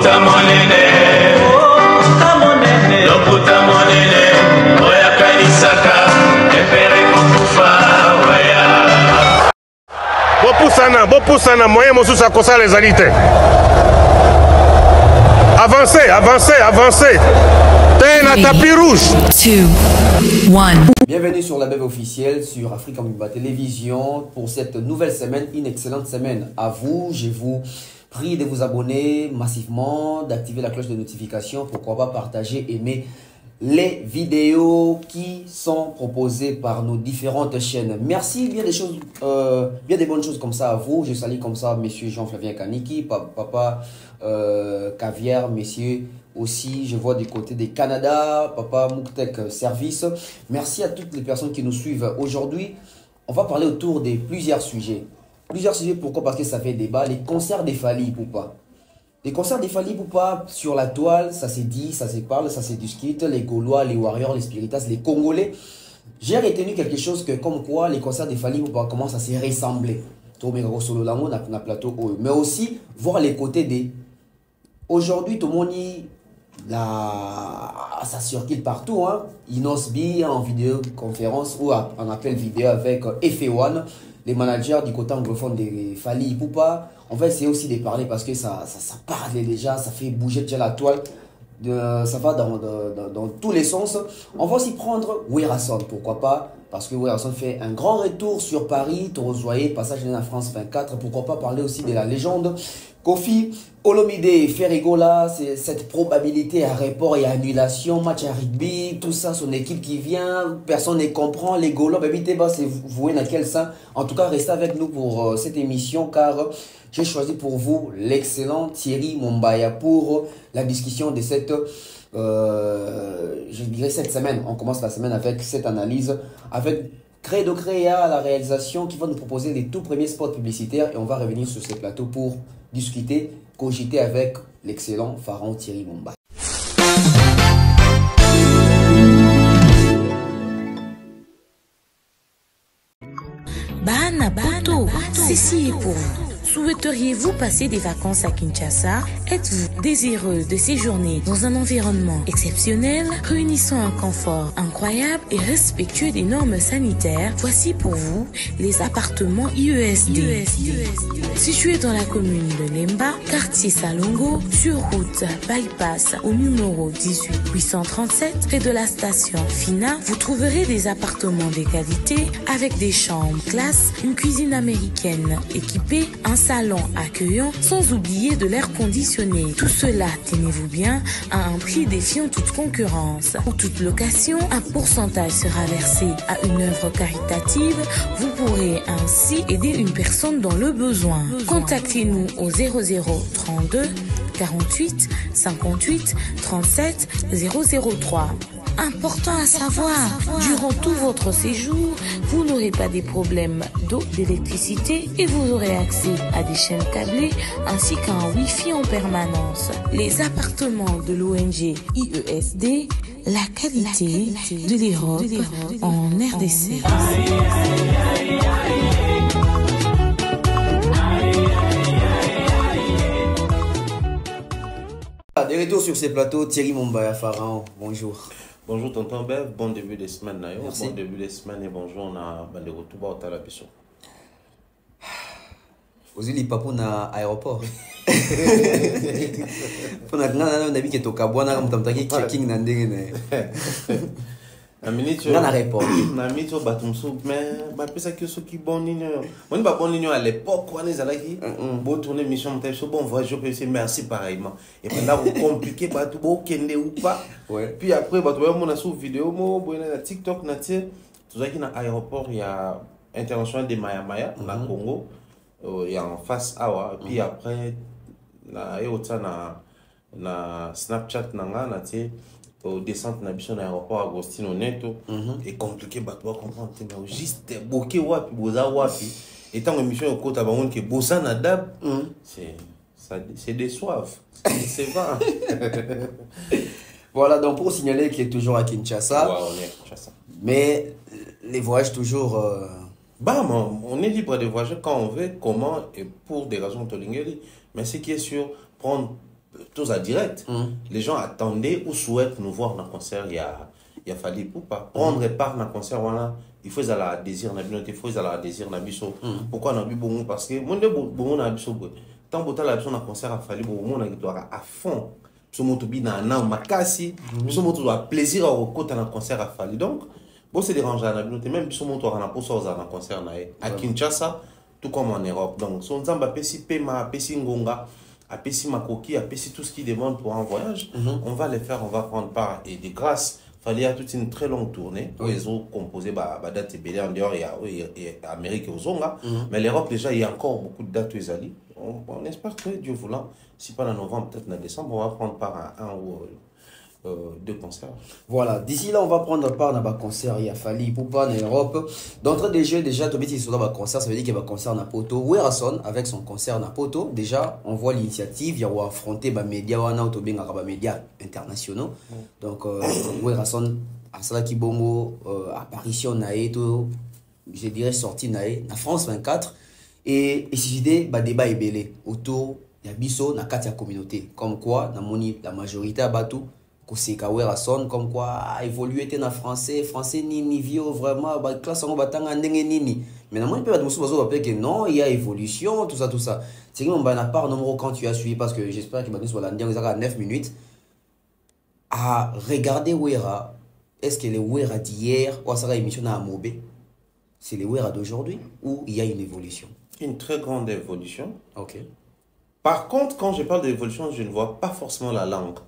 Loputa monene, loputa monene, oya kanisaka, epere kokufa, oya. Bopusana, moyen mosusu akosa les alités. Avancez. T'es un tapis rouge. 2, 1. Bienvenue sur la BEV officielle sur Africa Mumba Télévision pour cette nouvelle semaine, une excellente semaine à vous. Je vous prie de vous abonner massivement, d'activer la cloche de notification, pourquoi pas partager, aimer les vidéos qui sont proposées par nos différentes chaînes. Merci, bien des bonnes choses comme ça à vous. Je salue comme ça monsieur Jean-Flavien Kaniki, papa Caviar, messieurs aussi, je vois du côté des Canada, papa Mouktek Service. Merci à toutes les personnes qui nous suivent. Aujourd'hui, on va parler autour de plusieurs sujets. Pourquoi? Parce que ça fait débat. Les concerts des Fally Ipupa. Les concerts des Fally Ipupa sur la toile, ça s'est dit, ça se parle, ça se discute. Les Gaulois, les Warriors, les Spiritas, les Congolais. J'ai retenu quelque chose que, comme quoi, les concerts des Fally Ipupa commencent à se ressembler. Mais aussi, voir les côtés des... Aujourd'hui, tout le monde ça circule partout, hein. Inosbi en vidéoconférence ou en appel vidéo avec F1, les managers du côté anglophone de Fally Ipupa. En fait, c'est aussi de parler parce que ça parle déjà, ça fait bouger déjà la toile, ça va dans tous les sens. On va aussi prendre Werason, pourquoi pas, parce que Werason fait un grand retour sur Paris, Torozoye, passage de la France 24, pourquoi pas parler aussi de la légende Kofi Olomide Ferrigola, c'est cette probabilité à report et annulation, match à rugby, tout ça, son équipe qui vient, personne ne comprend, les Gaulois, c'est voué dans quel sens. En tout cas, restez avec nous pour cette émission car j'ai choisi pour vous l'excellent Thierry Mombaya pour la discussion de cette, je dirais cette semaine. On commence la semaine avec cette analyse, avec Credo Créa à la réalisation qui va nous proposer les tout premiers spots publicitaires et on va revenir sur ces plateaux pour discuter, cogiter avec l'excellent pharaon Thierry Mombaya. Bana Poto, ceci est pour vous. Souhaiteriez-vous passer des vacances à Kinshasa? Êtes-vous désireux de séjourner dans un environnement exceptionnel, réunissant un confort incroyable et respectueux des normes sanitaires? Voici pour vous les appartements IESD. Situés dans la commune de Lemba, quartier Salongo, sur route Bypass au numéro 18837, près de la station Fina, vous trouverez des appartements de qualité avec des chambres classe, une cuisine américaine équipée, un salon accueillant, sans oublier de l'air conditionné. Tout cela, tenez-vous bien, à un prix défiant toute concurrence. Pour toute location, un pourcentage sera versé à une œuvre caritative. Vous pourrez ainsi aider une personne dans le besoin. Contactez-nous au 0032 48 58 37 003. Important à savoir, durant tout votre séjour, vous n'aurez pas des problèmes d'eau, d'électricité et vous aurez accès à des chaînes câblées ainsi qu'à un Wi-Fi en permanence. Les appartements de l'ONG IESD, la qualité de l'Europe en RDC. De retour sur ces plateaux, Thierry Mombaya, pharaon, bonjour. Bonjour tonton Bev, bon début de semaine. Merci. Bon début de semaine et bonjour na bande retour au Talabiso. Ozili papo na aéroport. Pour na ngana na biki to kabwana mtamtaki checking na ndenge na. Na minute na aéroport. Na minute batumso mais ba pesa que ce qui bon ligne. On ba bon ligne à l'époque on est allé bon tourner mission m'ta so bon voyage je peux merci pareillement. Et maintenant vous compliqué ba tout beau kende ou pas. Ouais. Puis après ba tout on a sur vidéo mo bon na TikTok na tie tout ça qui na aéroport il y a international de Maya Maya na Congo. Il y a en face awa puis après na yota na Snapchat na tie au descente na biso na aéroport Agostino Neto et compliqué ba toi comprendre mais juste boké wapi boza wapi et tant émission au côté ba on que bossa na dab c'est déçoivant c'est vrai. Voilà, donc pour signaler qu'il est toujours à Kinshasa. Ouais, on est à Kinshasa. Mais les voyages toujours Bam, on est libre de voyager quand on veut, comment et pour des raisons tolingeli. Mais ce qui est sûr, prendre tous à direct. Les gens attendaient ou souhaitent nous voir dans le concert. Il y a fallu pour pas prendre part dans le concert. Voilà. Il faut aller désir na binote, il faut aller désir na biso. Pourquoi na bon parce que mon de bon na biso boy. Tant botal la biso na concert a fallu bon na victoire à fond. Biso moto bi na makasi, biso moto doit plaisir au côté na concert a fallu. Donc bon c'est dérangeant na binote même biso moto na pour ça na concert na à Kinshasa tout comme en Europe. Donc son zamba pesi pema pesi ngonga a pesi makoki a pesi tout ce qui demande pour un voyage. On va les faire, on va prendre part et de grâce fallait toute une très longue tournée où ils ont composé date et en dehors et Amérique et aux Zonga. Mais l'Europe déjà il y a encore beaucoup de dates où ils allaient. On espère que Dieu voulant, si pas en novembre, peut-être en décembre, on va prendre part à un ou deux concerts. Voilà, d'ici là on va prendre part dans un concert, il a fallu pour pas en Europe. D'entrée des jeux déjà Tobi qui sont dans un concert, ça veut dire qu'il y a un concert à Poto. Werason avec son concert à Poto, déjà on voit l'initiative, il y a affronté les médias médias internationaux. Donc Werason à cela qui bongo apparition naeto, je dirais sortie nae na France 24 et décidé débat est belé autour il y a biso na katia communauté comme quoi na moni la majorité à Batou Koseka Werason comme quoi évoluer dans français nini vieux vraiment ba classe on batanga ndenge nini mais na moi peut bato musu bazo que non il y a évolution tout ça c'est qu'on va na part numéro quand tu as suivi parce que j'espère que bato soit là à 9 minutes à regarder Wera est-ce que les Wera d'hier ou ça émission à Mobé c'est les Wera d'aujourd'hui ou il y a une évolution? Une très grande évolution. OK. Par contre quand je parle d'évolution je ne vois pas forcément la langue.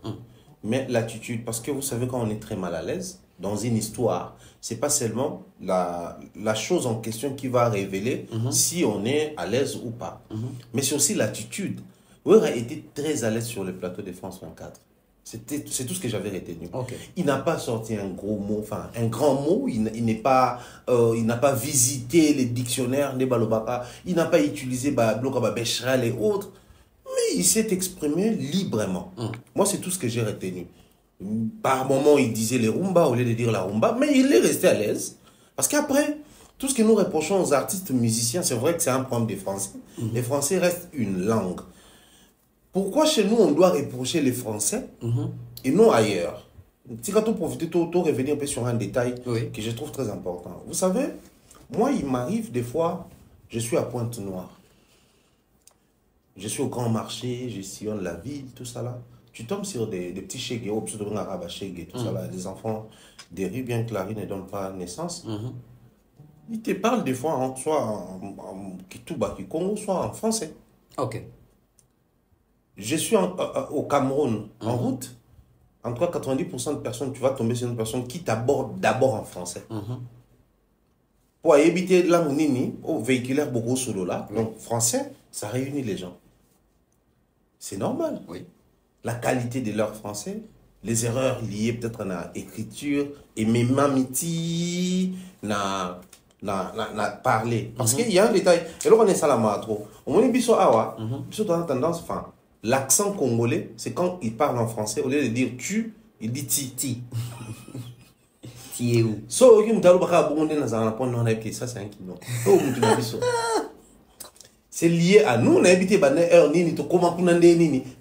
Mais l'attitude, parce que vous savez quand on est très mal à l'aise dans une histoire, c'est pas seulement la chose en question qui va révéler si on est à l'aise ou pas, mais c'est aussi l'attitude. Wera était très à l'aise sur le plateau de France 24. C'est tout ce que j'avais retenu. Okay. Il n'a pas sorti un gros mot, enfin un grand mot. Il n'a pas visité les dictionnaires des Balobaka. Il n'a pas utilisé Bloka Bechral et autres. Mais il s'est exprimé librement. Moi, c'est tout ce que j'ai retenu. Par moments, il disait les rumba au lieu de dire la rumba, mais il est resté à l'aise. Parce qu'après, tout ce que nous reprochons aux artistes musiciens, c'est vrai que c'est un problème des Français. Les Français restent une langue. Pourquoi chez nous, on doit reprocher les Français et non ailleurs? Si quand on profite, on revenir un peu sur un détail que je trouve très important. Vous savez, moi, il m'arrive des fois, je suis à Pointe-Noire. Je suis au grand marché, je sillonne la ville, tout ça là. Tu tombes sur des petits chégués, pseudo arabe à chégués, tout ça là, des enfants des rues, bien que la rue ne donne pas naissance. Ils te parlent des fois, soit en Kitouba, Congo, soit en français. OK. Je suis au Cameroun, en route. En tout cas, 90% de personnes, tu vas tomber sur une personne qui t'aborde d'abord en français. Pour éviter langue nini, au véhiculaire beaucoup solo là, donc français, ça réunit les gens. C'est normal. Oui. La qualité de leur français, les erreurs liées peut-être à l'écriture, et même mamiti, na parler. Parce qu'il y a un détail. Et là, on est salama trop. On est biso awa, biso dans la tendance, enfin, l'accent congolais, c'est quand il parle en français, au lieu de dire tu, il dit ti. Ti. Ti est où? So, ok, m'talo baka bonde na zana pon non que ça c'est un kilo. Oh, m'tuna biso. C'est lié à nous, on a habité mais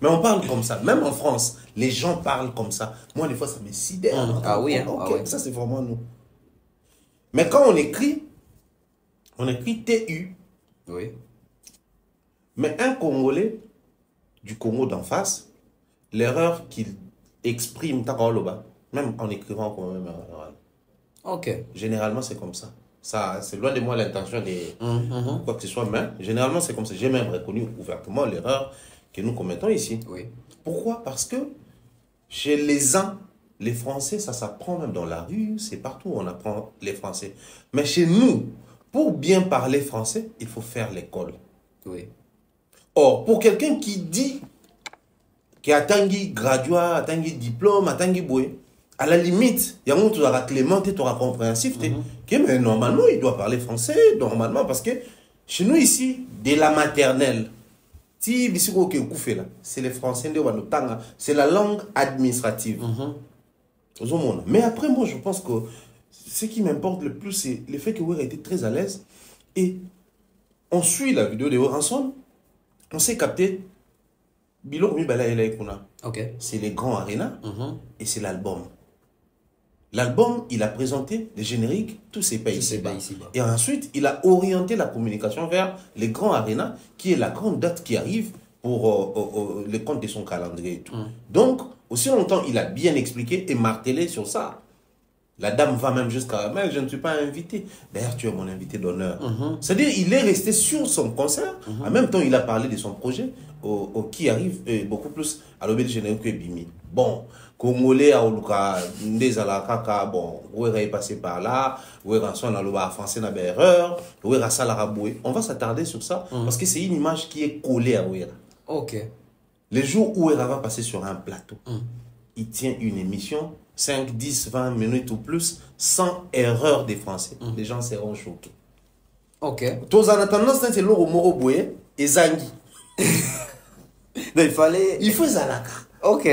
on parle comme ça. Même en France, les gens parlent comme ça. Moi, des fois, ça me sidère. Ah oui, hein? Okay, ça c'est vraiment nous. Mais quand on écrit TU. Oui. Mais un Congolais du Congo d'en face, l'erreur qu'il exprime, même en écrivant comme même erreur. OK. Généralement, c'est comme ça. Ça, c'est loin de moi l'intention de quoi que ce soit, mais généralement c'est comme ça. J'ai même reconnu ouvertement l'erreur que nous commettons ici. Oui. Pourquoi? Parce que chez les uns, les Français, ça s'apprend même dans la rue, c'est partout où on apprend les Français. Mais chez nous, pour bien parler français, il faut faire l'école. Oui. Or, pour quelqu'un qui dit qu'il a tangi graduat, a tangi diplôme, a tangi boué, à la limite, il y a un autre clémenté, tu auras compréhensif, mais normalement, il doit parler français, normalement, parce que chez nous ici, dès la maternelle, c'est les Français, c'est la langue administrative. Mais après, moi, je pense que ce qui m'importe le plus, c'est le fait que Wera était très à l'aise. Et on suit la vidéo de Werason, on s'est capté Bilo Komi Bala Ela Ekuna. Ok. C'est les grands arénas et c'est l'album. L'album, il a présenté les génériques, tous ces pays ici-bas. Et ensuite, il a orienté la communication vers les grands arénas, qui est la grande date qui arrive pour les comptes de son calendrier et tout. Donc, aussi longtemps, il a bien expliqué et martelé sur ça. La dame va même jusqu'à... Mais je ne suis pas invité. D'ailleurs, tu es mon invité d'honneur. C'est-à-dire, il est resté sur son concert. En même temps, il a parlé de son projet qui arrive beaucoup plus à l'objet général que Bimi. Bon, Congolais, à Oluka, Ndezalakaka, bon, Ouera est passé par là, Ouera son a français n'a pas erreur, Ouera Salaraboué. On va s'attarder sur ça parce que c'est une image qui est collée à Ouera. Ok. Les jours où Ouera va passer sur un plateau, il tient une émission 5, 10, 20 minutes ou plus, sans erreur des Français. Les gens seront choqués. Ok. Tous en attendant, c'est l'eau Moro Boué et Zangi. Donc il fallait... Il faut Zalaka. Ok.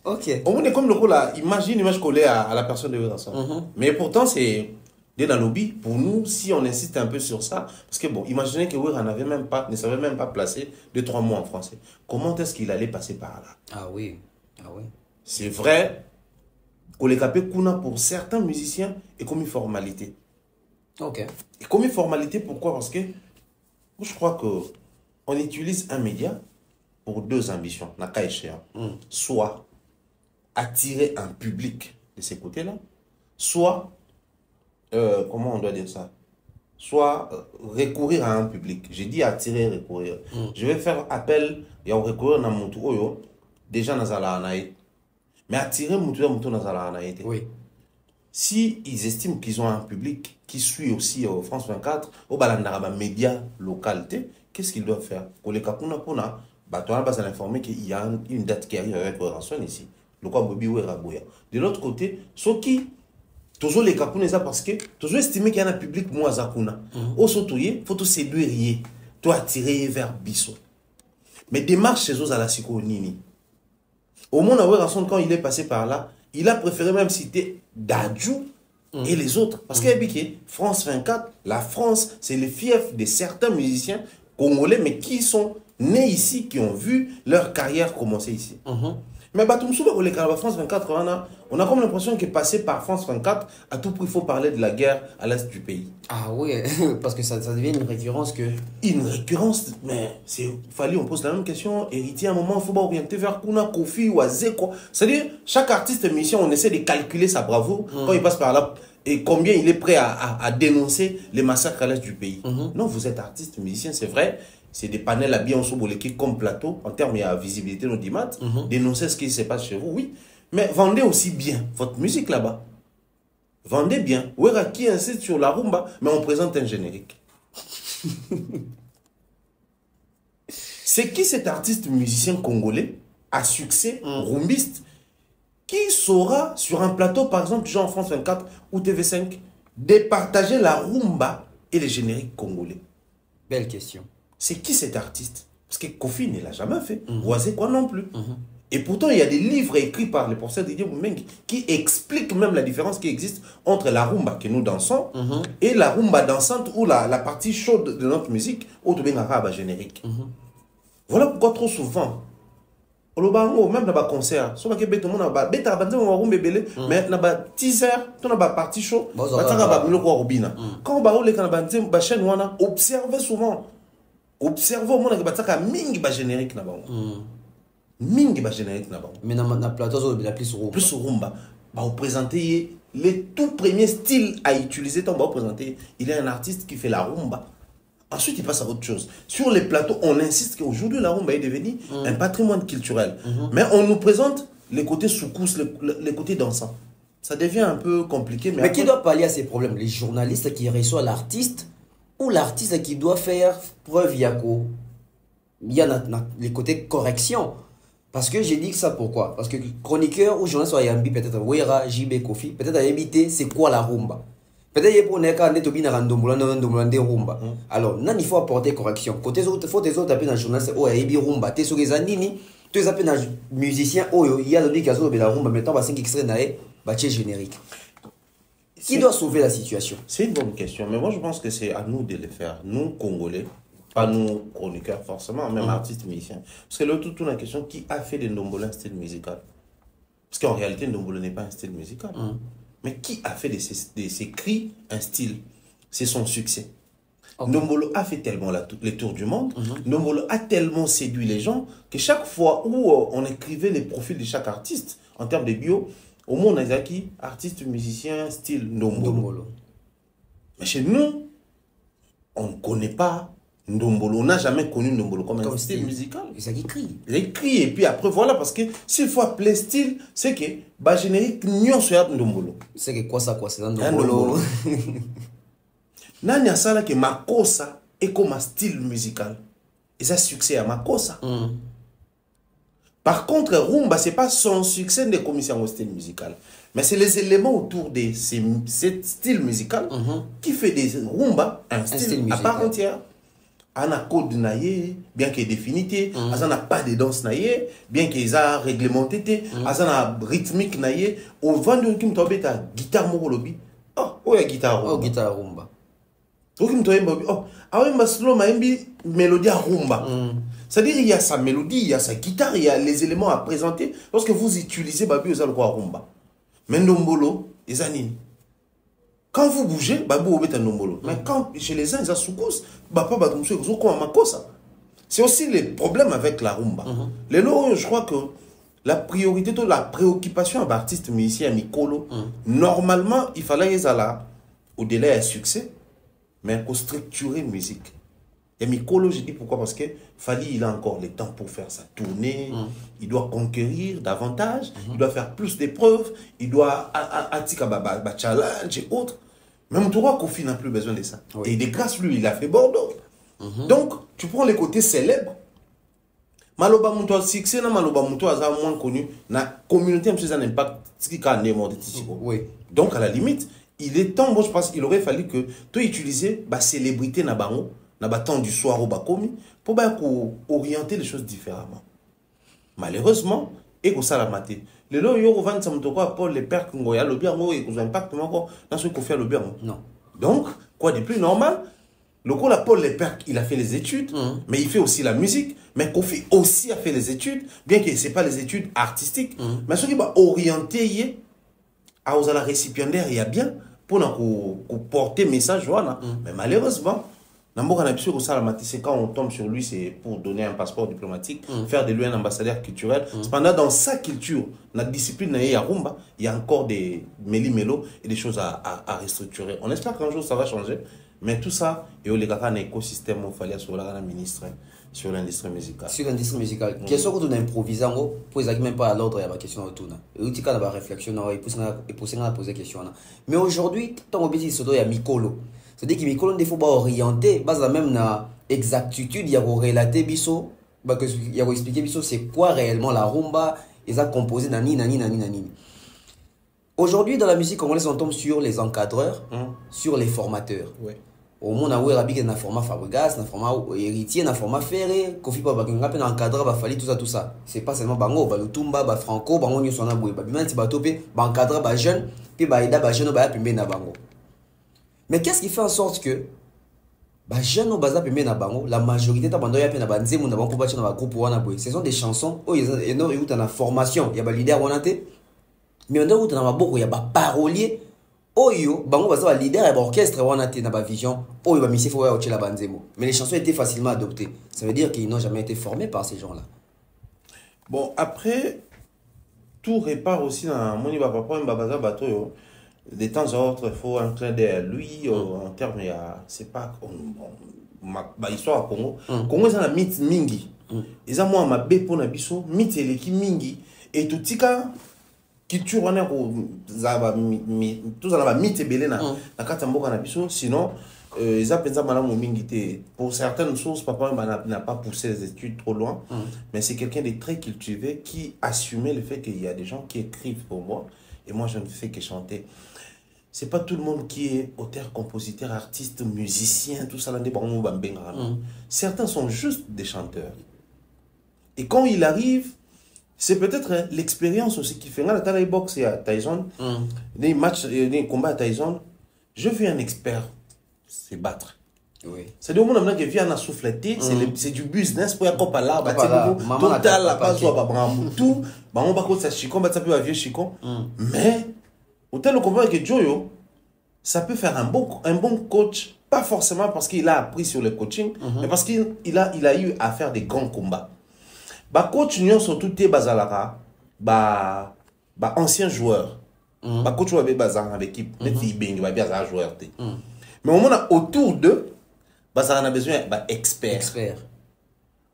Ok. Au moins, comme le coup là, imagine une image collée à la personne de Werason. Mais pourtant, c'est dès dans le lobby. Pour nous, si on insiste un peu sur ça, parce que bon, imaginez que Wera ne savait même pas placer 2-3 mots en français. Comment est-ce qu'il allait passer par là? Ah oui. Ah oui. C'est vrai. Kolekapé Kuna, pour certains musiciens, est comme une formalité. Ok. Et comme une formalité, pourquoi? Parce que je crois qu'on utilise un média pour deux ambitions, soit attirer un public de ces côtés-là, soit, comment on doit dire ça, soit recourir à un public. J'ai dit attirer et recourir. Je vais faire appel, et on recourir à mon tour, déjà dans la anaï. Mais attirer mon tour dans la anaï. Oui. Si ils estiment qu'ils ont un public qui suit aussi France 24, au balandaraba média localité, qu'est-ce qu'ils doivent faire? Pour les Kapuna Puna, on a besoin d'informer qu'il y a une date qui arrive avec Ranson ici. De l'autre côté, ceux qui toujours les Kapuna, parce que toujours estimer qu'il y a un public moins Zakuna. Au sotoyer, il faut tout séduire, tout attirer vers Bisso. Mais démarche chez eux à la Siko Nini. Au moins, Ranson, quand il est passé par là, il a préféré même citer Dadjou et les autres. Parce qu'il y a France 24, la France, c'est le fief de certains musiciens congolais, mais qui sont nés ici, qui ont vu leur carrière commencer ici. Mais France 24, on a comme l'impression que passer par France 24, à tout prix, il faut parler de la guerre à l'est du pays. Ah oui, parce que ça devient une récurrence que... Une récurrence, mais c'est fallait, on pose la même question. Héritier, à un moment, il faut pas orienter vers Kuna, Kofi ou Azeko. C'est-à-dire, chaque artiste mission, on essaie de calculer sa bravoure quand il passe par là et combien il est prêt à dénoncer les massacres à l'est du pays. Non, vous êtes artiste, musicien, c'est vrai. C'est des panels à bien qui comme plateau, en termes de visibilité, nos dimat, dénoncer ce qui se passe chez vous, oui. Mais vendez aussi bien votre musique là-bas. Vendez bien. Ouera qui insiste sur la rumba, mais on présente un générique. C'est qui cet artiste musicien congolais à succès, rumbiste, qui saura sur un plateau, par exemple, genre France 24 ou TV5, départager la rumba et les génériques congolais? Belle question. C'est qui cet artiste? Parce que Kofi ne l'a jamais fait. Oisé quoi non plus. Et pourtant, il y a des livres écrits par les professeurs Didier Moumengi qui expliquent même la différence qui existe entre la rumba que nous dansons et la rumba dansante ou la partie chaude de notre musique, ou de arabe générique. Voilà pourquoi trop souvent, même dans les concerts, si on a un mais dans les teaser, dans la partie chaude, quand on a chaîne, observez souvent. Observez au monde que mingi ba générique na bango. Mingi ba générique na bango. Mais na plateau de la plus rumba. Plus rumba. Ba vous présenter les tout premiers styles à utiliser tant ba vous présenter, il y a un artiste qui fait la rumba. Ensuite, il passe à autre chose. Sur les plateaux, on insiste qu'aujourd'hui la rumba est devenue un patrimoine culturel. Mais on nous présente les côtés soukous, les côtés dansants. Ça devient un peu compliqué. Mais qui doit pallier à ces problèmes? Les journalistes qui reçoivent l'artiste ou l'artiste qui doit faire preuve yako? Il y a les côtés correction. Parce que j'ai dit ça pourquoi? Parce que chroniqueur ou journaliste à Yambi, peut-être Wera, JB, Kofi, peut-être à éviter c'est quoi la rumba. Peut-être qu'il y a des rumba. Alors, il faut apporter correction. Côté autres, il faut des autres appeler dans le journaliste, oh, il y a rumba. Tu es sur les anini, tu es appelé dans le musicien, oh, il y a le qui a sauvé la rumba, maintenant, il y a 5 extraits dans le générique. Qui doit sauver la situation? C'est une bonne question, mais moi je pense que c'est à nous de le faire. Nous, Congolais, Pas nous, chroniqueurs, forcément, même artistes, musiciens. Parce que là, toute la question, qui a fait de Ndombolo un style musical? Parce qu'en réalité, Ndombolo n'est pas un style musical. Mais qui a fait de ses cris un style? C'est son succès. Ndombolo a fait tellement les tours du monde. Ndombolo a tellement séduit les gens que chaque fois où on écrivait les profils de chaque artiste, en termes de bio, au moins on a dit qui? Artiste, musicien, style Ndombolo. Mais chez nous, on ne connaît pas Ndombolo. On n'a jamais connu Ndombolo comme un style musical. Et ça qui crie. Il crie. Et puis après, voilà, parce que s'il faut appeler style, c'est que bah, générique, nous sommes Ndombolo. C'est que quoi, c'est Ndombolo. Nani a ça là que Makossa est comme un style musical. Et ça succès à Makossa. Par contre, Rumba, ce n'est pas son succès de commission au style musical. Mais c'est les éléments autour de ce style musical qui fait des Rumba un style à part entière. On a code naïe, bien qu'il est défini, on n'a pas de danse naïe, bien qu'il a réglementé, on a rythmique naïe. Au vendredi, qui me tombe ta guitare morolobi. Oh, il y a guitare Rumba. Oh, guitare Rumba. Oh, ah oui, slow mélodie à Rumba. C'est-à-dire il y a sa mélodie, il y a sa guitare, il y a les éléments à présenter lorsque vous utilisez Babi aux alcool Rumba. Mais Ndombolo, les années. Quand vous bougez, Babi vous mettez un Ndombolo. Mais quand chez les uns, ils ont soukous, Bapa Batumso, ils ont comme un Makossa. C'est aussi le problème avec la Rumba. Les lots, je crois que la priorité, la préoccupation à artiste, musicien, Mikolo, normalement, il fallait qu'ils aient au-delà du succès, mais pour structurer musique. Et Mikolo, je dis pourquoi? Parce que Fali, il a encore le temps pour faire sa tournée, il doit conquérir davantage, il doit faire plus d'épreuves, il doit attirer un challenge et autres. Même toi, Kofi n'a plus besoin de ça. Et de grâce, lui, il a fait Bordeaux. Donc, tu prends les côtés célèbres. Maloba Mouto, succès, Maloba Mouto, a moins connu, la communauté, c'est un impact, qui a un Donc, à la limite, il est temps, moi je pense qu'il aurait fallu que tu utilises la célébrité na bango, na temps du soir au bakomi, pour orienter les choses différemment. Malheureusement, et que ça l'a maté. Le lot yo vend ça mutoko Paul les pères ngo ya lobby ngo et que impact moko dans ce qu'on fait lobby ngo. Non. Donc, quoi de plus normal, le coup la Paul les pères, il a fait les études, mais il fait aussi la musique, mais Kofi aussi a fait les études, bien que c'est pas les études artistiques, mais ce qui va orienter à la récipiendaire il y a bien pour porter message mais malheureusement c'est quand on tombe sur lui, c'est pour donner un passeport diplomatique, faire de lui un ambassadeur culturel. Cependant, dans sa culture, notre discipline, il y a encore des méli-mélo et des choses à restructurer. On espère qu'un jour ça va changer, mais tout ça, il y a un écosystème où il fallait sur la ministre sur l'industrie musicale. Sur l'industrie musicale, question que tu as improvisé, pour même pas à l'ordre, il y a ma question autour. Et tu as une réflexion, et pour ça, poser question. Mais aujourd'hui, ton objectif, c'est Mikolo. C'est-à-dire que Mikolo ne faut pas orienter, base même na exactitude, il y a relater biso, il y a expliquer biso c'est quoi réellement la rumba, et ça composé nani. Aujourd'hui dans la musique congolaise on tombe sur les encadreurs, sur les formateurs. Au monde a eu un format Fabregas, un format héritier, un format Ferré, Kofi Papa qui a un encadreur, ba fali tout ça. C'est pas seulement bango, ba lutumba, ba franco, bango nyo sona boye, ba bimanti ba topé, ba encadreur, ba jeune, puis ba aida ba jeune ba pimbe na bango. Mais qu'est-ce qui fait en sorte que jeune la majorité ce sont des chansons où il y a une formation, il y a des leaders mais il y a des paroliers oyo bango baza leader et orchestre wana te na ba vision oyo ba misi fo ya la banzemo. Mais les chansons étaient facilement adoptées. Ça veut dire qu'ils n'ont jamais été formés par ces gens-là. Bon, après tout répare aussi dans moni ba papa babaza bato yo. De temps en temps, il faut un clin d'œil à lui en termes de c'est pas ma histoire à Congo. Congo c'est la mythe mingi. Ils ont moi ma bé pour na biso mythe eleki mingi et tout tika culture on est tout ça la mythe belé na kata mboka na biso sinon ils ont pensé malamu mingi te pour certaines choses papa n'a pas poussé les études trop loin mais c'est quelqu'un de très cultivé qui assumait le fait qu'il y a des gens qui écrivent pour moi et moi je ne fais que chanter. C'est pas tout le monde qui est auteur, compositeur, artiste, musicien, tout ça. Certains sont juste des chanteurs. Et quand il arrive, c'est peut-être l'expérience aussi qui fait. Dans les box à Tyson, des matchs, des combats à Tyson, je fais un expert se battre. Oui. C'est-à-dire, on a qui vient à souffleter, c'est du business pour y avoir là, Maman total, la base, on va tout, on va faire chicon, ça peut vieux chicon. Mais, autant le comprendre que Joyo, ça peut faire un bon coach, pas forcément parce qu'il a appris sur le coaching, mais parce qu'il a eu à faire des grands combats. Bah, coach, nous surtout tes basalara, bah, ancien joueur. Bah, coach, avec bazar avec équipe, mais il bing, bah, bien un joueur. Mais au moins, autour d'eux, bah, ça en a besoin d'experts.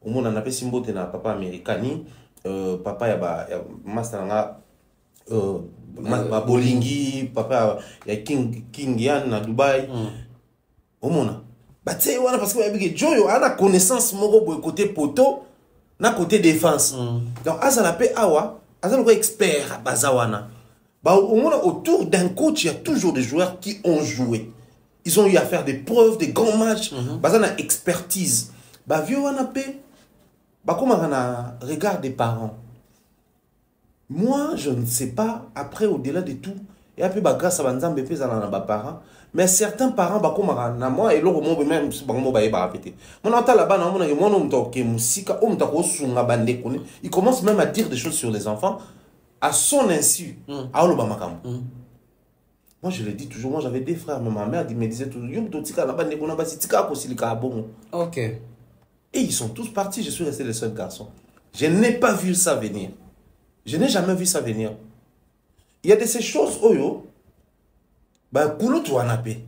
Au moins, on a appelé Simbo, papa américain, papa, il y a master, Bolingi, papa, il y a King Yan à Dubaï. Au moins, bah, tu sais, parce que Joyo a la connaissance, mon côté poteau, na côté défense. Donc, Azan appelle Awa, Azan est expert, Bazawana. Bah, au moins, autour d'un coach, il y a toujours des joueurs qui ont joué. Ils ont eu à faire des preuves, des grands matchs. Bah, ça a expertise. Bah, vieux wanapé. Bah, comment on a regard des parents. Moi, je ne sais pas, après, au-delà de tout, et après, bah, grâce à Banzambe, bah, parents, mais certains parents, bah, comment on a, moi, et l'autre, moi, même, bah, moi, bah, répéter. Mon entend là-bas, il commence même à dire des choses sur les enfants, à son insu, à Olobama. Moi, je le dis toujours, moi j'avais des frères, mais ma mère me disait toujours, ok. Et ils sont tous partis, je suis resté le seul garçon. Je n'ai pas vu ça venir. Je n'ai jamais vu ça venir. Il y a de ces choses, Oyo, bah, Koulo Touanapé,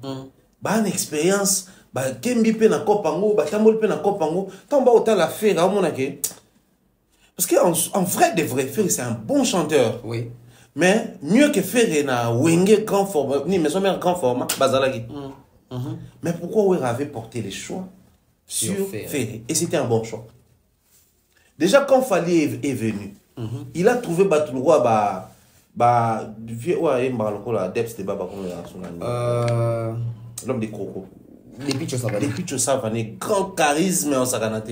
bah, une expérience, bah, Kembi pe na kopango, bah, Tamol pe na kopango, tant bah, autant la faire, à mon avis. Parce qu'en vrai, de vrai, c'est un bon chanteur. Oui. Mais mieux que faire na wenge grand format, ni maison mère grand format, bazalagi. Mais pourquoi Ouer avait porté les choix sur Ferré? Et c'était un bon choix. Déjà quand Fali est venu, il a trouvé Batouloua, l'homme des crocos. Depuis que ça va, grand charisme en Saganate.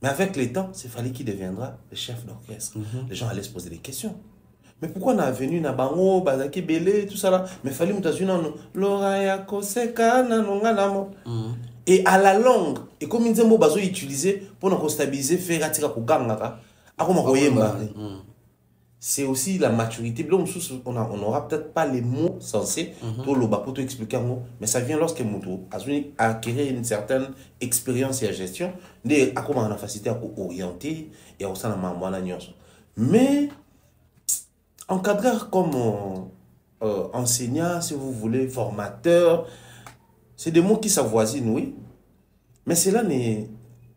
Mais avec le temps, c'est Fali qui deviendra le chef d'orchestre. Les gens allaient se poser des questions. Mais pourquoi on a venu na bango, bazaki belé, tout ça là? Mais fallait m'tazuna non. L'oraya koseka na nonga namo. Et à la longue, et comme ils ont besoin d'utiliser pour nous stabiliser, faire attirer pour ganga, c'est aussi la maturité. On n'aura peut-être pas les mots censés pour tout expliquer un mot, mais ça vient lorsque Moutou a acquérir une certaine expérience et gestion, de à comment on a facilité à orienter et à ça mais encadreur comme enseignant, si vous voulez, formateur, c'est des mots qui s'avoisinent, oui. Mais cela n'est...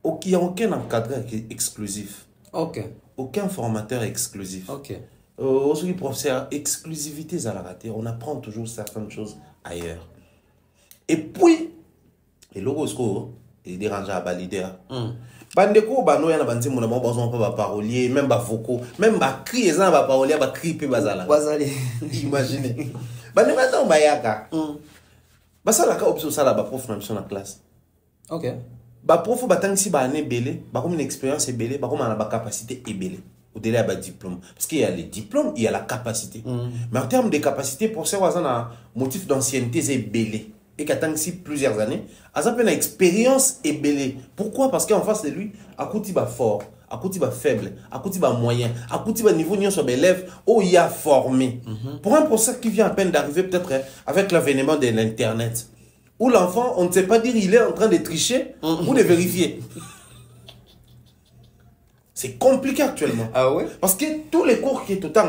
Il n'y a aucun encadreur qui est exclusif. Ok. Aucun formateur exclusif. Ok. Aussi, professeur, exclusivité à la raté, on apprend toujours certaines choses ailleurs. Et puis, et l'orosco, il dérange à valider. Bandeko bano yana banzi mona ba bazon pa ba parolier même ba vocaux même ba cri ezan ba parolier ba cri pe bazala imaginez bane ba ba yaka ba sala ka option sala ba prof même sur la classe. OK. Ba prof ba tangisi ba né belé ba comme une expérience belé ba comme na ba capacité belé au-delà ba diplôme parce qu'il y a les diplômes il y a la capacité mais en termes de capacité pour ça wazana motif d'ancienneté c'est belé. Et qu'à ici plusieurs années, à une expérience est belée. Pourquoi? Parce qu'en face de lui, à côté il va fort, à côté il va faible, à côté il va moyen, à côté il va niveau niveau sur élèves où il y a formé. Pour un professeur qui vient à peine d'arriver peut-être avec l'avènement de l'internet, où l'enfant, on ne sait pas dire il est en train de tricher ou de vérifier. C'est compliqué actuellement. Ah ouais? Parce que tous les cours qui est autant,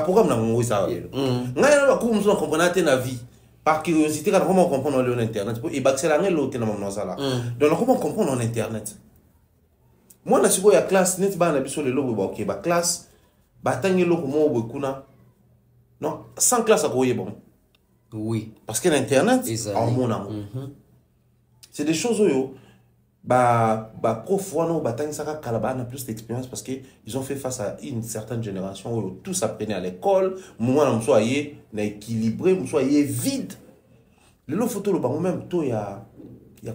programme n'a ça. Nous comprenons la vie. Par curiosité, comment comprendre l'internet et accélérer l'autre dans mon sala. Donc comment comprendre l'internet. Moi na siko ya classe net ba na biso le lobo ba OK ba classe ba tangi loko mo bo kuna. Non, sans classe à quoi bon. Oui. Parce que l'internet en mon amour. C'est des choses où prof wano ba tangi saka kalaba na plus d'expérience parce que ils ont fait face à une certaine génération où tous apprenaient à l'école, moi na soyez na équilibré, soyez vide. Le lot photo le bango même tout il y a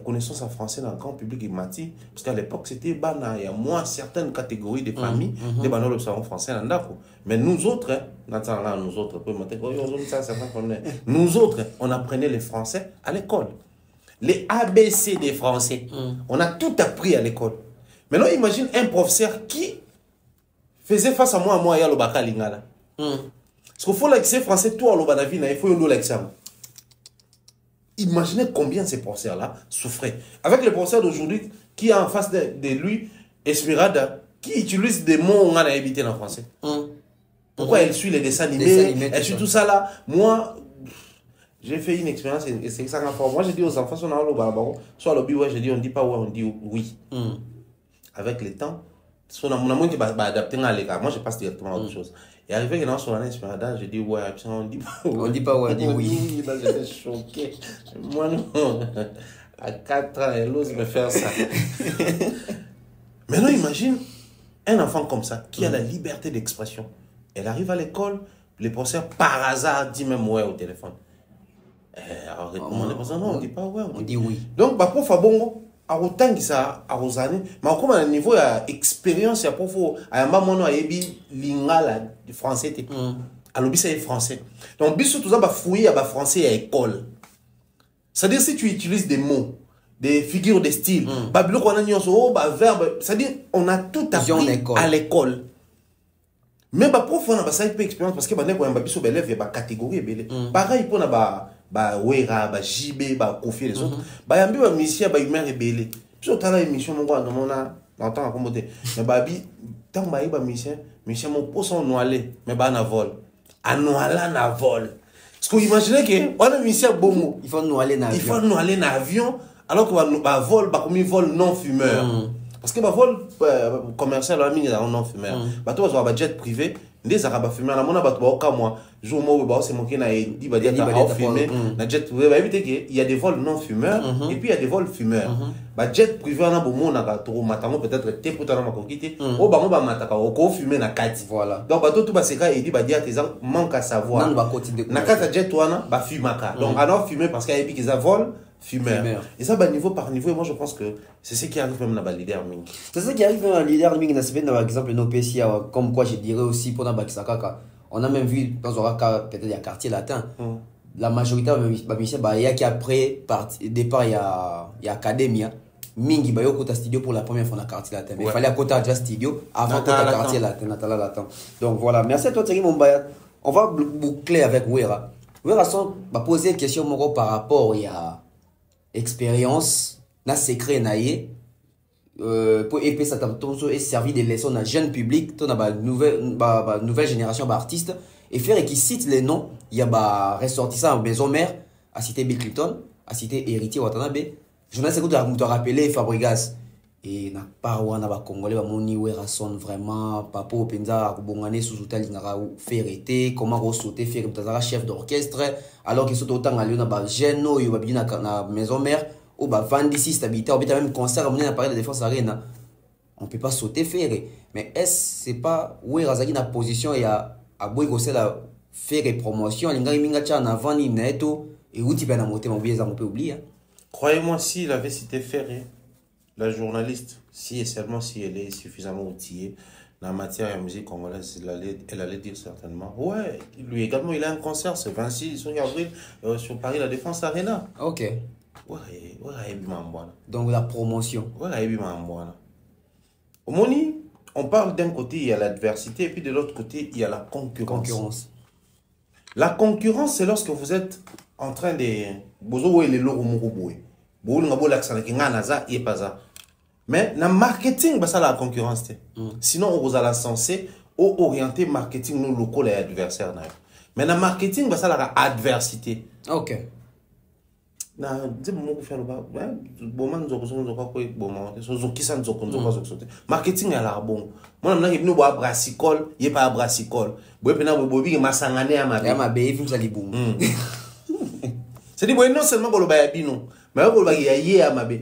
connaissance en français dans le grand public et mati parce qu'à l'époque c'était bana il y a moins certaines catégories de familles des banaux l'observation français dans d'accord. Mais nous autres nous autres on apprenait les français à l'école. les ABC des Français. On a tout appris à l'école. Maintenant, imagine un professeur qui faisait face à moi, il y a le Baka Lingala. Parce qu'il faut l'accès français, tout à l'Obanavi, il faut un l'examen. Imaginez combien ces professeurs-là souffraient. Avec le professeur d'aujourd'hui, qui est en face de lui, Esmeralda, qui utilise des mots qu'on a évité en français. Pourquoi elle suit les dessins animés, elle suit tout ça là. Moi, j'ai fait une expérience et c'est ça. Moi, j'ai dit aux enfants, soit au lobby, ouais, j'ai dit on dit pas ouais, on dit oui. Avec le temps, on a qui va adapter à l'écart. Moi, je passe directement à autre chose. Et arrivé dans son année Esmeralda, j'ai dit ouais, on dit pas ouais. On dit pas ouais, on dit oui. Là, j'étais choqué. Moi, non. À 4 ans, elle ose me faire ça. Maintenant, imagine un enfant comme ça, qui a la liberté d'expression. Elle arrive à l'école, le professeur, par hasard, dit même ouais au téléphone. Alors, non, on dit pas ouais, on dit oui. Donc, bah, prof, bon, à autant que ça, à Rosanne, mais comme à un niveau d'expérience, il y a prof, à un moment, il y a l'ingala du français. À l'objet, c'est français. Donc, bis tout ça, bah, fouiller à français à l'école. C'est-à-dire, si tu utilises des mots, des figures de style, bah, verbe, c'est-à-dire, on a tout appris à l'école. Mais bah, prof, on a ça une expérience parce que bah, on a biso élève, bah, catégorie belé. Pareil pour na bah, wera, bah, JB, bah, Kofi les autres. Bah, y a un musicien, bah, humain rebelle. Puis, on a une émission, mon gars, on a longtemps à commenter. Mais bah, tant bah, y a un musicien, mon poste en noalé, mais bah, na vol. À noala na vol. Parce que vous imaginez que, on a un musicien bon mot. Il faut noaler na avion. Il faut noaler na avion, alors que bah, vol, bah, comme il vol non fumeur. Parce que bah, vol commercial, on a un non fumeur. Bah, toi, tu as un jet privé. Des arabes fumés, la mona battu au moi jour moi c'est mon qui n'a dit bah dire fumé na jet privé bah éviter que il y a des vols non fumeurs et puis il y a des vols fumeurs bah jet privé on a beau monde na trop matamo peut-être t'es pour ta ma kokité oh bah on va mataka au ko fumé na kati voilà donc bah tout bah c'est quand il dit bah dire tes gens manque à savoir na kata jet toi ba fumaka donc alors fumer parce qu'il y a des vol fumeur. Et ça, bah, niveau par niveau, et moi je pense que c'est ce qui arrive même dans le leader Ming. C'est ce qui arrive même dans le leader Ming, par exemple, nos PCA, comme quoi je dirais aussi pour Bakisakaka. On a même vu dans un cas, peut-être il y a quartier latin, la majorité il y a qui après départ, il y a Academia. Mingi ba yoko ta studio pour la première fois dans le quartier latin. Mais il fallait à côté déjà studio avant côté quartier latin, Natala latin. Donc voilà, merci à toi Thierry Mombaya. On va boucler avec Wera. Wera va poser une question par rapport à expérience na secret naie pour épée ça et servir des leçons à jeune public ton ba nouvelle génération d'artistes et faire qui cite les noms il y a ba ressortissant en maison mère à citer Bill Clinton à citer Héritier Watanabe journaliste écoute de rappeler Fabregas et na pas wana ba congolais ba moni Wera son vraiment papa penza kubongane sous hôtel ngara faire été comment ressortir faire peut-être chef d'orchestre alors qu'ils sont autant allés na ba jeune yo ba bien na maison mère ou bah 26 stabilité ou même concert à la Paris de Défense Arena on peut pas sauter faire mais est-ce c'est pas où Razaki na position et à boy gosser la faire promotion linga minga cha na avant ni neto et où tu peux na monter mon billet on peut oublier croyez-moi s'il avait cité Ferré la journaliste si et seulement si elle est suffisamment outillée dans la matière de musique congolaise elle allait dire certainement ouais lui également il a un concert ce 26 avril sur Paris la Défense Arena ok. Donc la promotion. Au Moni, on parle d'un côté, il y a l'adversité, et puis de l'autre côté, il y a la concurrence. La concurrence, c'est lorsque vous êtes en train de... Mais dans le marketing, c'est la concurrence. Sinon, on vous a censé orienter marketing nous locaux et adversaires. Mais dans le marketing, c'est la adversité. Ok. Na nze mo faire ba boma nzoko kwa boma so zokisa nzoko zote marketing ya la bon mona mna kibino bo brassicole ye pa brassicole bo pena bo bobi masangane ya mabe ifim salibum c'est dit bon non seulement ko lo ba ya bino mais ko lo ba ya ye ya mabe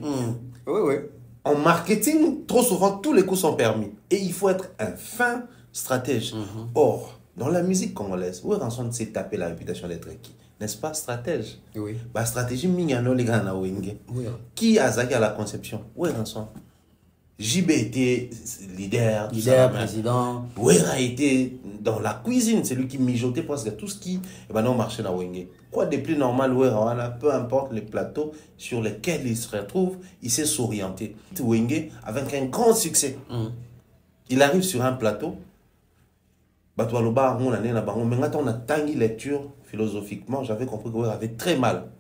oui en marketing trop souvent tous les coups sont permis et il faut être un fin stratège or dans la musique congolaise où Ranson s'est tapé la réputation d'être qui n'est-ce pas stratège? Oui. Bah stratégie mignonne les gars na wenge. Oui. Qui a zagué à la conception? Oui Ranson. JB était leader, président. Wera a été dans la cuisine, c'est lui qui mijotait presque tout ce qui non marchait dans Wenge. Quoi de plus normal, Wera, peu importe les plateaux sur lesquels il se retrouve, il sait s'orienter. Wenge avec un grand succès. Il arrive sur un plateau. Batoualoba, on a tangi lecture philosophiquement, j'avais compris que Wera avait très mal.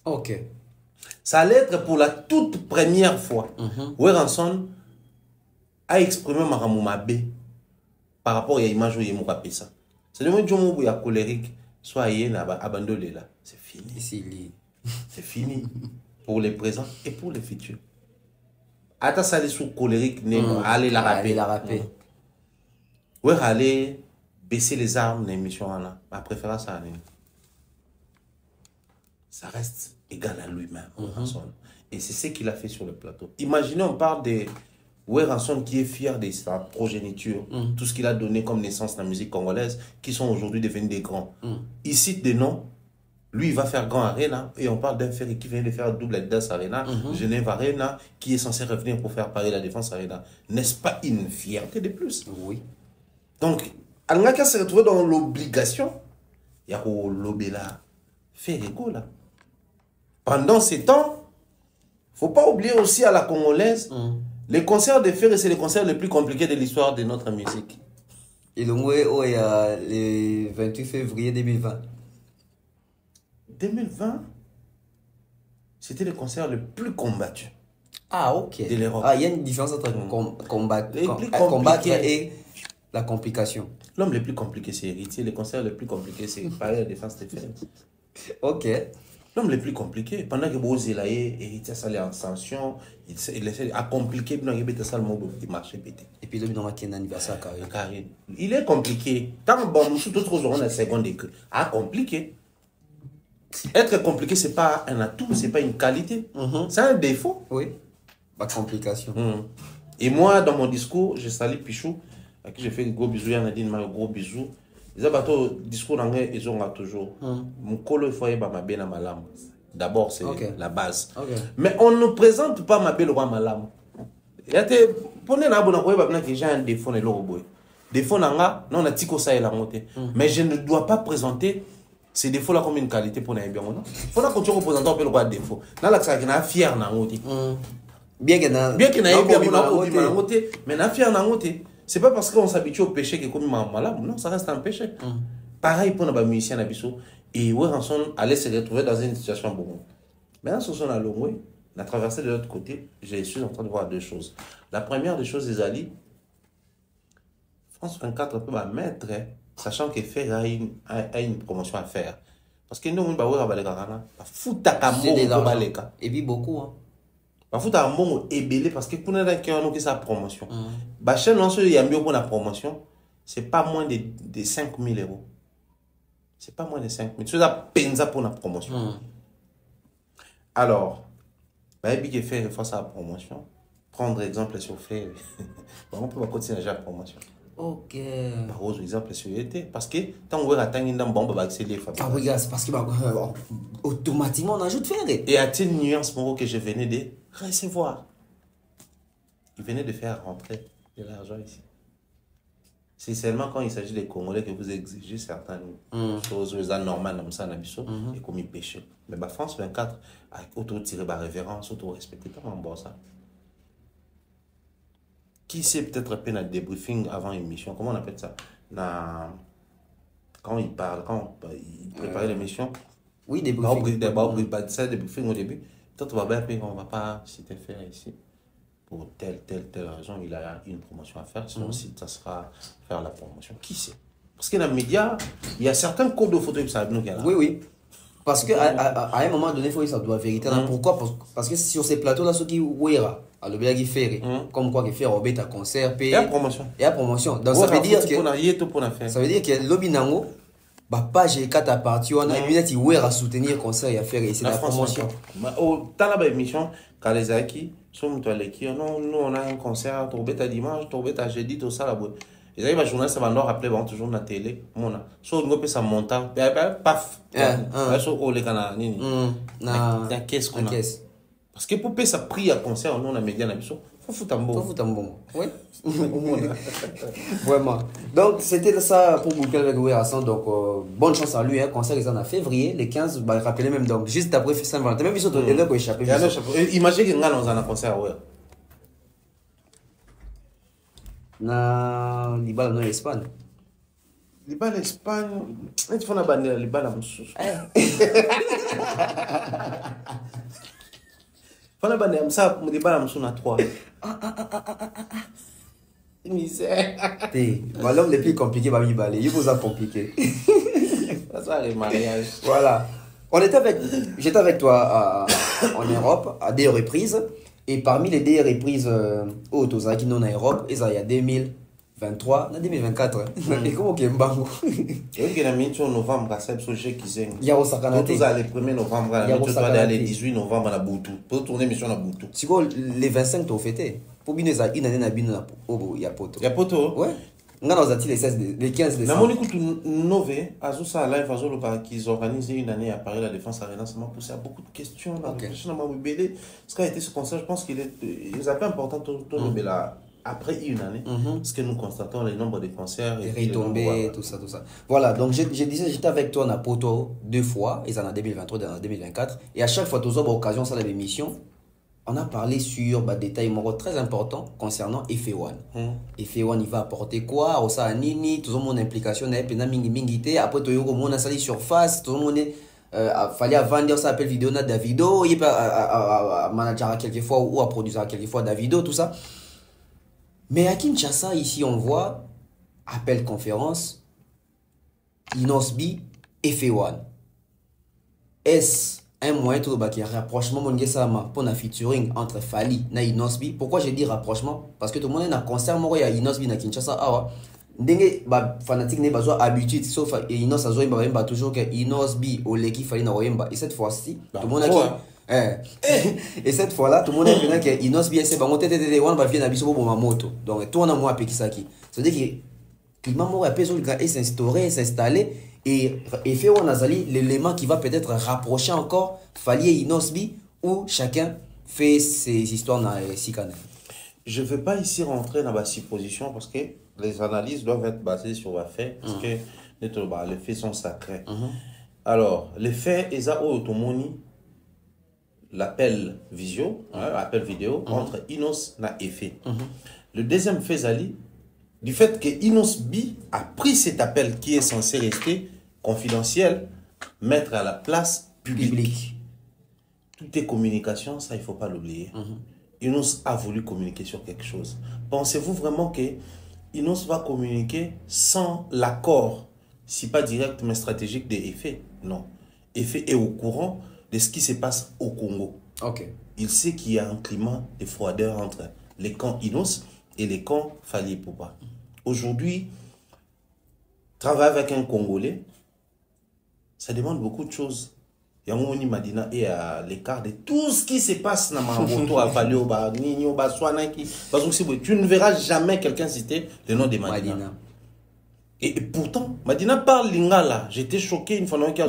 Ok. Ça allait être pour la toute première fois. Weranson a exprimé Maramoumabe par rapport à l'image où il est ça. C'est le moment où il y a colérique, soit il a abandonné là. C'est fini. C'est fini pour les présents et pour les futurs. Attends, ça sous colérique, allez la rapper. Ouais, aller baisser les armes dans l'émission. Ma préférence, ça reste égal à lui-même. Et c'est ce qu'il a fait sur le plateau. Imaginez, on parle de Weranson qui est fier de sa progéniture, tout ce qu'il a donné comme naissance dans la musique congolaise, qui sont aujourd'hui devenus des grands. Il cite des noms. Lui, il va faire Grand Arena, et on parle d'un ferry qui vient de faire Double Adidas Arena, Genève Arena, qui est censé revenir pour faire Paris La Défense Arena. N'est-ce pas une fierté de plus? Oui. Donc, Alngaka s'est retrouvé dans l'obligation, il y a l'obéla, faire égo là. Pendant ces temps, il ne faut pas oublier aussi à la congolaise, les concerts de Ferré, c'est les concerts les plus compliqués de l'histoire de notre musique. Et le mois où il y a le 28 février 2020. 2020, c'était le concert le plus combattu. Ah, ok. De l'Europe. Ah, il y a une différence entre combattre et la complication. L'homme le plus compliqué, c'est Héritier. Le concert le plus compliqué, c'est Paris La Défense de Ferré. Ok. L'homme le plus compliqué, pendant que vous Zelaye, Héritier s'allait en sanction, il essaie à compliquer, puis il a le marché pété. Et puis, il y a un anniversaire carré. Il est compliqué. Tant bon, nous tous autres la seconde écrit. Ah, compliqué. Être compliqué, ce n'est pas un atout, ce n'est pas une qualité. C'est un défaut. Oui. Pas complication. Et moi, dans mon discours, je salue Pichou, à qui j'ai fait un gros bisou, il y en a dit un gros bisou. Les abattos, discours d'anglais, ils ont toujours. Mon colo, il faut y avoir ma belle malam. D'abord, c'est la base. Mais on ne présente pas ma belle roi malam. Il y a des prenez la bonne roi, que j'ai un défaut, et l'autre défaut, non, on a tiko ça et la montée. Mais je ne dois pas présenter ces défauts-là comme une qualité pour nous. Il faut que tu représentes un peu le défaut. Dans la ça qui est fier dans côté. Bien qu'il mais na fier dans côté. C'est pas parce qu'on s'habitue au péché que comme malade, non, ça reste un péché. Pareil pour nos musiciens Nabiso et Weranson allait se retrouver dans une situation beaucoup. Maintenant, ce sont à Longwe, on a traversé de l'autre côté, je suis en train de voir deux choses. La première des choses, les alliés, France 24 peut mettre, sachant que Fer a une promotion à faire. Parce que nous, on va et puis beaucoup. Hein. Bafuta mbongo ebele parce que pour nous qui sa promotion. Bah chez nous il y a mieux pour la promotion, c'est pas moins de 5 000 €. C'est pas moins de 5 000. C'est ça penza pour la promotion. Alors, bah il faut faire face à la promotion. Prendre exemple sur fait. On peut continuer déjà la promotion. Ok. Par exemple sur l'été parce que tant on va attendre dans bombe va accélérer. Ah oui, c'est parce que automatiquement on ajoute faire. Et à une nuance que je venais de recevoir. Il venait de faire rentrer de l'argent ici. C'est seulement quand il s'agit des Congolais que vous exigez certaines choses normales comme ça, et comme il pêche. Mais bah, France 24, auto-tirer la révérence, auto-respecter, comment on ça? Qui sait peut-être peine à débriefing avant l'émission? Comment on appelle ça? Quand il parle, quand il prépare l'émission. Oui, débriefing. Débriefing au début. Peut-être on va pas citer faire ici. Pour telle raison, il a une promotion à faire. Sinon, si ça sera faire la promotion. Qui sait? Parce que dans les médias, il y a certains codes de photos qui savent nous. Oui. Parce qu'à un moment donné, il faut que ça doit vérité. Pourquoi? Parce que sur ces plateaux-là, ceux qui ouera, le bien qui fait, comme quoi qui fait Robert à concert, et à promotion. Donc ça veut dire que l'obinango, pas j'ai 4 parties, on a une minute où à soutenir concert et à faire et c'est la promotion. Au temps de l'émission, quand les acquis sont nous on a un concert, Robert à dimanche, Robert à jeudi, tout ça là. Les amis, journée, ça va nous rappeler toujours dans la télé. So, on peut ça monter, paf. So, on les canaux. Qu'est-ce qu'on a? Parce que pour payer ça prix à concert, nous, on a médias, il faut Oui. Vraiment. Donc, c'était ça pour Boukel Hassan. Donc, bonne chance à lui. Concert, ils en a février, les 15. Bah, rappelez même, donc, juste après Saint-Valentin. Même ils sont là pour échapper. Imaginez qu'il y a un concert, ouais. Na Libala non Espagne. Libala Espagne. Tu fais une bannière Libala Moussous. Fala bannière ça Libala Moussous na 3. Misère. L'homme le plus compliqué va m'y balayer. Il vous a compliqué. Ça les mariages. Voilà. J'étais avec toi en Europe à des reprises. Et parmi les deux reprises qui non en Europe, il y a 2023, 2024. Et comment qu'il y a un bango? Il y a un novembre, il y a Osaka. Le 1er novembre, le 18 novembre à Boutou. Pour tourner mission à Boutou. Si vous les 25 t'ont fêté. Pour bien une année na bin na il y a poto. Il y a poto. Ouais. On a les 16 les 15 décembre. Na moni nové azusa live azolo par qu'ils organisent une année à Paris la Défense Arena, ça m'a poussé à beaucoup de questions là. Je m'a mobilé. Ce qui a été ce concert, je pense qu'il est important tout là après une année. Parce que nous constatons les nombres de concerts et retombées, tout ça. Voilà, donc je disais j'étais avec toi na poto 2 fois, ils en a 2023 et en 2024 et à chaque fois tous autres occasions ça l'émission. On a parlé sur des détails très importants concernant FA1. FA1, il va apporter quoi? Au Nini, tout le monde implication, après tout le monde a sali surface, tout le monde fallait vendre ça appelle vidéo na Davido, il peut manager quelquefois ou à produire quelquefois Davido, tout ça. Mais à Kinshasa, ici, on voit appel conférence, Inosbi, FA1. Est-ce un moyen tout qui rapprochement pour un featuring entre Fali et Inosbi? Pourquoi je dis rapprochement? Parce que tout le monde est dans concert il y a Inosbi à Kinshasa. Ndenge fanatique n'est pas habitué sauf Inos a zoimba toujours que Inosbi au leki Fali na Oyemba et cette fois-ci tout le monde a et cette fois-là tout le monde est venu que Inosbi c'est bon tete on va venir na biso pour ma moto. Donc toi on a moi pekisaki. C'est-à-dire que Mamo a besoin de s'installer. Et fait on a l'élément qui va peut-être rapprocher encore Fali et Inosbi où chacun fait ses histoires dans les 6 canaux. Je ne vais pas ici rentrer dans ma supposition parce que les analyses doivent être basées sur les faits parce que les faits sont sacrés. Alors, les faits, ils ont automoni l'appel vidéo entre Inos et Effet. Le deuxième fait, Zali, du fait que Inosbi a pris cet appel qui est censé rester confidentiel, mettre à la place publique. Tout est communication, ça il ne faut pas l'oublier. Inos a voulu communiquer sur quelque chose. Pensez-vous vraiment que Inos va communiquer sans l'accord, si pas direct mais stratégique de Effet? Non. Effet est au courant de ce qui se passe au Congo. Il sait qu'il y a un climat de froideur entre les camps Inos et les camps Fali Poupa. Aujourd'hui, travailler avec un Congolais, ça demande beaucoup de choses. Yamoni Madina est à l'écart de tout ce qui se passe dans ma moto à Valio, Nino, Baswanaki. Tu ne verras jamais quelqu'un citer le nom de Madina. Et pourtant, Madina parle lingala. J'étais choqué une fois qu'il y a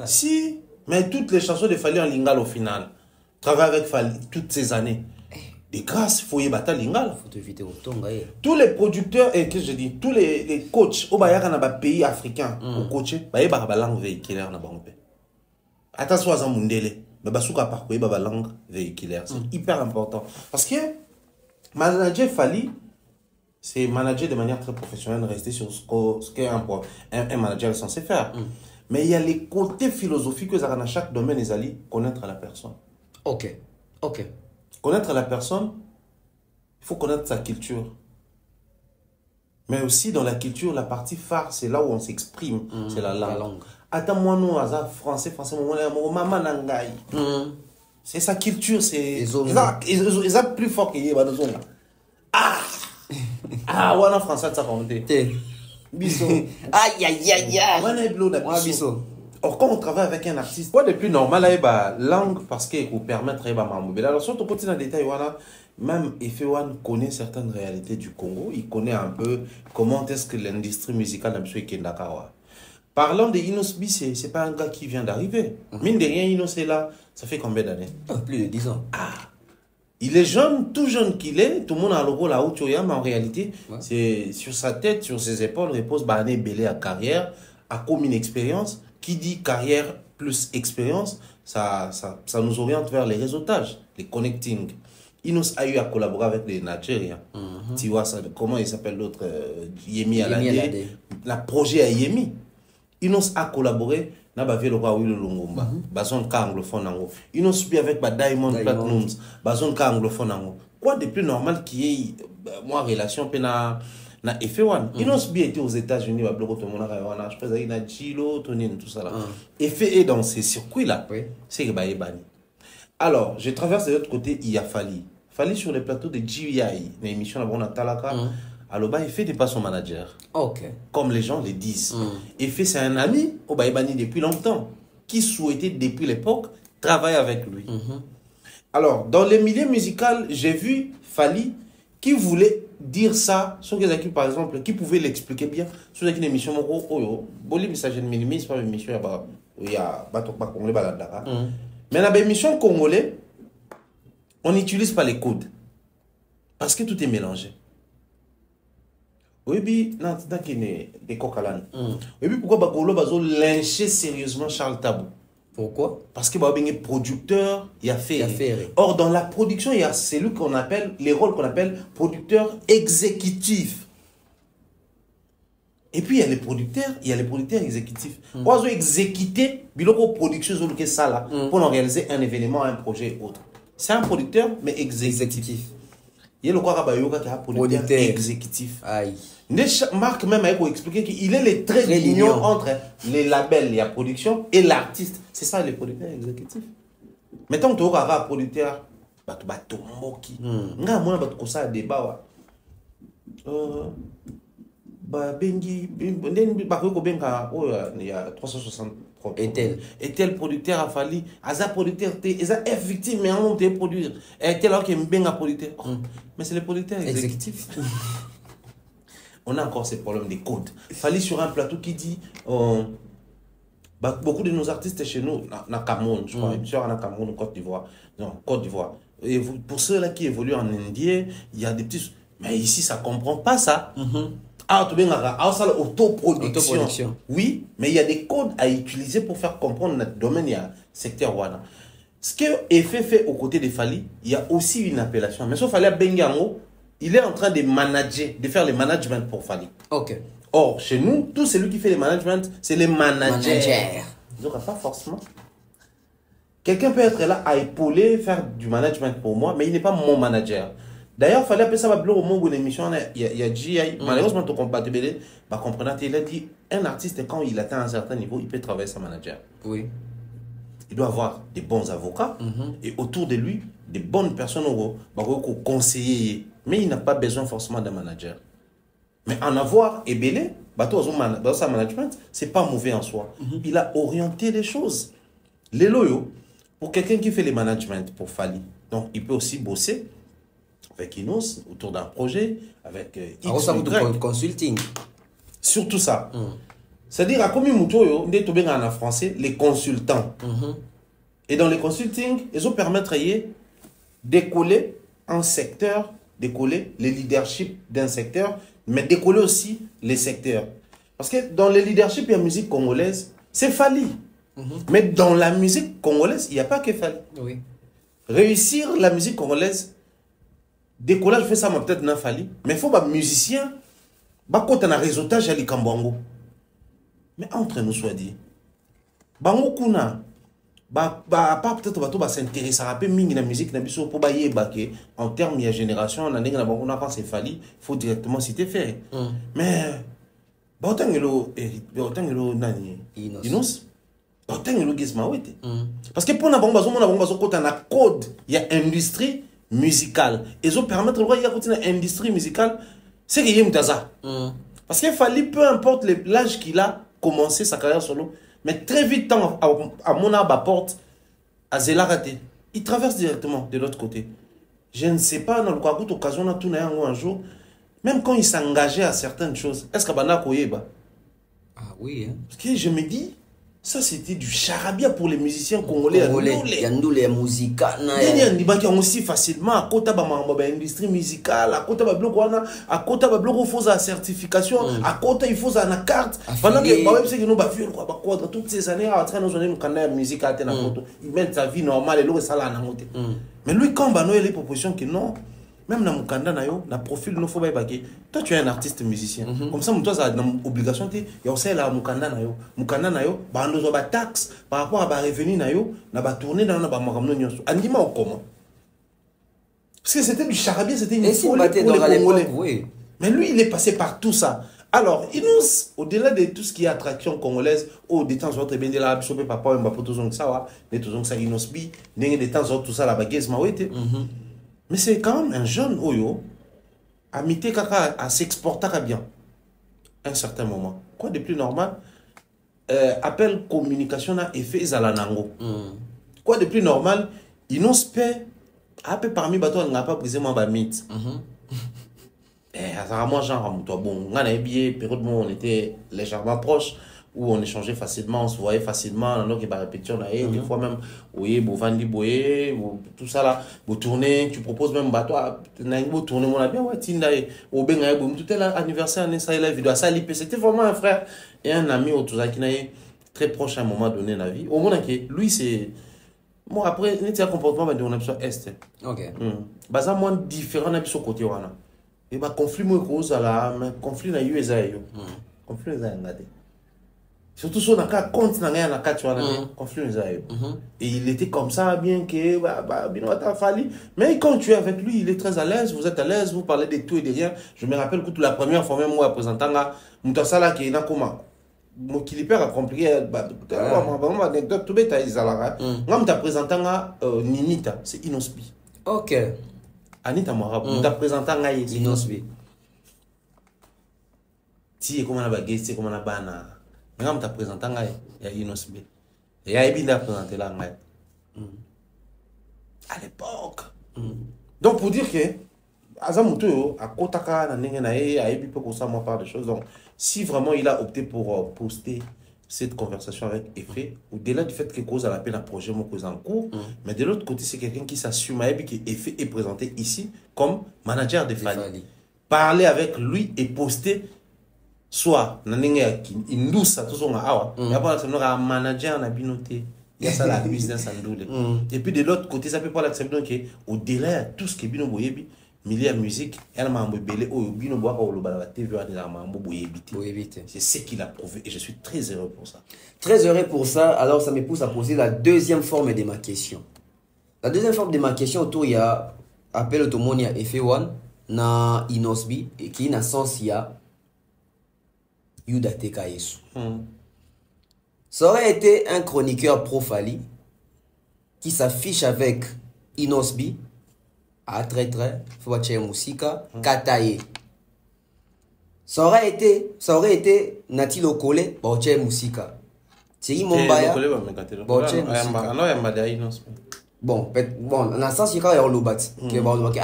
Si, mais toutes les chansons de Fali en lingala au final. Travailler avec Fali toutes ces années. De grâce, il faut y battre lingala. Faut éviter autant. Tous les producteurs, et que je dis, tous les coachs, au pays africain, au coach, ils ont la langue véhiculaire. Attention à ça, Mundele. Mais basuka parcours, ils ont la langue véhiculaire. C'est hyper important. Parce que manager Fali, c'est manager de manière très professionnelle, rester sur ce qu'un manager est censé faire. Mais il y a les côtés philosophiques que dans chaque domaine, ils allaient connaître la personne. Ok. Connaître la personne, il faut connaître sa culture. Mais aussi dans la culture, la partie phare, c'est là où on s'exprime, c'est la langue. Attends-moi, nous, français, maman nangai. C'est sa culture, c'est. Ils ont plus fort que Yébadozo. On a français, ça compte. Bisso. Bisso. Or, quand on travaille avec un artiste, quoi de plus normal, il y a la langue parce qu'il vous permet de travailler. Alors, surtout pour dans les détails, même FA1 connaît certaines réalités du Congo. Il connaît un peu comment est-ce que l'industrie musicale n'a pas Parlant de Inos B, c'est pas un gars qui vient d'arriver. Mine de rien, Inos est là, ça fait combien d'années? Plus de 10 ans. Il est jeune, tout jeune qu'il est, tout le monde a le rôle à Ochoya, mais en réalité, c'est sur sa tête, sur ses épaules, repose Bané Belé à carrière, à comme une expérience. Qui dit carrière plus expérience, ça nous oriente vers les réseautages, les connecting. Inos a eu à collaborer avec les Nigériens. Tu vois, ça, comment il s'appelle l'autre Yemi Alade. La projet à Yemi. Inos a collaboré na ba velo kwa Willy Longomba bazon ka anglophone nango Inos bi avec ba Diamond Platnumz bazon ka anglophone nango quoi de plus normal qui est moi relation pena na F1 Inos bi était aux États-Unis ba bloko to mona wana je pense il na Gilo Tonine tout ça là Effet est dans ces circuits là c'est que ba ebani. Alors je traverse de l'autre côté, il y a Fali sur les plateaux de GVI une émission là on a Talaka. Alors, Effet n'est pas son manager. Comme les gens le disent. Effet, c'est un ami au Baïbani depuis longtemps, qui souhaitait depuis l'époque travailler avec lui. Alors, dans les milieux musicaux, j'ai vu Fali qui voulait dire ça sur les équipes, par exemple, qui pouvait l'expliquer bien sur une émission. Boli, mais ça, je ne minimise pas l'émission. Il y a Batok Congolais Baladara. Mais dans l'émission congolais, on n'utilise pas les codes. Parce que tout est mélangé. Oui, puis, non, c'est qu'il y a des cocalan. Oui, puis, pourquoi Bagolo Bazo lyncher sérieusement Charles Tabou? Pourquoi? Parce que Bazo est producteur, il y a fait. Or, dans la production, il y a celui qu'on appelle, les rôles qu'on appelle producteur exécutif. Et puis, il y a les producteurs exécutifs. Bazo exécuter, biloko production, ça là, pour en réaliser un événement, un projet ou autre. C'est un producteur, mais exécutif. Il y a le quoi qui a un producteur exécutif. Marc même a expliqué qu'il est le trait d'union entre les labels, il y a production, et l'artiste. C'est ça les producteurs exécutifs. Mettons que tu as un producteur, tu moki. Nga mona batu ko ça débat bengi ba ko benga il y a 360 et tel producteur a fallu aza producteur eza effectif mais on te produire et tel qui benga producteur mais c'est le producteur exécutif. On a encore ces problèmes de codes. Fallait sur un plateau qui dit beaucoup de nos artistes chez nous na Cameroun, je crois, sur na Cameroun, Côte d'Ivoire. Non, Côte d'Ivoire. Et pour ceux là qui évoluent en Indien, il y a des petits mais ici ça comprend pas ça. Autoproduction. Oui, mais il y a des codes à utiliser pour faire comprendre notre domaine, il y a secteur Wana. Ce que Effet fait aux côtés de Fali, il y a aussi une appellation. Mais sauf Fali Bengango, il est en train de manager, de faire le management pour Fali. Or, chez nous, tout celui qui fait le management, c'est les managers. Donc, pas forcément. Quelqu'un peut être là à épauler, faire du management pour moi, mais il n'est pas mon manager. D'ailleurs, il fallait appeler ça au moment où l'émission, il y a GI, malheureusement, ton compatible, il a dit, un artiste, quand il atteint un certain niveau, il peut travailler sans manager. Oui. Il doit avoir des bons avocats et autour de lui, des bonnes personnes au conseiller. Mais il n'a pas besoin forcément d'un manager. Mais en avoir ébélé, dans sa management, c'est pas mauvais en soi. Il a orienté les choses. Les loyaux, pour quelqu'un qui fait le management pour Fali, donc il peut aussi bosser avec Inos autour d'un projet, avec X, Y. Consulting. Surtout ça. C'est-à-dire, à combien de en français, les consultants. Et dans les consulting, ils ont permettre d'écoller un secteur, d'écoller le leadership d'un secteur, mais d'écoller aussi les secteurs. Parce que dans le leadership et la musique congolaise, c'est Fali. Mais dans la musique congolaise, il n'y a pas que Fali. Réussir la musique congolaise, décollage, je fais ça peut-être dans Fali, mais il faut que musicien, quand on a un réseautage à l'Ikambongo. Mais entre nous, soit dit, bango kuna, pas peut-être va s'intéresser à la musique pour en termes de génération, quand c'est Fali, il faut directement citer fait. Mais autant que nani Inos, autant que Gizma wete. Parce que pour na code, il y a industrie musicale. Et ça permettre de voir il y a une industrie musicale, c'est qu'il y a mutaza. Parce qu'il fallait peu importe l'âge qu'il a commencé sa carrière solo, mais très vite à mon porte à Zela raté. Il traverse directement de l'autre côté. Je ne sais pas dans le cas où occasion a tout un jour, même quand il s'engageait à certaines choses, est-ce que Bana Koyeba? Oui, hein. Parce que je me dis, ça c'était du charabia pour les musiciens congolais. Yandoule, musique, Il aussi facilement à côté de l'industrie musicale, à côté de la certification, à côté il faut la carte. Pendant que nous avons toutes ces années à train de la musique à il mène sa vie normale et l'autre ça là. Mais lui quand il y a les propositions que non. Même dans Mukanda, dans le profil, il faut pas que toi tu es un artiste musicien. Comme ça, toi, ça a une obligation. Il y a aussi la Mukanda, Mukanda, bah nous avons taxe par rapport à la revenu, na ba tourner dans la Maramno Nyonso. Anima ou comment? Parce que c'était du charabia, c'était une folie pour les Congolais. Oui. Mais lui, il est passé par tout ça. Alors, il nous, au-delà de tout ce qui est attraction congolaise, ou des temps autres, bien de la chopé papa, on va pour tout ça, des tout ça, inosbi, des temps autres, tout ça, la baguette, ma ouete. Mais c'est quand même un jeune Oyo à mité kaka à s'exporter bien à un certain moment. Quoi de plus normal? Appel communication à effet zalanango. Quoi de plus normal? Ils n'ont pas un peu parmi bateaux on n'a pas brisé mon mythe. Ça moi genre bon on a bien période où on était légèrement proches, où on échangeait facilement, on se voyait facilement, donc il y a répétition là, des fois même, oui, vous vendez, tout ça là, vous tournez, tu proposes même, bah toi, vous tournez mon bien, ouais, Tinda, au Bengaï, tout est l'anniversaire, ça, la vidéo, ça, c'était vraiment un frère et un ami au tout ça qui n'a très proche à un moment donné dans la vie. Au moins, lui, c'est. Bon, après, il y a un comportement, on a besoin est. Ok. Bah, ça, moins différent, on a besoin côté, on a. Et bah, conflit, moi, cause, là, conflit, na USA, conflit, na USA, surtout sur le cas compte dans le cas tu vois conflit et il était comme ça bien que mais quand tu es avec lui il est très à l'aise, vous êtes à l'aise, vous parlez de tout et de rien. Je me rappelle que toute la première fois même moi présentant là Moutasala qui est là comment mon clipper a compliqué vraiment anecdote tout bête ils allaient moi me présentant là Ninita c'est Inosbi. OK. Anita Morabu me présentant là Inosbi. Si comment la baguette c'est comment la bana. Quand tu as présenté, il y a Inosbi. Et il y a Ebina présenté là. À l'époque. Donc, pour dire que, Azamuto, à Kotaka, à Ebi peut ça, moi, part de choses. Donc, si vraiment il a opté pour poster cette conversation avec Effet, au-delà du fait que cause à la peine à projet, mon cause en cours, mais de l'autre côté, c'est quelqu'un qui s'assume à Ebi que Effet est présenté ici comme manager de Fali. Parler avec lui et poster. Soit il nous ça tout son awa mais après c'est un manager na binoté il y a ça la business en doule et puis de l'autre côté ça peut pas l'accepter que au delà de tout ce que bino boyebi milieu musique elle m'a embellé au bino boire au la TV à la mambo boyebi c'est ce qu'il a prouvé et je suis très heureux pour ça. Très heureux pour ça. Alors ça me pousse à poser la deuxième forme de ma question. La deuxième forme de ma question autour il y a appel automonia F1 na Inosbi et qui na sens il y a Yuda Teka Yesu. Ça aurait été un chroniqueur pro-Fali qui s'affiche avec Inosbi, à très Fouache Moussika, Kataye. Ça aurait été Nati Lokole, Bauche Moussika. C'est Imombaya. Bauche Moussika. Bon, dans le sens, il y a un lobat.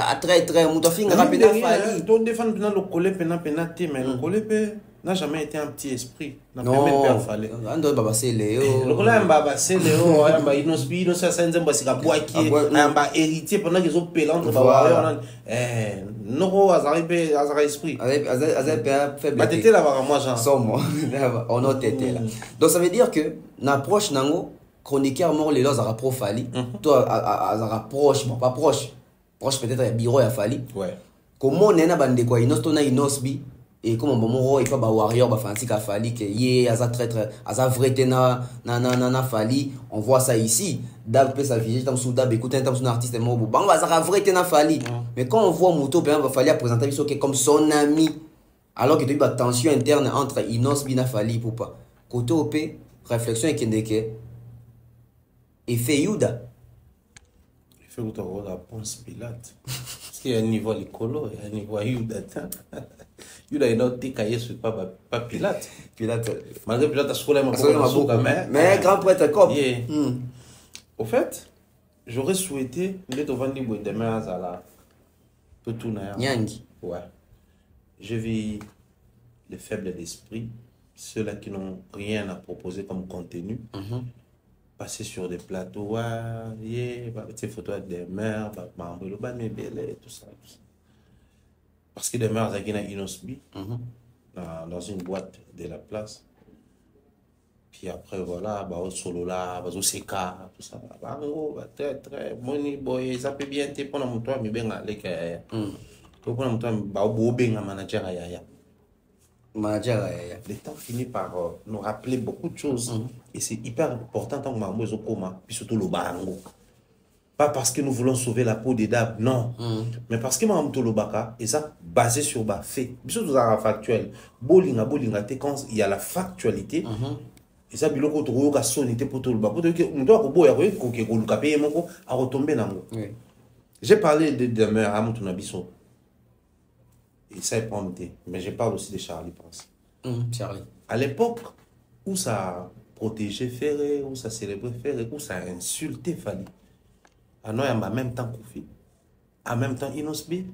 À très, Moutofinga, rapide Fali. Donc, défendre le Lokole, mais le Lokole, n'a jamais été un petit esprit. Non, Ando Baba Léo. Le collègue Baba Léo, Amba Inosbi, no ça c'est un sika boaki, Amba héritier pendant qu'ils ont payé entre Baba. No azaribe azar esprit. Azar faible. Bah t'étais là-bas moi genre. Somme. On a été là. Donc ça veut dire que n'approche nango chroniqueur mort les lois à Fali. Toi à proche, bon pas proche. Proche peut-être bureau à Fali. Ouais. Comment on est na bande quoi Inostona Inosbi. Et comme on il faut ba warrior ba fancy ka Fali que yé aza très aza vrai na Fali, on voit ça ici dab peut sa vie tam sou dab écoute un tam son artiste mo bang ba za vrai na Fali. Mais quand on voit Mouto ben va Fali à présenter ça comme son ami alors que tu as tension interne entre Inosbi na Fali pour pas côté OP réflexion et kendeke et fait Yuda il fait que tu la réponse Pilate parce qu'il y a un niveau l'écolo et un niveau Yuda. Il a une autre cahier sur pas Pilate. Malgré Pilate, mais grand prêtre comme. Au fait, j'aurais souhaité d'être devant les demain à la tout Nyangi. Ouais. Je vis le faible d'esprit. ceux-là qui n'ont rien à proposer comme contenu, passer sur des plateaux, ces photos avec des mères, tout ça. Parce que des mères, il y a Inosbi, dans une boîte de la place. Puis après, voilà, au solo là, au CK, tout ça. Très, money boy, ça peut bien te prendre mon toit, mais bien aller que. Pour prendre mon toit, manager à Yaya. Le temps finit par nous rappeler beaucoup de choses. Et c'est hyper important tant que Mambo est au coma, puis surtout le barango. Pas parce que nous voulons sauver la peau des dames, non. Mais parce que Mambo Lobaka, et ça basé sur les faits. Surtout dans la factuelle. Bolinga, quand il y a la factualité. Et ça, biloko to yoka sonité pour tout le bas. Pour que nous avons à retomber dans moi. J'ai parlé de demeure à Moutonabiso. Et ça est prompté. Mais je parle aussi de Charlie Prince. Charlie. À l'époque où ça protégeait Ferré, où ça célébrait Ferré, où ça insultait Fali. À nous, en même temps Koufi. En même temps Inosbi.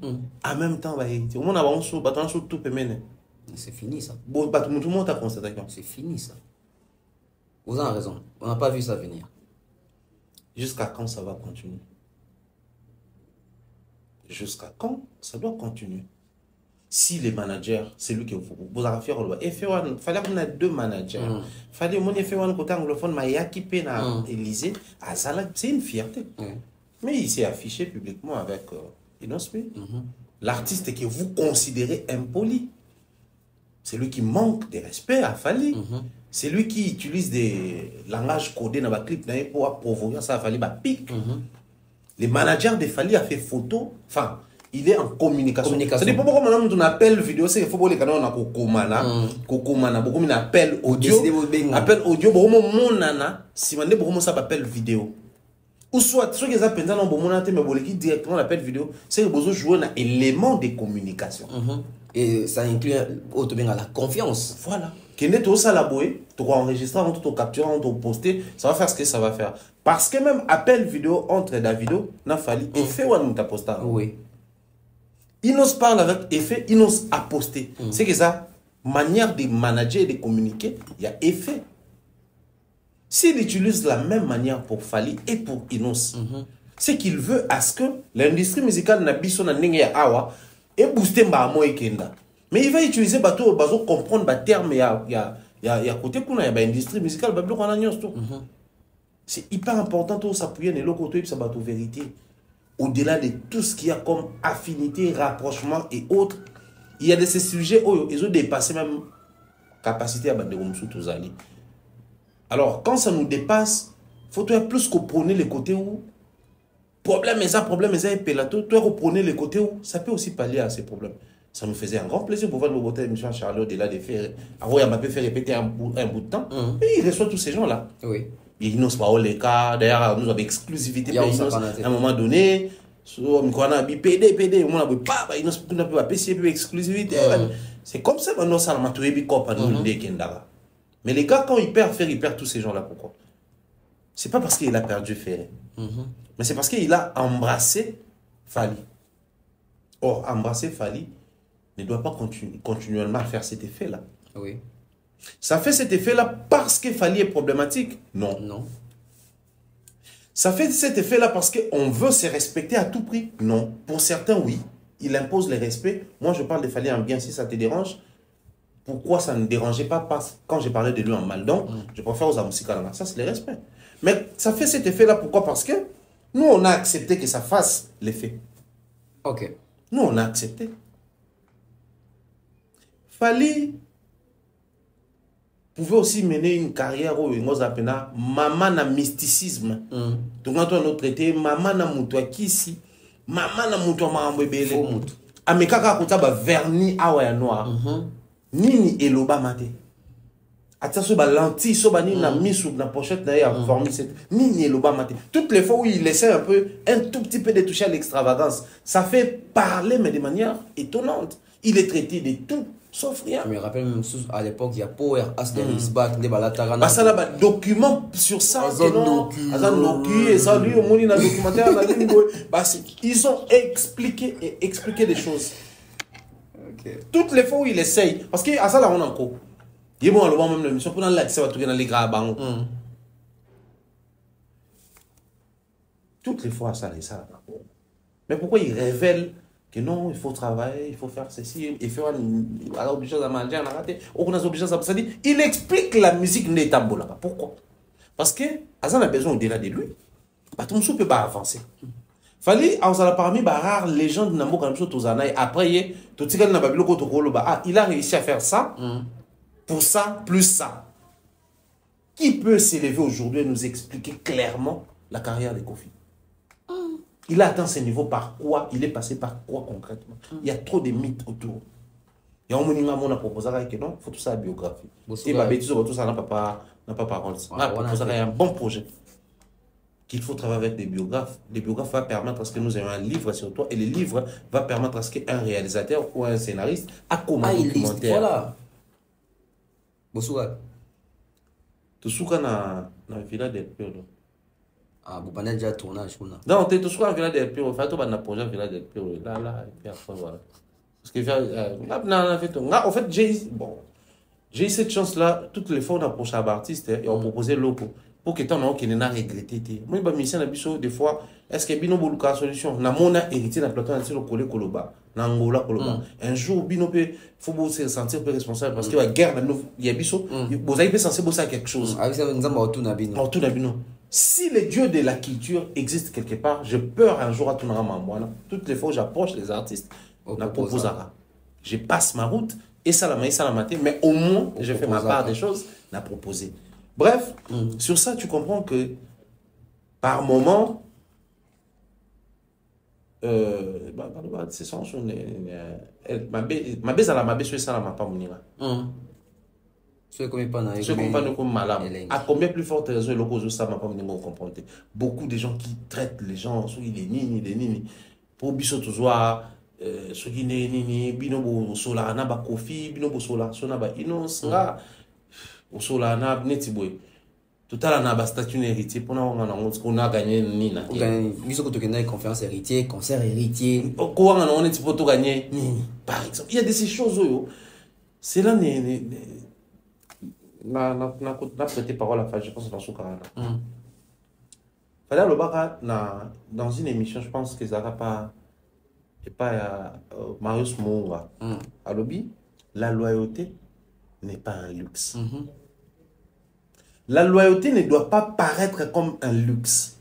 En même temps Baïti. Au moins, on a tout pémené. C'est fini ça. Tout le monde a constaté. C'est fini ça. Vous avez raison. On n'a pas vu ça venir. Jusqu'à quand ça va continuer? Jusqu'à quand ça doit continuer? Si les managers, c'est lui qui vous avez fait le il fallait qu'on ait 2 managers. Il fallait qu'on ait un côté anglophone, mais il y a qui peine à Élysée. C'est une fierté. Mais il s'est affiché publiquement avec Inosbi. L'artiste que vous considérez impoli. C'est lui qui manque de respect à Fali. C'est lui qui utilise des langages codés dans le clip pour provoquer ça à Fali. Pic. Les managers de Fali a fait photo. Enfin, il est en communication. Ça dépend pourquoi on appelle vidéo. C'est qu'il faut que les canaux on Kokomana. Beaucoup on appelle audio. Appel audio. Beaucoup mon nana. Si on dit beaucoup ça appelle vidéo. Ou soit ceux qui appellent ça non bon mon mais qui directement l'appel vidéo. C'est que besoin jouer un élément de communication. Et ça inclut la confiance. Voilà. Quand tu as ça la bouée, tu vas enregistrer, tu vas capturer, tu vas poster, ça va faire ce que ça va faire. Parce que même appel vidéo entre Davido, n'a fallu effet ou on t'a posté. Oui. Inos parle avec effet, Inos a posté. C'est que ça, manière de manager et de communiquer, il y a effet. S'il utilise la même manière pour Fali et pour Inos, c'est qu'il veut à ce que l'industrie musicale n'a pas son awa et booster Mbamo et Kenda. Mais il va utiliser bateau pour comprendre les termes. Il y a côté qu'on a l'industrie musicale. C'est hyper important de s'appuyer sur le côté de la vérité. Au-delà de tout ce qu'il y a comme affinité, rapprochement et autres, il y a de ces sujets où ils ont dépassé même capacité à battre tous ali. Alors, quand ça nous dépasse, il faut plus qu'on prenne les côtés où problème et ça, et pélato, toi, reprenez les côtés où ça peut aussi pallier à ces problèmes. Ça nous faisait un grand plaisir pour voir le beauté de M. Charlot au-delà de faire. Alors, il m'a fait répéter un bout de temps. Et il reçoit tous ces gens-là. Oui. Il nous pas les cas. D'ailleurs, nous avons exclusivité. À un moment donné, on a dit PD, on a dit pas, il nous a pas payé exclusivité. C'est comme ça maintenant, ça m'a trouvé comme nous les Kendara. Mais les gars, quand ils perdent tous ces gens-là. Pourquoi? C'est pas parce qu'il a perdu Ferré. Mais c'est parce qu'il a embrassé Fali. Or, embrasser Fali ne doit pas continuellement faire cet effet-là. Oui. Ça fait cet effet-là parce que Fali est problématique? Non. Non. Ça fait cet effet-là parce qu'on veut se respecter à tout prix? Non. Pour certains, oui. Il impose le respect. Moi, je parle de Fali en bien si ça te dérange. Pourquoi ça ne dérangeait pas quand j'ai parlé de lui en mal? Donc, je préfère aux Amousika. Ça, c'est le respect. Mais ça fait cet effet-là. Pourquoi? Parce que nous, on a accepté que ça fasse l'effet. Ok. Nous, on a accepté. Fali pouvait aussi mener une carrière où on appelle maman na mysticisme. Donc, quand on a traité maman na moutoua kisi, maman na moutoua marambébélé. Faux moutou. Amekaka kutaba verni awa noir. Nini eloba mate. Atia so ba lentille, so ba ni na misou na pochette na ya former cette nini eloba mate. Toutes les fois où il essaie un tout petit peu de toucher à l'extravagance, ça fait parler mais de manière étonnante. Il est traité de tout sauf rien. Je me rappelle même à l'époque, il y a Power, Asderis, Back, Debalatara. Bah ça là, bah, document sur ça. Et ça, lui, au moins, il a documentaire. Bah, ils ont expliqué des choses. Okay. Toutes les fois où il essaye, parce qu'à ça là, on a encore. Il y a bon le même l'émission pour l'accès à tout dans les gars bango. Toutes les fois ça les ça. Mais pourquoi il révèle que non, il faut travailler, il faut faire ceci, il faut obligé à manger, on a raté, on a obligé à ça dire, il explique la musique n'est pas là. Pourquoi? Parce que Azan a besoin au-delà de lui. Bah tout le peut pas avancer. Fallait on a parmi rare légende n'ambo comme ça tous années après tout ce qu'il n'a pas vu le ah il a réussi à faire ça pour ça plus ça. Qui peut s'élever aujourd'hui et nous expliquer clairement la carrière de Kofi? Il a atteint ce niveau par quoi? Il est passé par quoi concrètement? Il y a trop de mythes autour. Il y a un moment où on a proposé que non, il faut tout ça à biographie. Et ma bêtise, tout ça n'a pas parole. On a proposé un bon projet qu'il faut travailler avec des biographes. Les biographes vont permettre à ce que nous ayons un livre sur toi et le livre va permettre à ce qu'un réalisateur ou un scénariste a comment documentaire. Voilà. Bonsoir. Tout ce qu'on a dans le village des Purs. Ah, vous avez déjà tournage. Non, tu es tout ce qu'on a dans le village des Purs. Fait, tu vas projet dans le village des Purs. Là, et puis après, voilà. Parce que, en fait, j'ai eu cette chance-là. Toutes les fois, on approche un artiste et on proposait l'eau pour que ton nom qui n'a regretté. Moi, je me suis des fois, est-ce que Bino Boluka solution? Na mona hérité dans le plateau, on a collé Koloba, na Angola Koloba. Un jour, Bino peut, faut se sentir peu responsable parce que la guerre, il y a Bisso, vous avez censé bosser à quelque chose. Avec ça, nous avons tout Bino. Si le dieu de la culture existe quelque part, je peur un jour à tout Namamwana. Toutes les fois, j'approche les artistes, on a proposé. Je passe ma route, et ça la matin, mais au moins, je fais ma part des choses, on a proposé. Bref, sur ça, tu comprends que par moment, c'est ça, ma baisse à la mabe sur ça, la m'a pas mounira. Ceux qui ne Ceux qui ne comme malade. À combien plus forte raison le cause ça m'a pas mounira comprendre. Beaucoup de gens qui traitent les gens, ceux qui les nini, pour biso toujours, ceux qui ne nini, binobo sola, naba kofi, binobo sola, sonaba inos, nga. Au sola na netiboy tout à l'heure on a statut héritier pour on a gagné nina ils ont gagné conférence héritier concert héritier quoi on est pour tout gagner par exemple il y a de ces choses c'est là n'a prêté parole à faire je pense dans ce cas là fallait le baka dans une émission je pense que ça va pas et pas Marius Moura à lobby la loyauté n'est pas un luxe. La loyauté ne doit pas paraître comme un luxe.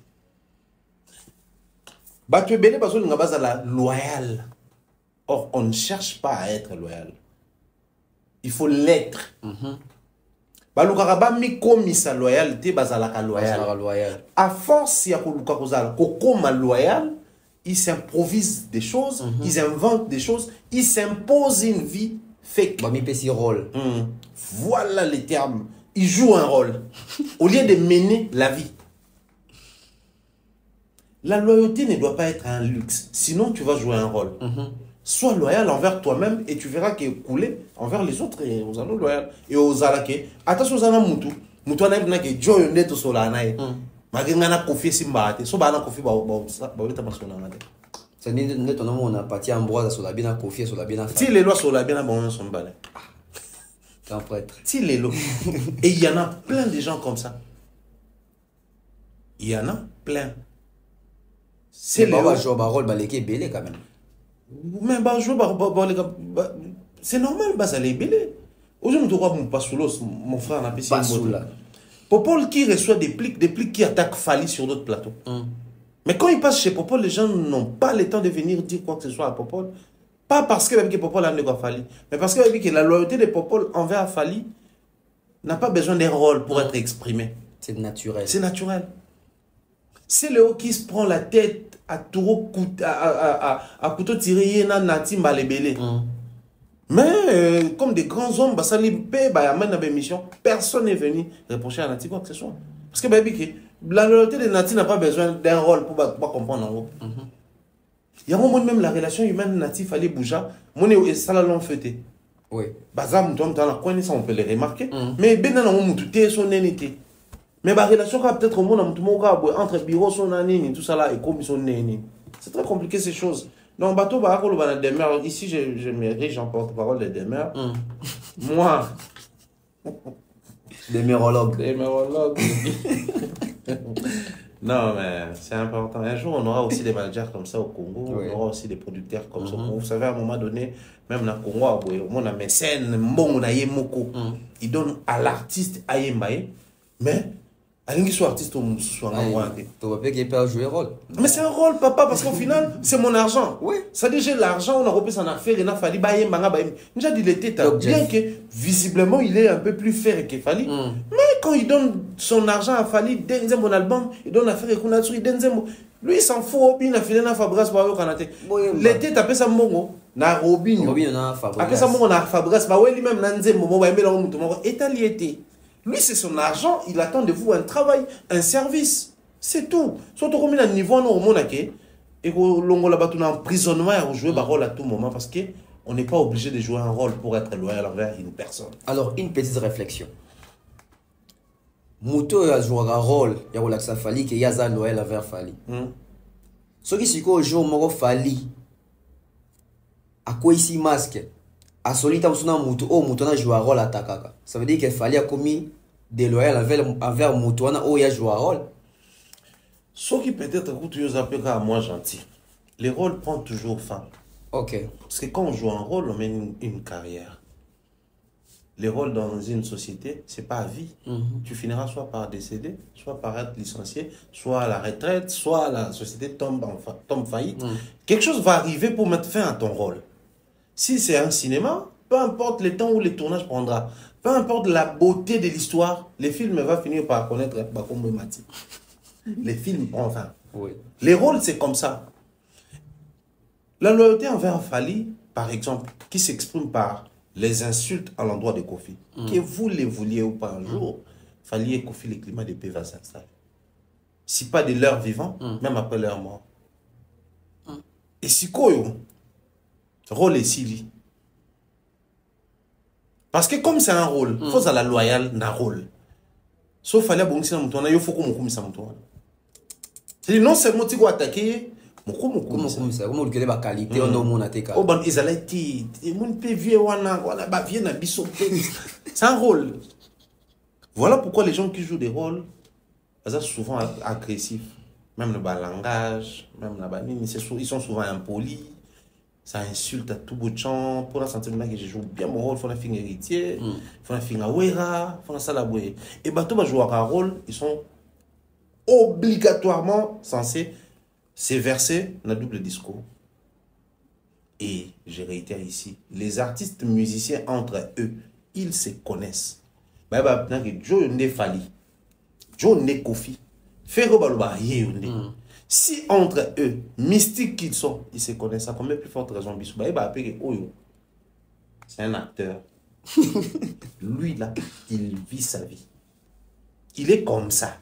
Tu es béni parce que nous avons la loyal. Or, on ne cherche pas à être loyal. Il faut l'être. Balukaraba mi komi sa loyauté bazalaka loyal. À force, il y a kokoma loyal, ils s'improvisent des choses, ils inventent des choses, ils s'imposent une vie fake. Rôle. Voilà les termes. Il joue un rôle. Au lieu de mener la vie. La loyauté ne doit pas être un luxe. Sinon, tu vas jouer un rôle. Sois loyal envers toi-même et tu verras que couler envers les autres et aux allos loyal. Et aux alake. Attention aux alans moutou. Moutou n'a pas que Joe net au solanae. Magana confié simbate. So bana confié c'est net on a parti en bois sur la bien confié sur la bien. Si les lois sur la bien bon sont balais. Quand prêtre. Si les lois. Et il y en a plein de gens comme ça. Il y en a plein. C'est les lois jouer rôle baléké belé quand même. Mais bah jouer c'est normal bah ça les belé. Aujourd'hui nous doit mon pasoulos mon frère n'a pas Popol qui reçoit des plics qui attaquent Fali sur d'autres plateaux. Mais quand il passe chez Popol, les gens n'ont pas le temps de venir dire quoi que ce soit à Popol. Pas parce que Popol a un à Fali, mais parce que la loyauté de Popol envers Fali n'a pas besoin d'un rôle pour être exprimé. C'est naturel. C'est naturel. C'est Léo qui se prend la tête à taureau à couteau tiré na nati malébélé. Mais comme des grands hommes, personne n'est venu reprocher à Nati quoi que ce soit. Parce que la loyauté de Nati n'a pas besoin d'un rôle pour comprendre. Il y a un moment même la relation humaine Nati fallait bouger. Mon et ça l'ont fêté. Oui. Bazam dans la coin ça on peut les remarquer. Mais ben dans mon tout son nénité. Mais la relation peut-être au monde entre bureau son année tout ça là et comme son néné. C'est très compliqué ces choses. Donc, bateau, ici, je me rige en porte-parole des demeures. Moi, Des mérologues. Des mérologues. Non, mais c'est important. Un jour, on aura aussi des managers comme ça au Congo. Oui. On aura aussi des producteurs comme ça. Vous savez, à un moment donné, même dans le Congo, on a un mécène, bon, on a Yemoko. Il donne à l'artiste Ayembaye, mais à soit artiste ou soit un Tu vas pas qu'il peut jouer rôle. mais c'est un rôle, papa, parce qu'au final, c'est mon argent. Oui. Ça dit, j'ai l'argent, on a repris son affaire, il a fallu bailler, déjà dit l'été, bien que visiblement il est un peu plus ferme que Fali. Mais quand il donne son argent à Fali, dans mon album, il donne l'affaire et qu'on a trouvé, lui il s'en fout, il a fait un Fabras pour le Canada. L'été, tu appelles ça mongo, na Robin. Robin, on a Fabras. Après ça, mongo, na Fabras, bah ouais, lui-même, nanzemo, on va aimer l'homme, étali été. Lui, c'est son argent, il attend de vous un travail, un service. C'est tout. Surtout comme il a un niveau, on a et l'on a un emprisonnement à jouer un rôle à tout moment parce qu'on n'est pas obligé de jouer un rôle pour être loyal envers une personne. Alors, une petite réflexion. Mouto a joué un rôle, il y a un Fali qui est loyal envers Fali. Ce qui est jour moro Fali, à quoi ici masque, à solita musuna Mouto, oh Mouto a joué un rôle à Takaka. Ça veut dire que Fali a commis des loyal envers Mouto, oh il a joué un rôle. Ce qui peut-être à moi gentil, les rôles prennent toujours fin. Ok. Parce que quand on joue un rôle, on mène une carrière. Les rôles dans une société, c'est pas à vie. Tu finiras soit par décéder, soit par être licencié, soit à la retraite, soit la société tombe faillite. Quelque chose va arriver pour mettre fin à ton rôle. Si c'est un cinéma, peu importe le temps où le tournage prendra, peu importe la beauté de l'histoire, les films vont finir par connaître Bakombo Mati. Les films prennent fin. Oui. Les rôles, c'est comme ça. La loyauté envers Fali, par exemple, qui s'exprime par les insultes à l'endroit de Kofi, que vous les vouliez ou pas un jour, Fali et Kofi, le climat de paix va s'installer. Si pas de leur vivant, même après leur mort. Et si Koyo, rôle est Sili. Parce que comme c'est un rôle, il faut à la loyale d'un rôle. Sauf Fali a bon si il faut qu'on me c'est non seulement tu dois attaquer, Comment ça? Comment le la qualité on a mon attaque? Oh ben ils allaient ti, mon vieux wana ba vieux na biso. C'est un rôle. Voilà pourquoi les gens qui jouent des rôles, ils sont souvent agressifs. Même le langage, même la banine, ils sont souvent impolis. Ça insulte à tout bout de champ. Pour la santé que je joue bien mon rôle, il faut la finir héritier, il faut la finir wera, il faut la salaboué. Et bah tout va jouer un rôle, ils sont obligatoirement censés se verser dans le double discours. Et je réitère ici, les artistes musiciens entre eux, ils se connaissent. Bah Joe ne Fali, Joe ne Kofi, Ferro Baluba Yeunde. Si entre eux, mystiques qu'ils sont, ils se connaissent, à combien plus forte raison Bissou, c'est un acteur. Lui là, il vit sa vie. Il est comme ça.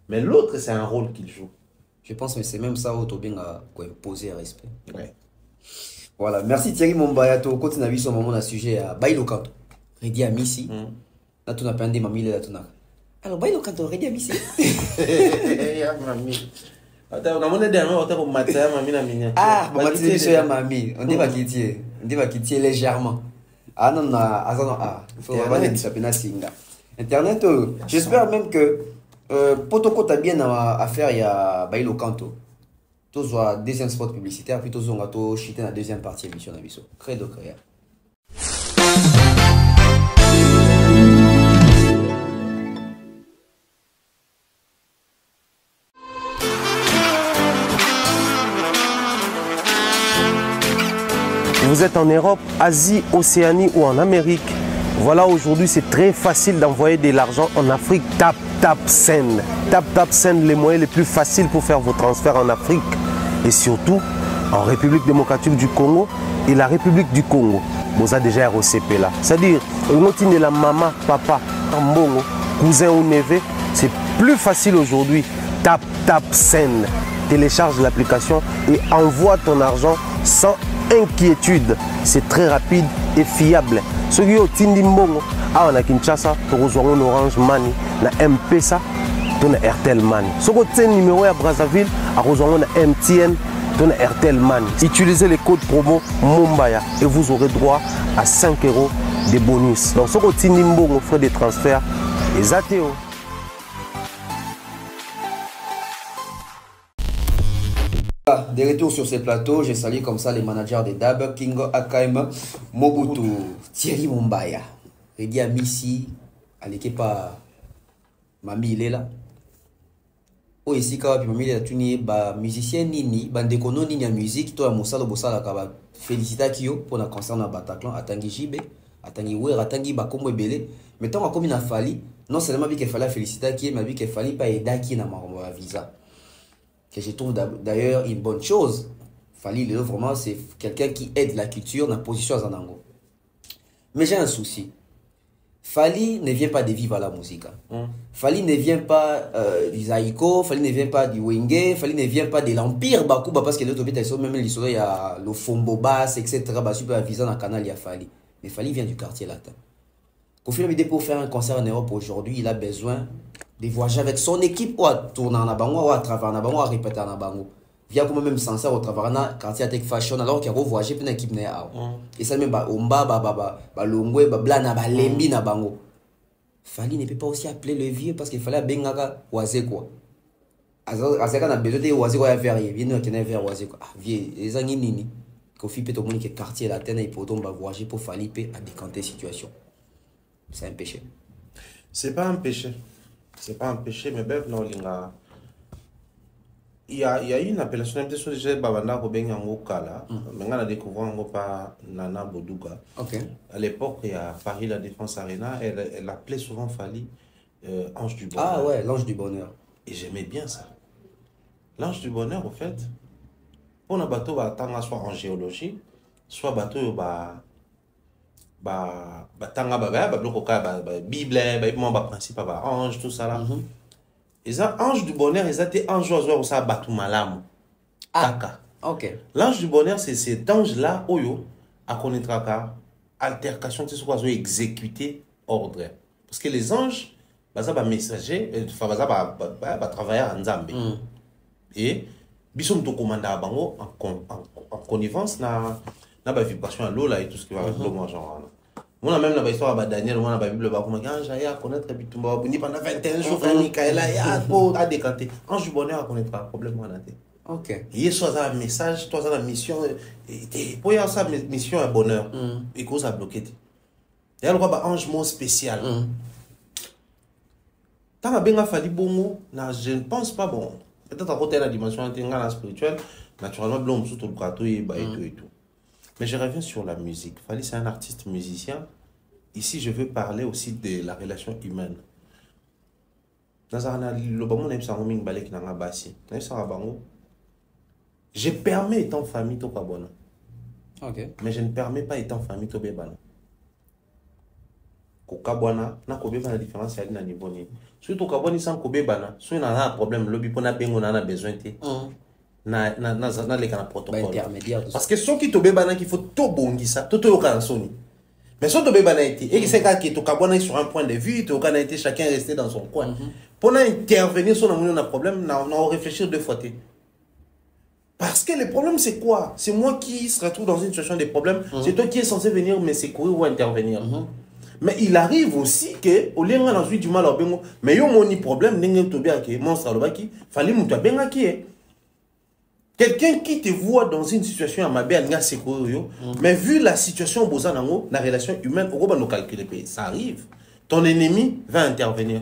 Mais l'autre, c'est un rôle qu'il joue. Je pense que c'est même ça où tu as imposé un respect. Ouais. Voilà, merci Thierry Mombaya. Tu continues à vivre son moment à sujet à Bailo Kanto. Redi à Missi. Là, tu n'as pas un des mamies là, tu n'as. Alors, Bailo Kanto, Redi à Missi. Attends, on a mon dernier, on a mon matin, mamie na minya. Ah, bon, tu dis ça, mamie. On dit va quitter légèrement. Ah non, il faut avoir des disciplines singa. Internet, j'espère même que Potoko t'a bien à faire, il y a Bailo Kanto. Tous ont deuxième spot publicitaire, puis tous ont chuté dans la deuxième partie émission d'Abisso. Credo créa. Vous êtes en Europe, Asie, Océanie ou en Amérique. Voilà, aujourd'hui, c'est très facile d'envoyer de l'argent en Afrique. Tap Send. Tap Send, les moyens les plus faciles pour faire vos transferts en Afrique. Et surtout, en République démocratique du Congo et la République du Congo. Vous avez déjà ROCP là. C'est-à-dire, on la maman, papa, mbongo, cousin ou neveu. C'est plus facile aujourd'hui. Tap Send. Télécharge l'application et envoie ton argent sans inquiétude. C'est très rapide et fiable. Ceux qui ont Tindi Mbongo, on a Kinshasa, on a Orange Money, on a M-Pesa, on a Airtel Money. Ceux qui ont numéro à Brazzaville, on a MTN ton RTL Man. Utilisez les codes promo Mumbaya et vous aurez droit à 5 € de bonus. Donc, ce que vous frais de transfert, les ATO. De retour sur ces plateaux, je salue comme ça les managers des DAB, Kingo Akaima, Mobutu, Thierry Mumbaya, Redi Amissi, Alekepa, Mami il est là. O ici quand Mami il est tuni ba musicien nini, bandekono nini à musique, toi Moussa Bosala kaba félicita Kyo pour la concert na Bataclan, atangi Jibe, atangi Wer, atangi Bakombo Belé, mais tant comme il a fallu, non seulement qu'il fallait féliciter qui, mais qu'il fallait pas aider qui n'a pas visa. Que je trouve d'ailleurs une bonne chose. Fali, vraiment, c'est quelqu'un qui aide la culture dans la position à Zanango. Mais j'ai un souci. Fali ne vient pas de vivre à la musique. Fali ne vient pas du Zaïko, Fali ne vient pas du Wenge, Fali ne vient pas de l'Empire Bakuba, parce que l'autre même l'histoire, il y a le Fombo Bass, etc. Super visa dans le canal, il y a Fali. Mais Fali vient du quartier latin. Kofi pour faire un concert en Europe aujourd'hui, il a besoin de voyager avec son équipe ou à tourner en Abango, ou à travailler en Abango, ou à répéter en Abango. Via comme même sincère au travail dans le quartier Tech Fashion, alors qu'il a voyagé pour une équipe. Et ça même, Omba, Longwe, Blana, Lembi, Nabango. Fali ne peut pas aussi appeler le vieux parce qu'il fallait Bengaga, Oazé quoi. Azaka n'a besoin de Oazé quoi, faire rien. Viens nous vers Oazé quoi. Vieux, les amis nini. Kofi peut au monde qui est quartier latin et pour donc voyager pour Fali à décanter la situation. C'est un péché. C'est pas un péché. C'est pas un péché, mais ben non, il y a une appellation de ce que Babanda Robeng en Okala. Maintenant, on a découvert pas Nana Boduga. À l'époque, il y a Paris La Défense Arena. Elle appelait souvent Fali Ange du Bonheur. Ah ouais, l'Ange du Bonheur. Et j'aimais bien ça. L'Ange du Bonheur, au fait, pour un bateau, soit en géologie, soit bateau, Bible, principe, ange, tout ça là. Et ça, ange du bonheur, ils étaient ange oiseau, ça batou malam. Kaka. Ok. L'ange du bonheur, c'est cet ange-là, Oyo, à connaître altercation, c'est ce qu'on a exécuter ordre. Parce que les anges, ça va messager, ça va travailler en Zambie. Et, bisous to commanda à Bango en connivence, na vibration à l'eau là et tout ce qui va avec l'eau, moi, genre. Moi, même la histoire de Daniel, moi, la Bible, j'ai à connaître Bitumba, pendant 21 jours, Michael, a décanté. Ange du bonheur, à connaître un problème, moi, ok. Il y a un message, toi, ça, la mission, pour y avoir ça, mission à bonheur, et qu'on a bloqué. Il y a le roi, ange mot spécial. Tant que bien fallu bon, je ne pense pas bon. Peut-être à côté de la dimension spirituelle, naturellement, l'homme sous tout le plateau et tout. Mais je reviens sur la musique. Fali, c'est un artiste musicien. Ici, je veux parler aussi de la relation humaine. Je permets étant famille to kabona. Mais je ne permets pas étant famille to bebana. Kokabwana, na kobeba na différence na niveau ni. Surtout kaboni sans kobebana, soit na un problème, lobby pona bengo na besoin te. Na les canaux protocole. Parce que ceux qui te bébana qu'il faut tout bongisa, tout au cançoni. Mais ceux qui te bébana été, et qui c'est qui te cabana sur un point de vue, te au été chacun resté dans son coin. Pour intervenir sur un problème, on réfléchir deux fois. Parce que le problème c'est quoi? C'est moi qui se retrouve dans une situation de problème. C'est toi qui es censé venir me secourir ou intervenir. Mais il arrive aussi que au lieu dans du mal au bengo, mais yo moni problème n'engel to bien que monstre le baki, fallait muta benga qui est. Quelqu'un qui te voit dans une situation à ma belle, mais vu la situation au la relation humaine, on va nous calculer. Ça arrive. Ton ennemi va intervenir.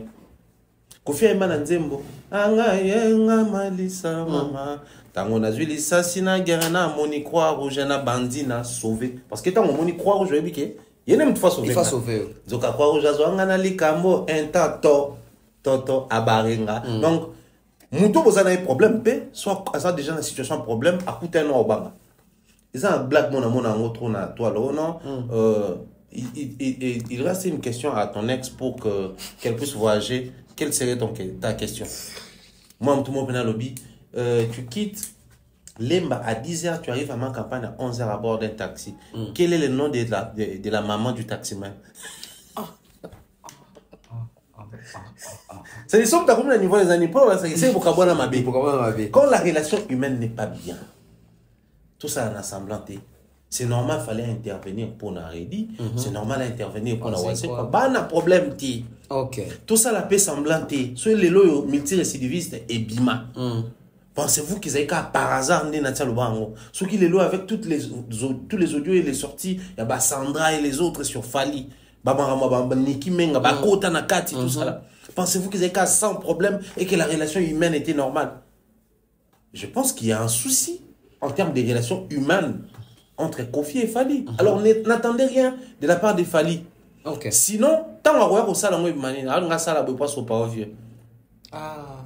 Kofi Ayman Nzembo. Malisa mama. Tango na zuli sasina gerana moni croix rouge na bandina sauvé. Parce que tant moni croix rouge biki, il y a une fois sauvé. Il faut sauver. Zoka croix rouge zo ngana likambo entato toto abarenga. Donc Mouto vous avez un problème, soit déjà dans une situation de problème, à coûter un Obama. Ils ont un blague, mon amour, toi, non? Il reste une question à ton ex pour qu'elle puisse voyager. Quelle serait ta question? Moi, tout le monde dans le lobby, tu quittes Lemba à 10h, tu arrives à ma campagne à 11h à bord d'un taxi. Quel est le nom de la maman du taximan? C'est des sommes qui ont niveau des années. Quand la relation humaine n'est pas bien, tout ça en assemblant. C'est normal, il fallait intervenir pour Naredi. C'est normal d'intervenir pour Nawase. Pas de problème. Ok. Tout ça, la paix semblante. Soit les lois multirécidivistes et Bima. Pensez-vous qu'ils avaient qu'à par hasard ne natia le bango. Ceux qui les lois avec tous les audios et les sorties, il y a Sandra et les autres sur Fali. Niki Menga, Kota Nakati, tout ça là. Pensez-vous qu'ils avaient qu'à sans problème et que la relation humaine était normale? Je pense qu'il y a un souci en termes de relations humaines entre Kofi et Fali. Alors n'attendez rien de la part de Fali. Ok. Sinon, tant qu'on va au salon, on va ça pas au pas vieux.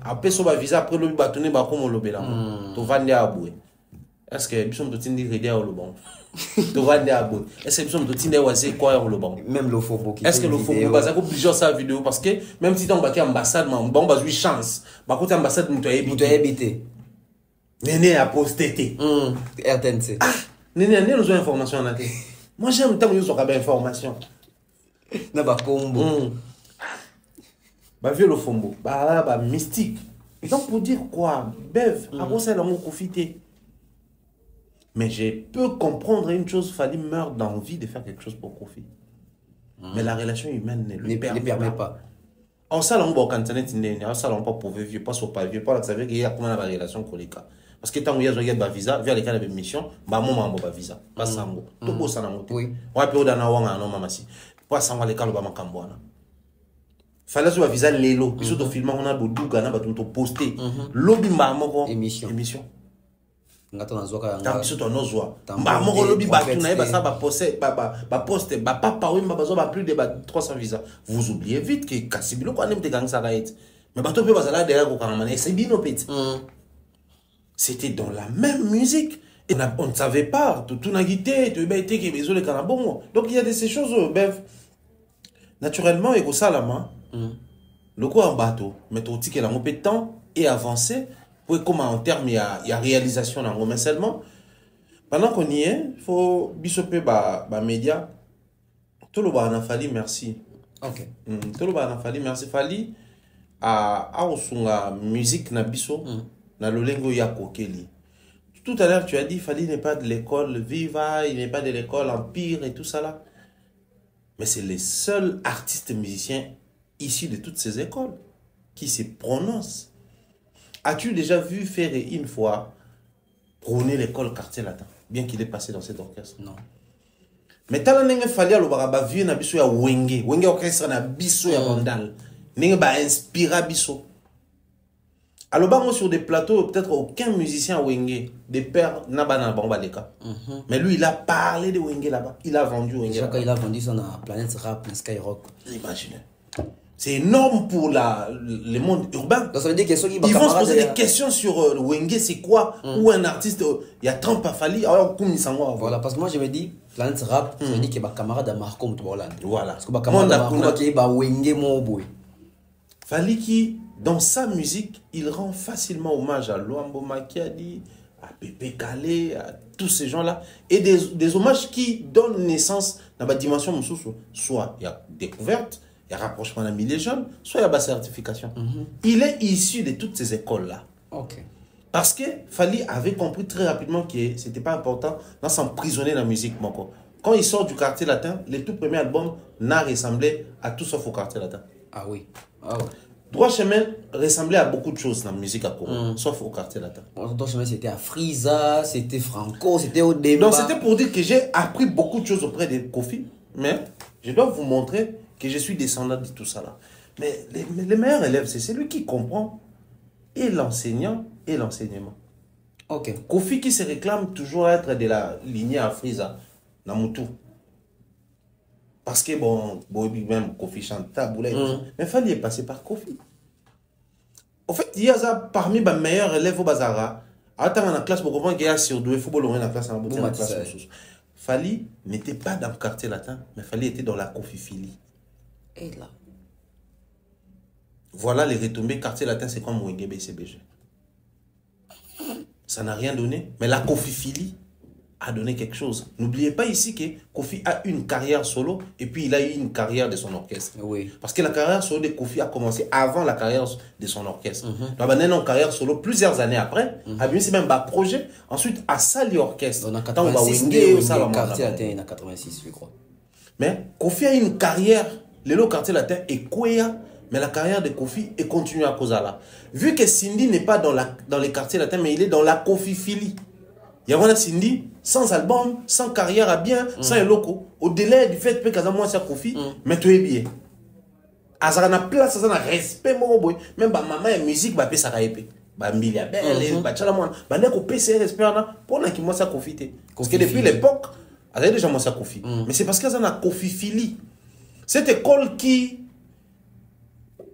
Après ça visa après le bâtonnet ba comme le béla. To vendre à boué. Est-ce que nous sommes tous des rédés au bon? To vendre à boué. Est-ce que nous sommes tous des wasé quoi au bon? Même le faux qui. Est-ce que le faux basa ko plusieurs sa vidéo parce que même si on va ambassade bon bah eu chance. Ba côté ambassade nous habité. Néné a posté. RTNC. Néné nous ont information en tête. Moi j'aime tant nous avons information. Na ba combo. Bah vieux le fombo, bah mystique. Donc pour dire quoi, Bev, à quoi ça l'amour profiter. Mais je peux comprendre une chose, Fali meurt d'envie de faire quelque chose pour Kofi. Mais la relation humaine ne lui permet pas. En ça l'amour quand internet n'est en ça l'amour pas pour vieux, pas sur pas vieux, pas ça veut dire qu'il y a comment la relation colléca. Parce que tant qu'il y a un visa, via les cas de mission, bah mon maman ba visa, pas sango. Tout beau ça n'amour. Oui. Ouais peut dans na wanga non mamasi. Pas sango les cas le ba makambwana. Fallait sur visa lelo biso to filma on a boduga na bato to poster lobby mamo émission ngato na zoka nga biso to nozwa mamo lobby bato na ba ça ba poster ba poster ba papa oui ba bazo ba plus de 300 visas. Vous oubliez vite que Kasibilo ko anem te gang ça raite mais bato pe bazala derrière ko kanamane c'est bino petit. C'était dans la même musique et on ne savait pas tout na guité to ba été que bezo le kanabongo. Donc il y a de ces choses bref naturellement et ko salama. Le coup en bateau, mais tout ce qui est là, on peut temps et avancer pour comment en termes il y a réalisation dans mais seulement pendant qu'on y est, il faut bisoper ba média. Tout le bas Fali merci. Ok. Tout le bas Fali merci Fali a osunga musique na biso na lolengo ya kokeli. Tout à l'heure tu as dit Fali n'est pas de l'école Viva, il n'est pas de l'école Empire et tout ça là. Mais c'est les seuls artistes musiciens issus de toutes ces écoles qui se prononcent. As-tu déjà vu faire une fois prôner l'école quartier latin, bien qu'il est passé dans cet orchestre? Non. Mais tant que fallait le baraba vieux na biso ya wenge orchestre na biso ya bandal n'enge ba inspira biso. Alors bango sur des plateaux peut-être aucun musicien wenge des pères na bana bon baleka. Mais lui il a parlé de wenge là-bas, il a vendu wenge. Chaque il a vendu son Planète Rap, Skyrock. Imaginez. C'est énorme pour le monde urbain. Donc ça veut dire que ceux qui ils vont se poser des questions sur le Wenge, c'est quoi? Ou un artiste, il y a 30 pas fallu, alors comme ils s'en vont. Voilà, parce que moi je me dis, Planète Rap, ça veut dire que ma camarade a marqué comme tout le monde. Voilà. Parce que ma camarade a marqué Wenge mon boy. Fali qui, dans sa musique, il rend facilement hommage à Luambo Makiadi, à Pépé Calé, à tous ces gens-là. Et des hommages qui donnent naissance dans la dimension Moussoussou. Soit il y a découverte, il y a rapprochement d'amis les jeunes, soit il y a la certification. Il est issu de toutes ces écoles-là. Ok. Parce que Fali avait compris très rapidement que ce n'était pas important de s'emprisonner dans la musique. Moko. Quand il sort du quartier latin, les tout premiers albums n'a ressemblé à tout sauf au quartier latin. Ah oui. Ah ouais. Droit chemin ressemblait à beaucoup de choses dans la musique à Congo, sauf au quartier latin. Droit chemin c'était à Frisa, c'était Franco, c'était au débat. Donc c'était pour dire que j'ai appris beaucoup de choses auprès de Kofi, mais je dois vous montrer que je suis descendant de tout ça là. Mais les meilleurs élèves, c'est celui qui comprend et l'enseignant et l'enseignement. Ok. Kofi qui se réclame toujours être de la lignée à Frisa, Namutu. Parce que bon, même Kofi chante Taboulé, mais il fallait passer par Kofi. En fait, il y a ça parmi les meilleurs élèves au Bazara. Attends, dans la classe, pour comprendre qu'il y a surdoué, il faut que la classe en la classe. Fali n'était pas dans le quartier latin, mais Fali était dans la Kofi-Fili. Et là. Voilà les retombées. Quartier latin, c'est comme Wenge BCBG. Ça n'a rien donné. Mais la Kofi-Fili, a donné quelque chose. N'oubliez pas ici que Kofi a une carrière solo et puis il a eu une carrière de son orchestre. Oui. Parce que la carrière solo de Kofi a commencé avant la carrière de son orchestre. Donc, il a une carrière solo plusieurs années après. Il a eu même un projet. Ensuite, à Sali Orchestre. On a Tant 86, le quartier latin, il y en a 86, je crois. Mais Kofi a une carrière, le quartier latin est Kwea, mais la carrière de Kofi est continue à cause de là. Vu que Cindy n'est pas dans les quartiers latins, mais il est dans la Kofi Philly. Il y a Cindy, sans album, sans carrière à bien, sans un loco. Au délai du fait que moi c'est Kofi, mais tu es bien. Azara na place, azara na respect mon boy. Même ba maman et musique ba pe ça raépé. Ba milia belle, ba chala moi. Ba ne ko PC respect na pour na ki moi ça Kofi té. Parce que depuis l'époque, azara déjà moi ça Kofi. Mais c'est parce que azara na Kofi Philly. Cette école qui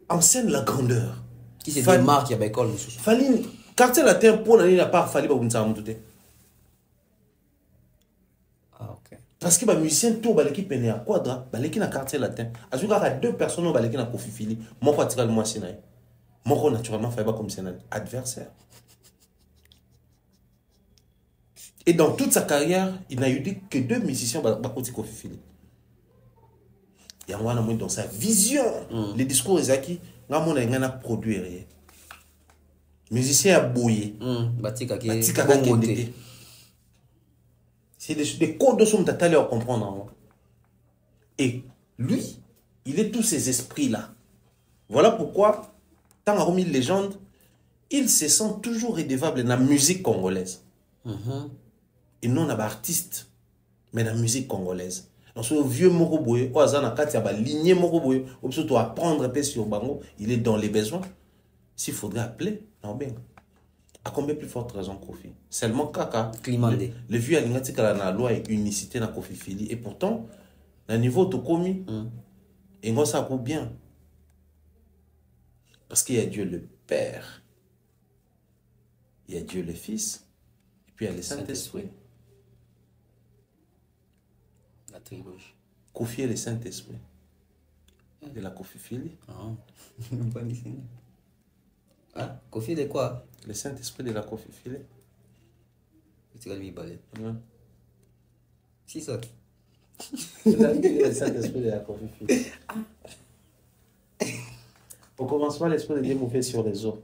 enseigne la grandeur. Qui se démarque, il y a l'école. Fallait quartier latin pour n'aller la part fallait pas vous ça tout. Ah, ok. Parce que les musiciens, tout l'équipe est à Quadra, l'équipe na quartier latin. À ce cas, deux personnes qui na Kofi Philly. Moi, pratiquement, moi, c'est naïf. Moi, naturellement, fait pas comme c'est un adversaire. Et dans toute sa carrière, il n'a eu que deux musiciens qui Kofi Philly. Il y a un dans sa vision, les discours Ezaki, il y a produit rien. Musicien a bouillé. Batika qui est c'est des codes de son tatali à comprendre. Et lui, il est tous ces esprits-là. Voilà pourquoi, tant à remis légende, il se sent toujours redevable dans la musique congolaise. Et non dans l'artiste, mais dans la musique congolaise. Dans ce vieux Moroboye, au hasard, il y a une lignée Moroboye, surtout apprendre un peu sur Bango, il est dans les besoins. S'il faudrait appeler, non bien. À combien plus forte raison Kofi? Seulement Kaka. Le vieux Alingati la loi et unicité dans Kofi Philly. Et pourtant, le niveau de Komi, et moi ça vaut bien. Parce qu'il y a Dieu le Père, il y a Dieu le Fils, et puis il y a le Saint-Esprit. La trilogie. Kofi est le Saint-Esprit. De la Kofi Philly. Ah, Kofi de quoi? Le Saint-Esprit de la Kofi Philly. Tu vas lui parler. Si ça. Le Saint-Esprit de la Kofi Philly. Au commencement, l'Esprit de Dieu mouvait sur les eaux.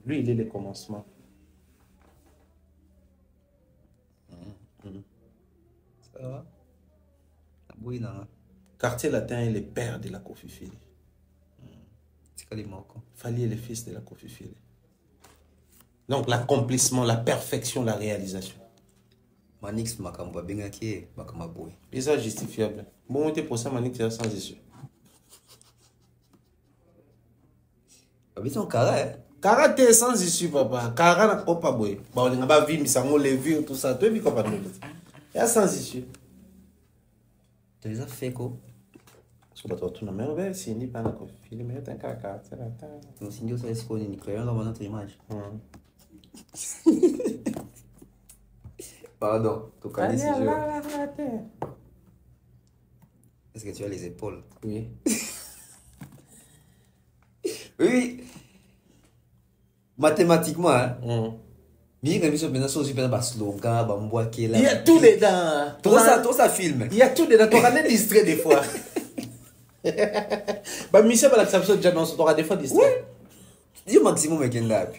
Lui, il est le commencement. Ça va? Oui, non. Quartier latin est le père de la Kofi Philly. Fali est le fils de la Kofi Philly. Donc l'accomplissement, la perfection, la réalisation. Manix Makamba Bengaki, Makamaboy. Et ça justifiable. Bon, on était pour ça, Manix, c'est sans issue. Mais son carré. Caractère sans issue, papa. Caractère n'a pas boy. Bah, on n'a pas vu, mais ça m'a levé, tout ça. Tu as vu comment nous dit? Il y a sans issue. Tu les as fait quoi? Parce que tu n'as même pas signé par la Kofi Philly, mais t'as un caractère. Nous signons ça, est-ce qu'on est crayon dans notre image? Pardon, tu connais ce jeu. Est-ce que tu as les épaules? Oui. Oui. Mathématiquement, hein? Il y a tout dedans. Tout ça filme. Il y a tout dedans. Tu auras distrait des fois. Bah, Michel va l'accepter de jamais. Tu auras des fois distrait. Dis au maximum avec un lap.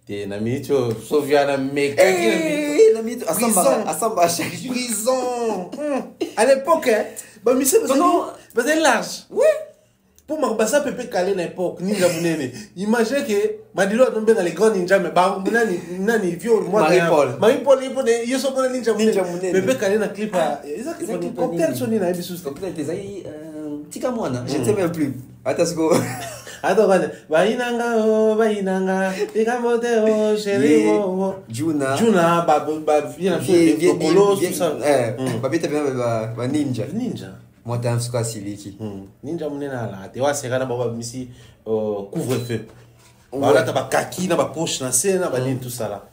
T'es un ami, tu souviens d'un mec. Prison. À l'époque, bah, Michel faisait large. Oui. Pour moi, ça peut pas caler n'importe ninja munene. Imaginez que Madilo a tombé dans les grands ninjas, mais bah, nani vieux moi. Marie-Paul, il sont dans ninja munene. Mais peut caler dans clip à. Exactement. Cocktail sonné dans Ebissus. Cocktail des aïe. Tika moana. Je ne sais même plus. Attends, attends, Bainanga, Pikamote, chéri, Juna, bien tout ça. Babita bien, ninja. Moi, t'as un squat siliki. Ninja munena là. Tu vois, c'est rare baba misi couvre-feu. Voilà, t'as pas kaki, t'as pas poche, t'as tout ça là.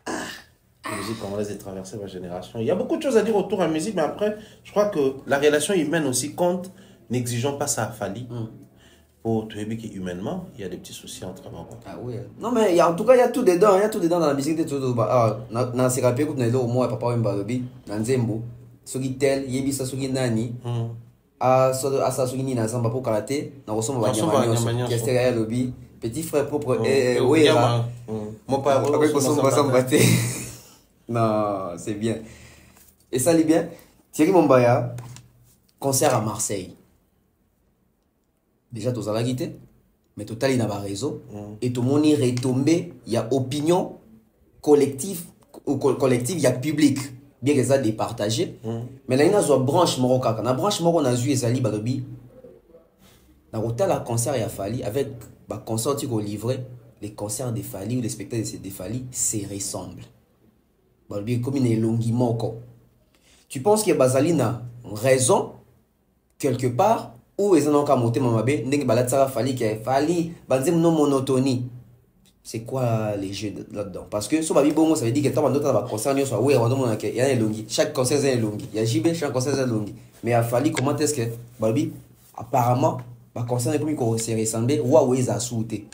La musique congolaise est traversée par génération. Il y a beaucoup de choses à dire autour de la musique, mais après, je crois que la relation humaine aussi compte, n'exigeons pas ça à Fali. pour tu vois humainement, il y a des petits soucis entre nous. Ah oui. Non, mais en tout cas, il y a tout dedans. Il y a tout dedans dans la musique de Toto. Ah, dans ces rappels, quand on est là, au moins, papa, on va le dans Zembo. Soki tel, yebi sa soki nani. Ah, ça soki ni na zamba pour karaté. Na ressemble à Yamanios. Kestera lobby. Petit frère propre. Oui, là. Mon père, après qu'on s'en battre. Non, c'est bien. Et ça, l'est bien. Thierry Mombaya, concert à Marseille. Déjà, tous à la guitare, mais total, il n'a pas réseau. Et tout le monde est retombé. Il y a opinion collective, il y a public. Bien que ça départagé. Mais là, il y a une branche marocaine. La branche marocaine, on a vu Ezali Balobi. Dans le concert, il a fallu, avec le concert qui est livré, les concerts de Fali ou les spectacles de Fali, c'est ressemble. Balobi, comme il est longuement. Tu penses que Bazali a raison, quelque part, ou ils ont encore monté Mamabe, n'est-ce pas Fali qui a Fali, Bazem non monotonie. C'est quoi les jeux là-dedans? Parce que sur Babi Bongo, ça veut dire que tant d'autres va concerner soit oui, il y a un longi. Chaque concert est un longi. Il y a JB, chaque concert est un longi. Mais à Fali, comment est-ce que Babi, apparemment, va concerner comme il s'est ressemblé, ou à ils a sauté.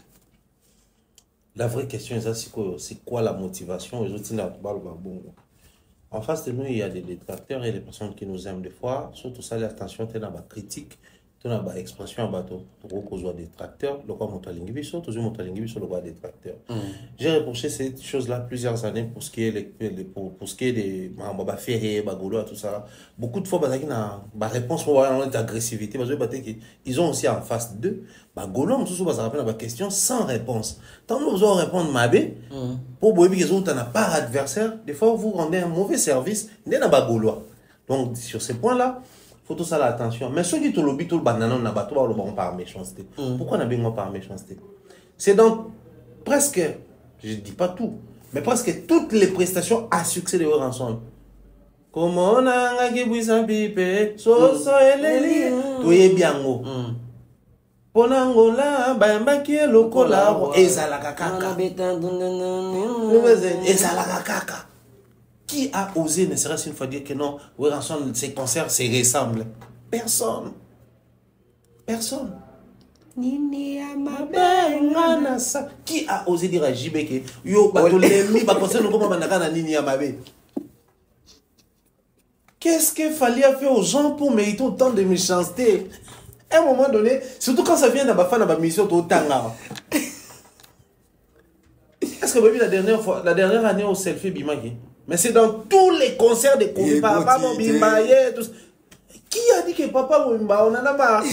La vraie question c'est quoi la motivation? En face de nous, il y a des détracteurs et des personnes qui nous aiment des fois. Surtout ça, l'attention, tu as des critiques. Tu as des expressions en bateau. Tu as des détracteurs. Le quoi monte à l'ingébi, sur toujours monte à l'ingébi, sur le quoi détracteurs. J'ai reproché cette chose-là plusieurs années pour ce qui est pour ce qui est des ferré, bagolo, tout ça. Beaucoup de fois, la réponse pour avoir une agressivité, ils ont aussi en face d'eux. Bagolo, tout ça, rappelle la question sans réponse. Tant que vous allez répondre mabé, pour vous qu'ils ont un pas adversaire, des fois vous rendez un mauvais service, n'est pas bagolo. Donc sur ces points-là, faut tout ça l'attention. Mais ceux qui te lobby tout le banana n'a pas tout le par méchanceté. Pourquoi on a besoin par méchanceté? C'est dans presque, je dis pas tout, mais presque toutes les prestations à succès de leur ensemble. Comment on a un guébouissa pipe, so eleli, tout est bien haut. Ponangola, bambaki lokola, ezalaka kaka. Ezalaka kaka. Qui a osé, ne serait-ce une fois, dire que non, ces concerts se ressemblent? Personne. Personne. Qui a osé dire à JB que yo, qu'est-ce qu'il fallait faire aux gens pour mériter autant de méchanceté? À un moment donné, surtout quand ça vient de ma mission, est-ce que la dernière année au selfie Bimaki? Mais c'est dans tous les concerts de Papa Mobimba. Qui a dit que Papa Mobimba, on en a marre?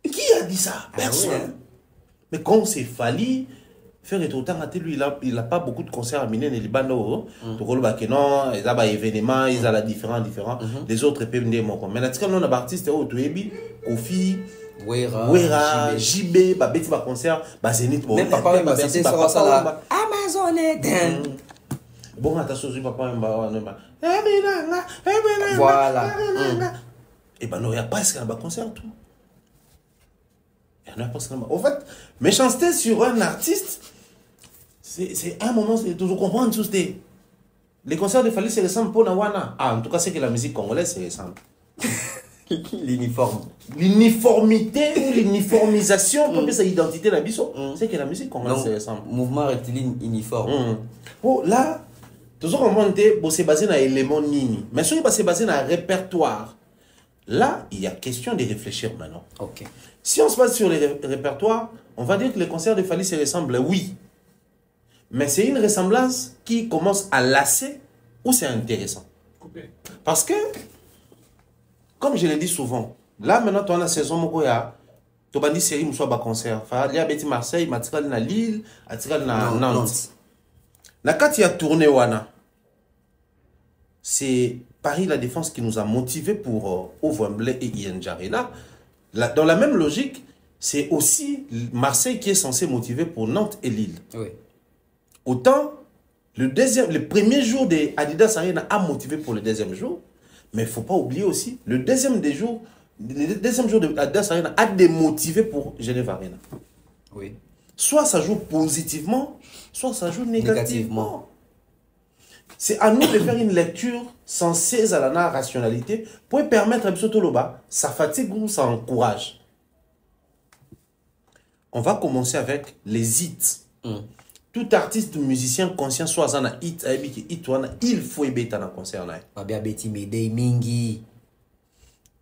Qui a dit ça? Personne. Mais quand c'est fallu faire et autant à lui, il n'a pas beaucoup de concerts à Minen et Libano. Donc, non, il y a des événements, il y a différents. Les autres peuvent venir. Mais là, on a des artistes, Kofi, Wera, JB, Babeti, concert, Zénith, même papa, c'était ça, Amazon. Bon, attention, papa, voilà. Et ben non, il n'y a pas ce qu'il y a un concert, tout. Il y en a pas ce qu'il y a. En fait, méchanceté sur un artiste, c'est un moment, c'est toujours comprendre tout. Les concerts de Fali, c'est ressemble pour Nawana. Ah, en tout cas, c'est que la musique congolaise, c'est ressemble. L'uniforme. L'uniformité ou l'uniformisation, pour que c'est l'identité de la biso, c'est que la musique congolaise, c'est ressemble. Mouvement rectiligne uniforme. Bon, là, toujours comprendre que c'est basé dans l'élément nini. Mais si c'est basé dans un répertoire, là, il y a question de réfléchir maintenant. Ok. Si on se base sur les répertoires, on va dire que les concerts de Fali se ressemblent, oui. Mais c'est une ressemblance qui commence à lasser ou c'est intéressant. Parce que, comme je l'ai dit souvent, là maintenant, tu as la saison, tu as dit série, tu as un concert. Il y a Betty Marseille, tu as Lille, tu as Nantes. Quand il y a tourné, c'est Paris La Défense qui nous a motivés pour Wembley et Ian Jarena. Dans la même logique, c'est aussi Marseille qui est censé motiver pour Nantes et Lille. Oui. Autant, le premier jour de Adidas Arena a motivé pour le deuxième jour, mais il ne faut pas oublier aussi, le deuxième jour de Adidas Arena a démotivé pour Genève Arena. Oui. Soit ça joue positivement, soit ça joue négativement. C'est à nous de faire une lecture sensée à la rationalité pour permettre à Bissotoloba, ça fatigue ou ça encourage. on va commencer avec les hits. Tout artiste, musicien conscient soit un hit, il faut y un concert. Babia Betty Medei Mingi.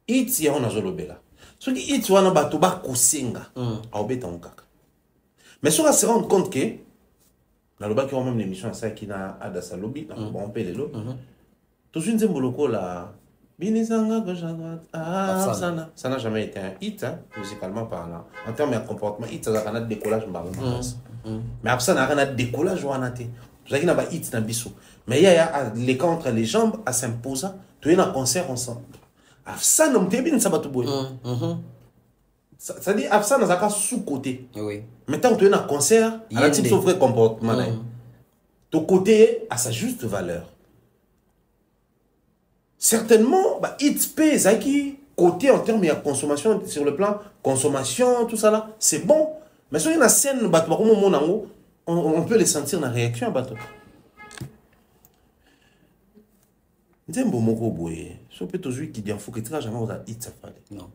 Hit, il y a un azolobela. Ce qui hit, wana bato ba kusenga. Aobeta nkaka. Mais si on se rend compte que, dans le bas qui ont même l'émission à ça qui n'a à Dassa Lobby, on peut les lots. Tout de suite, c'est moloko là. Binizanga gauche à droite. Ah, ça n'a jamais été un hit, hein, musicalement parlant. En termes de comportement, hit, ça a un décollage, mais après ça, n'a rien de décollage ou en athée. Tout ça qui n'a pas hit dans biso. Mais il y a les camps entre les jambes à s'imposer. Tu es dans un concert ensemble. Ça, non, tu es bien, ça va tout bouger. Ça dit, ça n'a pas sous-côté. Oui. Maintenant, tu es dans un concert, à la type de vrai comportement. Ton côté à sa juste valeur. Certainement, hit pèse à qui côté en termes de consommation, sur le plan consommation, tout ça là, c'est bon. Mais si on a une scène, on peut les sentir dans la réaction. Nzembo moko boye, so peut toujours qui dit fou que tu jamais on a hit ça fallait. Non.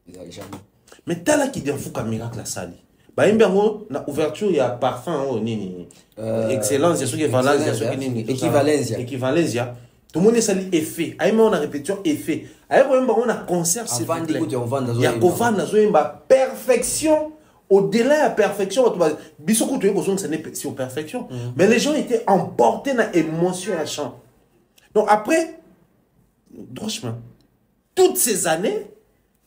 Jamais. Mais t'as là qui dit fou comme miracle la salle. Bah imbengo na ouverture il y a parfum nini. Excellence, il y a ce qui valence, il y a ce qui nini. Équivalence. Tout le monde est sali effet. Aïe on a répétition effet. Aïe on a concert c'est vrai. Il y a kovan na zo perfection. Au-delà de la perfection, bisoko tu es besoin que ce n'est sur perfection. Mais les gens étaient emportés dans l'émotion à chant. Donc après, franchement, toutes ces années,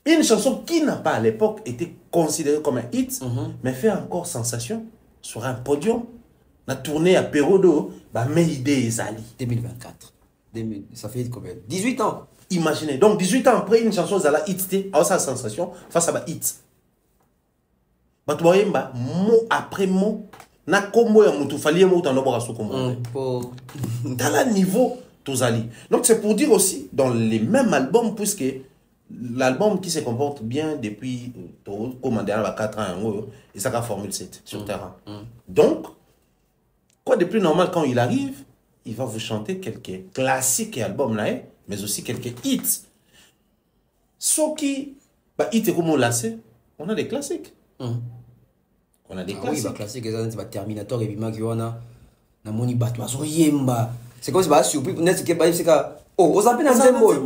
une chanson qui n'a pas à l'époque été considérée comme un hit, mais fait encore sensation sur un podium. On a tourné à Pérodo, mais idée est ali. 2024. Ça fait combien? 18 ans. Imaginez. Donc 18 ans après, une chanson à la hit, à sa sensation face à la hit. But mot après mot, na combo ya mutu fali mo tando bora so combo. Dans le niveau tozali. Donc c'est pour dire aussi dans les mêmes albums puisque l'album qui se comporte bien depuis commandé à 4 ans et ça a Formule 7 sur terrain. Donc quoi de plus normal quand il arrive, il va vous chanter quelques classiques et albums là, mais aussi quelques hits. Ce qui hit comme on l'a sait, on a des classiques. On a des classiques. Oui, classiques, c'est Terminator et Bima Giona. Na moni batwa so yemba. C'est comme si bah surpris pour net que c'est que oh, on s'appelle un symbole.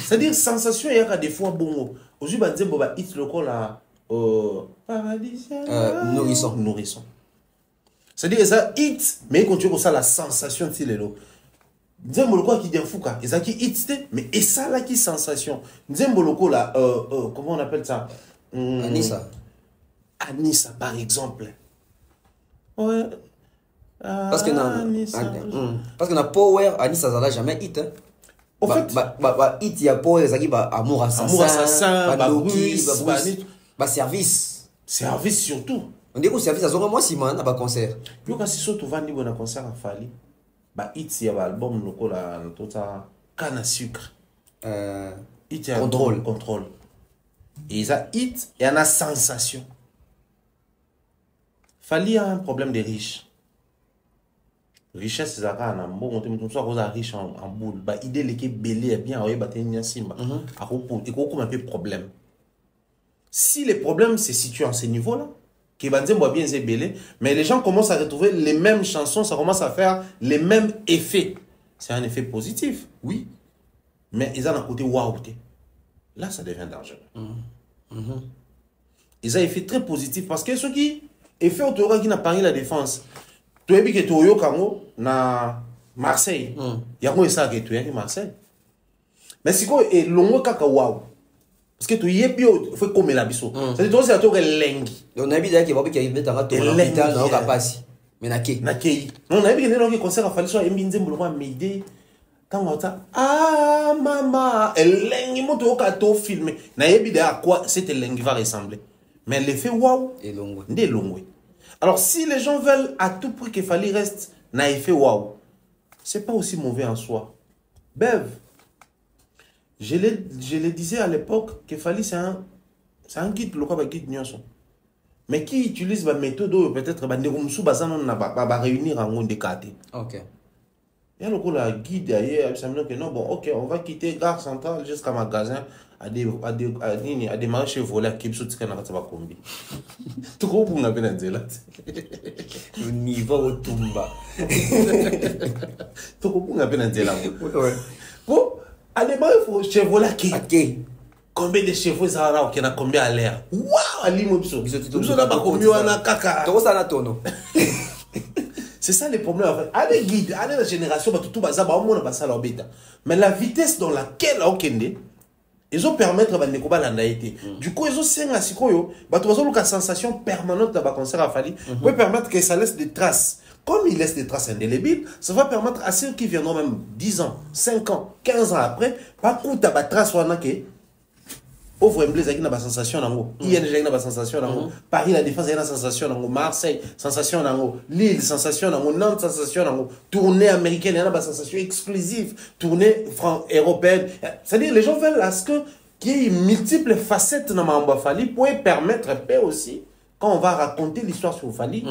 C'est-à-dire sensation il y a des fois bon. Aujourd'hui bah nzembo ba hit le col là paradisien. Nourrisson. C'est-à-dire ça hit mais quand tu vois ça la sensation c'est les lots. Nzembo le quoi qui dit fouka, et ça qui hit mais et ça là qui sensation. Nzembo le col là comment on appelle ça? Anissa, par exemple. Ouais. Parce que dans Power, Anissa, ça n'a jamais hit. Au fait, hit, il y a Power, ça qui va Amour Assassin, Service. Service surtout. On dit que Service, ça sera moi si man, à concert. Yo, quand si surtout vandi bon concert à Fali, hit, il y a un album, le la tota canne à sucre. Hit, Contrôle. Et ça hit, il y en a sensation. Fali a un problème de riche. Richesse, c'est ça. Bon, on soit riche en boule. Idée qui est belé, bien, il y a simba. Il y a un peu problème. Si les problèmes se situent à ce niveau-là, qui va dire bien c'est belé, mais les gens commencent à retrouver les mêmes chansons, ça commence à faire les mêmes effets. C'est un effet positif, oui. Mais ils ont un côté waouh. Là, ça devient dangereux. Ils ont un effet très positif parce que ceux qui effet autour qui n'a pas la défense. Tu as vu que tu es au na Marseille. Il y a ça que tu es à Marseille. Mais si quoi est long kaka waouh. Parce que tu y es bio faut comme la biso. C'est toi c'est toi lengi. On a vu d'ailleurs qu'il va qui arrive dans l'hôpital dans la passe. Mais na kei. On a vu que les concert a fallu soit mbinze mbolo m'aider. Quand on a maman, lengi moto ka to filmer. Na yebi de à quoi cette lengi va ressembler. Mais l'effet waouh est long. Alors, si les gens veulent à tout prix qu'il fallait reste n'a effet waouh, c'est pas aussi mauvais en soi. Bev, je le disais à l'époque qu'il fallait c'est un guide, le quoi guide nyonso. Mais qui utilise la méthode peut-être réunir en monde de quartier. OK. Il y a le guide ailleurs, ça me dit que non, bon, ok, on va quitter Gare Centrale jusqu'à magasin à des marchés volés à Kipsou, tu connais pas combi. Tout le monde a bien dit là. Le niveau au Tumba. Tout le monde a bien dit là. Bon, à des marchés volés à Kipsou. Combien de chevaux ça a qui a combien à l'air? Waouh, Ali Mopso. Nous n'a pas combien on a caca. C'est ça les problèmes. Allez guide, allez la génération, tout bazar, bah au moins on va ça leur bêta. Mais la vitesse dans laquelle on kende, ils ont permettre de ne pas l'anaïté. Du coup ils ont cinq à six koyo, bah tu vois la sensation permanente dans le concert à Fali, peut permettre que ça laisse des traces. Comme il laisse des traces indélébiles, ça va permettre à ceux qui viendront même 10 ans, 5 ans, 15 ans après, pas coup ta trace ou anake. Ouvre Blaise avec une sensation nango, ING avec une sensation nango, Paris la Défense avec une sensation nango, Marseille sensation nango, Lille sensation nango, Nantes sensation nango, tournée américaine, il y a une sensation exclusive, tournée européenne. C'est-à-dire les gens veulent à ce qu'il y ait multiples facettes dans Mamba Fali pour permettre aussi quand on va raconter l'histoire sur Fali,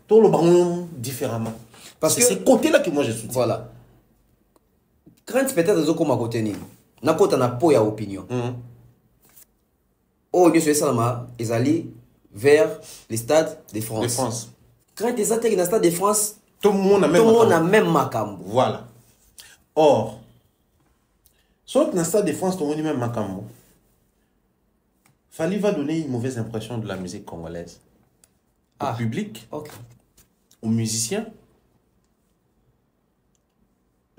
tout le ballon différemment. Parce que c'est ce côté-là que moi je soutiens. Voilà. Quand peut-être des comme à côté ni, na côté na po ya opinion. Oh, Dieu soit salama, ils allaient vers les stades de France. Quand ils attaquent dans le stade de France, tout le monde a même Makambo. Voilà. Or, sauf dans le stade de France, tout le monde a même Makambo. Fali va donner une mauvaise impression de la musique congolaise. Au public, aux musiciens.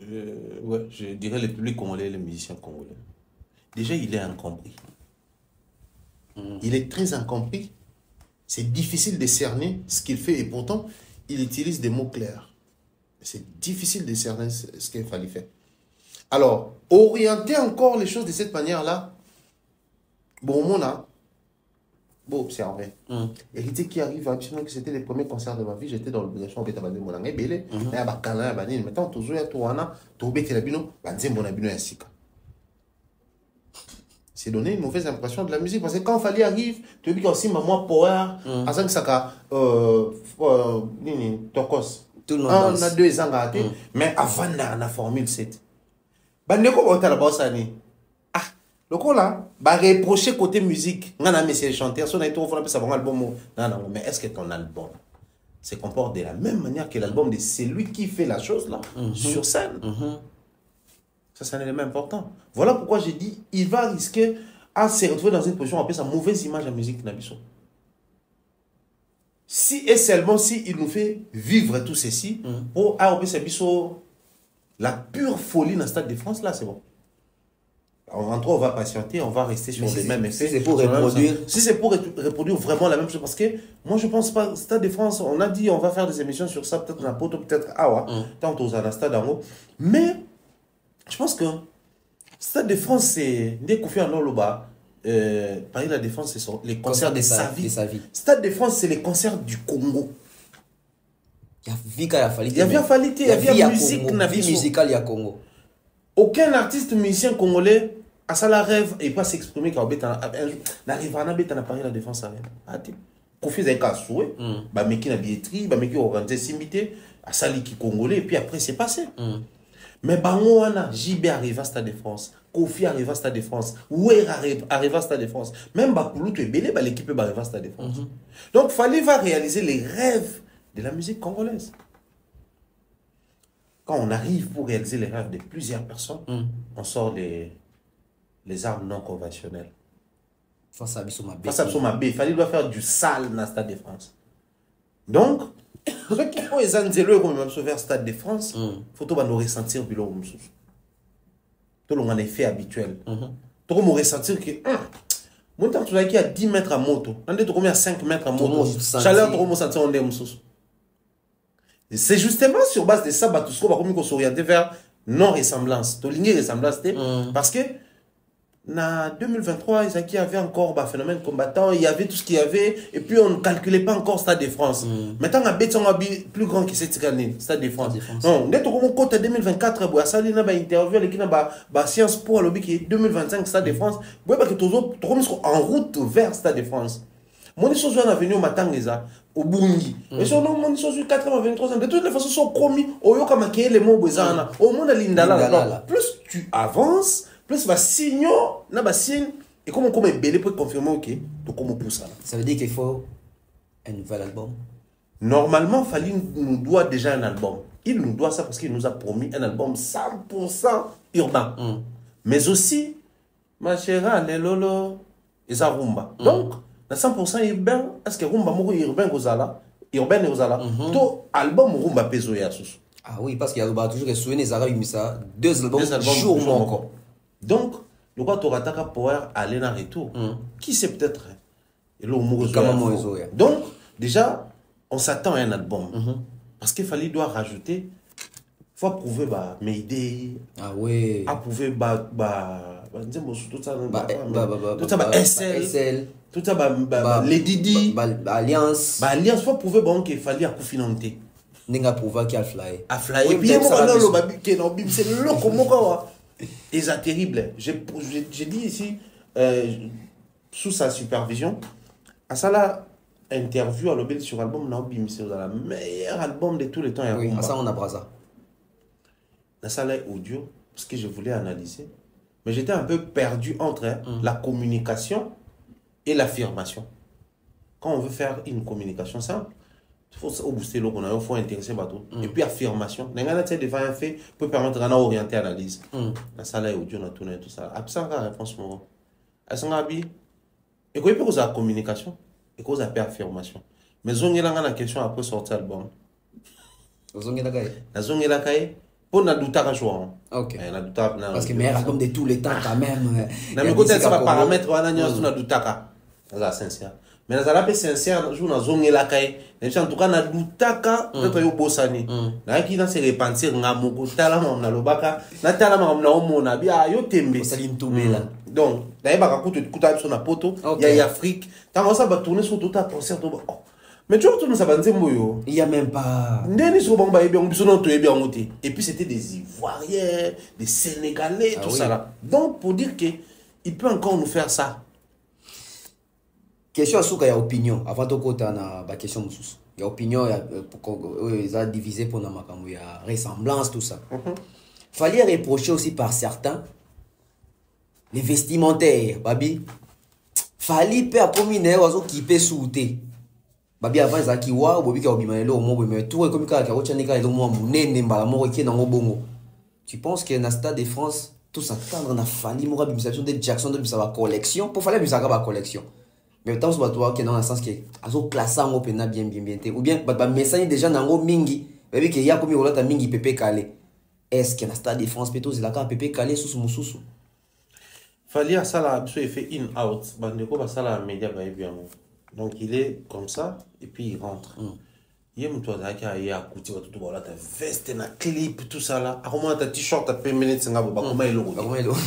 Ouais, je dirais le public congolais et les musiciens congolais. Déjà, il est incompris. Il est très incompris. C'est difficile de cerner ce qu'il fait et pourtant, il utilise des mots clairs. C'est difficile de cerner ce qu'il fallait faire. Alors, orienter encore les choses de cette manière-là, bon, on a beau observer. Héritier qui arrive à que c'était les premiers concerts de ma vie, j'étais dans l'obligation de faire mon angé belé, mais à Bakana, maintenant, toujours à Touana, Toubé Telabino, Banzé Monabino et Sika. C'est donner une mauvaise impression de la musique. Parce que quand Fali arrive, tu dis aussi maman power, à ça que ça Tokos. On a 2 ans à mais avant la Formule 7. Bandeko va la bosse année. Ah, le coup là, va reprocher côté musique. On a mis ces chanteurs, son été on fait ça bon album. Non, mais est-ce que ton album se comporte de la même manière que l'album de celui qui fait la chose là, sur scène? Ça, c'est un élément important. Voilà pourquoi j'ai dit, il va risquer à se retrouver dans une position, on appelle ça mauvaise image de la musique Nabiso. Si et seulement si il nous fait vivre tout ceci, pour appeler ça la pure folie dans le Stade de France, là, c'est bon. En tout cas, on va patienter, on va rester sur les mêmes effets. Si c'est pour reproduire. Si c'est pour reproduire vraiment la même chose, parce que moi, je pense pas, Stade de France, on a dit, on va faire des émissions sur ça, peut-être dans Poto, peut-être tant aux Stade en haut. Mais, je pense que Stade de France, c'est dès qu'on fait un Oloba, Paris La Défense, c'est les concerts de sa vie. Stade de France, c'est les concerts du Congo. Il y a Falité. Il y a musique, la vie musicale, il y a Congo. Aucun artiste musicien congolais a ça la rêve et pas s'exprimer quand n'arrive à Paris La Défense. Confus avec un souhait, bah meki na billetterie, bah meki organisé simité, à sali qui congolais et puis après c'est passé. Mais bango wana JB arrive à Stade de France, Kofi arrive à Stade de France, Ouer arrive à Stade de France, même Bakulu tu es belé, bah l'équipe arrive à Stade de France. Donc fallait va réaliser les rêves de la musique congolaise. Quand on arrive pour réaliser les rêves de plusieurs personnes, on sort les armes non conventionnelles. Face à Bissoma B. Il fallait faire du sale dans le Stade de France. Donc, ceux qui font les anzéleux comme même vers le Stade de France, il faut tout nous ressentir below Moussous. Tout le monde a un effet habituel. Tout le monde ressentir que mon temps tu as qui à 10 mètres à moto, on est combien à 5 mètres à moto. Chaleur tout le monde sentir on est Moussous. C'est justement sur base de ça tout ce qu'on va comme s'orienter vers non ressemblance. To ligne ressemblance parce que en 2023, il y avait encore un phénomène combattant, il y avait tout ce qu'il y avait, et puis on ne calculait pas encore Stade de France. Maintenant, on a plus grand que cette année, Stade de France. Non, dès que on compte 2024, il y a une interview avec une Sciences Po, qui est 2025, Stade de France, vous voyez que tout le monde en route vers Stade de France. Mon chose on a venu au matin au Bungi. Mais sur non mon chose 4 ans 23 ans de toutes les façons sont commis au yo comme les mots bezana au monde lindala. Plus tu avances, plus va signe na ba signe et comme est belé pour confirmer OK, donc comment pour ça. Ça veut dire qu'il faut un nouvel album. Normalement Fally nous doit déjà un album. Il nous doit ça parce qu'il nous a promis un album 100% urbain. Mais aussi ma chère les lolo et ça rumba. Donc na 100% urbain, est-ce que rumba moko urbain kozala, urbain kozala, to album rumba peso ya sous. Ah oui, parce qu'il y a toujours que souvenir les arabes ça deux albums jour encore. Donc le quoi t'auras power aller en retour. Qui sait peut-être et le donc déjà on s'attend à un album. Parce qu'il fallait doit rajouter faut prouver bah Mayday. Ah oui. Approuver tout ça SL. Tout ça les Didi alliance faut prouver bon qu'il fallait à confinanter. N'enga prouver qu'il a fly. A fly et puis moi dans le babi qui non c'est le comment et c'est terrible. J'ai dit ici sous sa supervision à ça là interview à l'obél sur album Naobim c'est le meilleur album de tous les temps. Oui, à ça on a brasa. Dans ça là audio parce que je voulais analyser mais j'étais un peu perdu entre la communication et l'affirmation. Quand on veut faire une communication simple, il faut booster l'eau qu'on a, il faut intéresser bateau. Et puis affirmation. N'engana tient devant un fait peut permettre d'orienter l'analyse. Dans ça là audio on a tourné tout ça. Absent la réponse moi. Asangabi et quoi peut causer la communication et cause la affirmation. Mais zongela ngana question après sortir album. Zongela kai. La zongela kai pour na douta ka joie. OK. Na douta parce que meilleur album de tous les temps quand même. Na me côté ça va paramètre wana nyo na douta ka. Ça sincère. Mais na zala pe sincère jour na zongela kai. En tout cas na douta ka peut-être yo bosani. Na ki na se repentir ngamoko tala na lobaka na tala na omona bia yo tembe. Salim Toubela. Donc, d'ailleurs, quand tu écoutes sur la poto, il y a Afrique. Quand ça va tourner sur tout un concert, mais tu retournes ça va dire il y a même pas. Et puis c'était des Ivoiriens, des Sénégalais, tout ça là. Donc pour dire que il peut encore nous faire ça. Question à ce qu'il y a opinion. Avant de côté na ba question mususu. Il y a opinion, ils ont divisé pour na makambo il y a ressemblance tout ça. Fallait reprocher aussi par certains les vestimentaires, babi. Fallait pas comme une oiseau qui peut sauter. Babi avant ça qui wa bobi ka obima le mo mais tout comme ka ka ochanika le mo munene mbala mo ki na ngobongo. Tu penses que na Stade de France tout ça tendre na Fally mo bimisation de Jackson de sa collection pour Fally bisaka ba collection. Mais tant soit toi qui dans le sens que azo classant ngo pena bien ou bien ba message déjà na ngo mingi babi que ya comme olata mingi pepe calé. Est-ce que na Stade de France peut la ka pepe calé sous mususu? Fally à ça là il fait in out bandeko ba ça là média ba bien. Donc il est comme ça et puis il rentre. Il y a un toi qui a eu à couper tout voilà ta veste na clip tout ça là. Comment ta t-shirt ta pe minutes nga ba comment il logo. Comment il logo.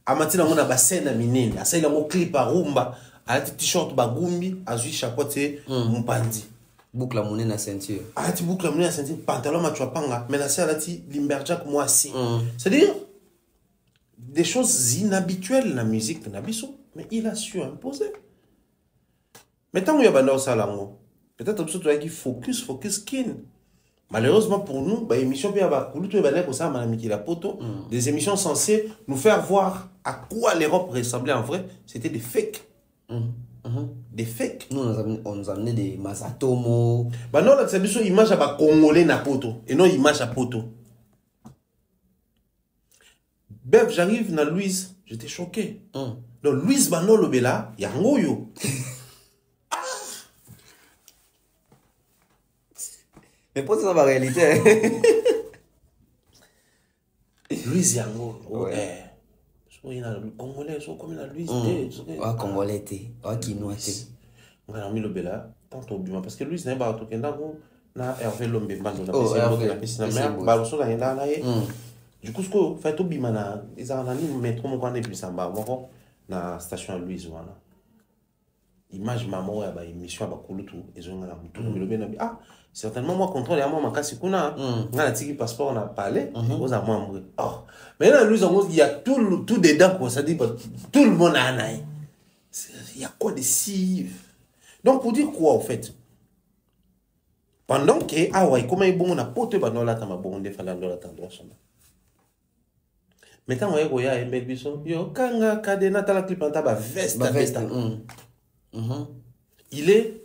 Amatina mona ba scène minene. Asa il mo clip à rumba. A t-shirt ba gumbi azui chapote mpandi. Boucle à monnaie na ceinture. Ah tu boucle à monnaie na ceinture pantalon ma chwapanga. Mais la ça là ti Limberjack moi si. C'est-à-dire des choses inhabituelles la musique na biso mais il a su imposer. Mais tant qu'il y a banda ça là, peut-être que tu as dit focus skin. Malheureusement pour nous, bah émission bien va couler tout le ça manamiki la poto, des émissions censées nous faire voir à quoi l'Europe ressemblait en vrai, c'était des fakes. Des fakes. Nous on nous a amené des Mazatomo. Bah non là c'est bien image à ba congolais na poto et non image à poto. Bev j'arrive na Louise, j'étais choqué. Donc Louise Bano Lobela, ya ngoyo. Mais pour ça, la réalité. Louise Yango. Ouais. Il y a le Congolais, comme il a Louise. Ah, Congolais, ah, Kinois. On a mis le Bela, tant au bima. Parce que Louise n'est pas tout le temps. Na Hervé Lombe, Bando, la piscine, la mer, Barosso, la Yenda, du coup, ce que fait au bima, ils ont un métro, mon coin, et puis ça m'a mort. Na station Louise, voilà. Image maman, il y a une émission à Bakouloutou, ils ont un ah, certainement, moi, contrôle, à moi, ma casse, on a un passeport, on a parlé, on a moi, oh. Mais là, lui, il y a tout dedans, quoi, ça dit, tout le monde a un œil. Il y a quoi de si... Donc, pour dire quoi, en fait? Pendant que, ah ouais, comment est bon, on a poté, bah non, là, t'as ma bonne, il fallait aller dans la chambre. Maintenant, on y a un mec, yo, kanga, kadena, t'as la clip, t'as la veste, Bah, veste, il est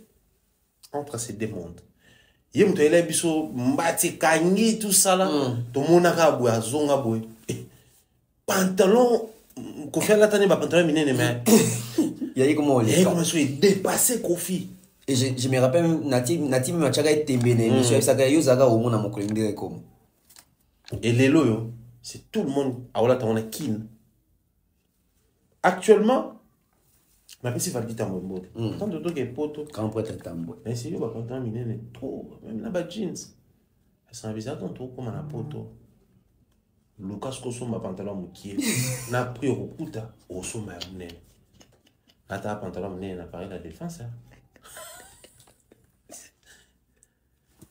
entre ces deux mondes. Il y a un biso, mbati, kangi, tout ça là. Tout le monde a aboué, zonga aboué. Pantalon, Kofi la tane, pantalon minene, mais. Il y a comment on il a dépassé Kofi. Et je me rappelle, Nati Machaga est tembéné. Monsieur Saga Yozaga au monde à mon collègue comme. Et les loyaux, c'est tout le monde. Ah voilà, on a kin. Actuellement, ma petite valide à mon mode. Tant de trucs est poto. Quand on peut être tambour. Mais si vous avez pantalon minene, trop. Même là-bas, jeans. C'est un visage ton comme un poto. Lucas Koso ma pantalon moukié. N'a pris au kuta. Au sommet, mnen. Nata pantalon mnen, n'a parlé de la défense.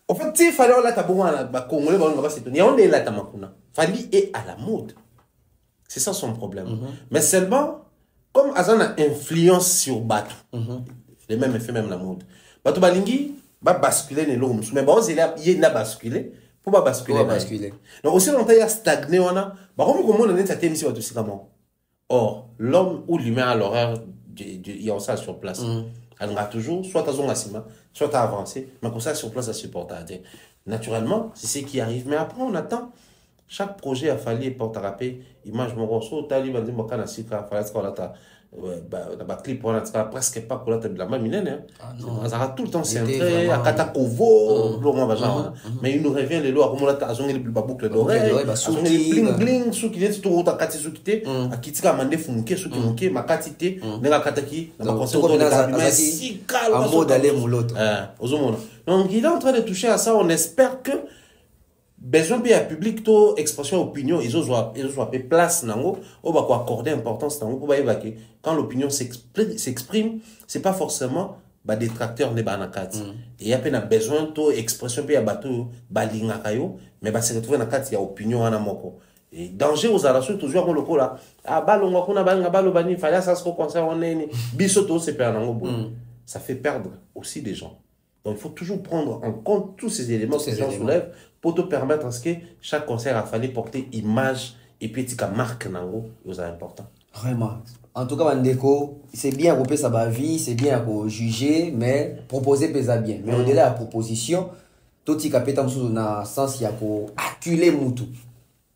En fait, il fallait là ta bon la congolais va se tenir. On est là ta makuna. Fali est à la mode. C'est ça son problème. Mais seulement comme Azan a influence sur Batu. Les mêmes effets même la mode. Batu balingi va basculer les lots. Mais bon, il n'a basculé pour pas basculer. Donc aussi longtemps il a stagné on a. Bah comme on a ça thème ici va tout c'est comment. Or l'homme ou l'humain à l'horaire il y a ça sur place. Elle a toujours, soit à Zongasima, soit à avancer, mais comme ça, sur place, à supporter. Naturellement, c'est ce qui arrive. Mais après, on attend. Chaque projet a fallu porter à rapper. Image, mon rosso, Tali, Bandi, Mokana, Sika, Falas, Kolata, clip, on a presque pas Kolata de la mamine. On a tout le temps centré, à Katakovo, mais il nous revient les lois, comme on a zoné les plus boucles d'oreilles, à zoné les bling bling, ceux qui sont tout à Kati Soukite, à Kitika Mande Funke, ceux qui manquaient, ma Katite, Nega Kataki, on a pensé autour de la mais si calme. Un mot d'aller mon l'autre. Donc il est en train de toucher à ça, on espère que besoin de public to expression opinion ils ont place nango on va accorder importance nango pour évacuer quand l'opinion s'exprime c'est pas forcément ba détracteur ne banakati et il y a peine besoin to expression pe ya bato balinga kayo mais ba se retrouver na kati ya opinion ana moko et danger aux relations toujours on le là ah balonga kuna banga balo bani fallait ça se concert on est biso to se perdre nango ça fait perdre aussi des gens. Donc, il faut toujours prendre en compte tous ces éléments que les gens soulèvent pour te permettre à ce que chaque concert a fallu porter image et puis tu marque nango, c'est important. Vraiment. En tout cas, Mandeko, c'est bien couper sa vie, c'est bien pour juger, mais proposer pesa bien. Mais au-delà de la proposition, tout ce qui est dans le sens il y a pour acculer Moutou.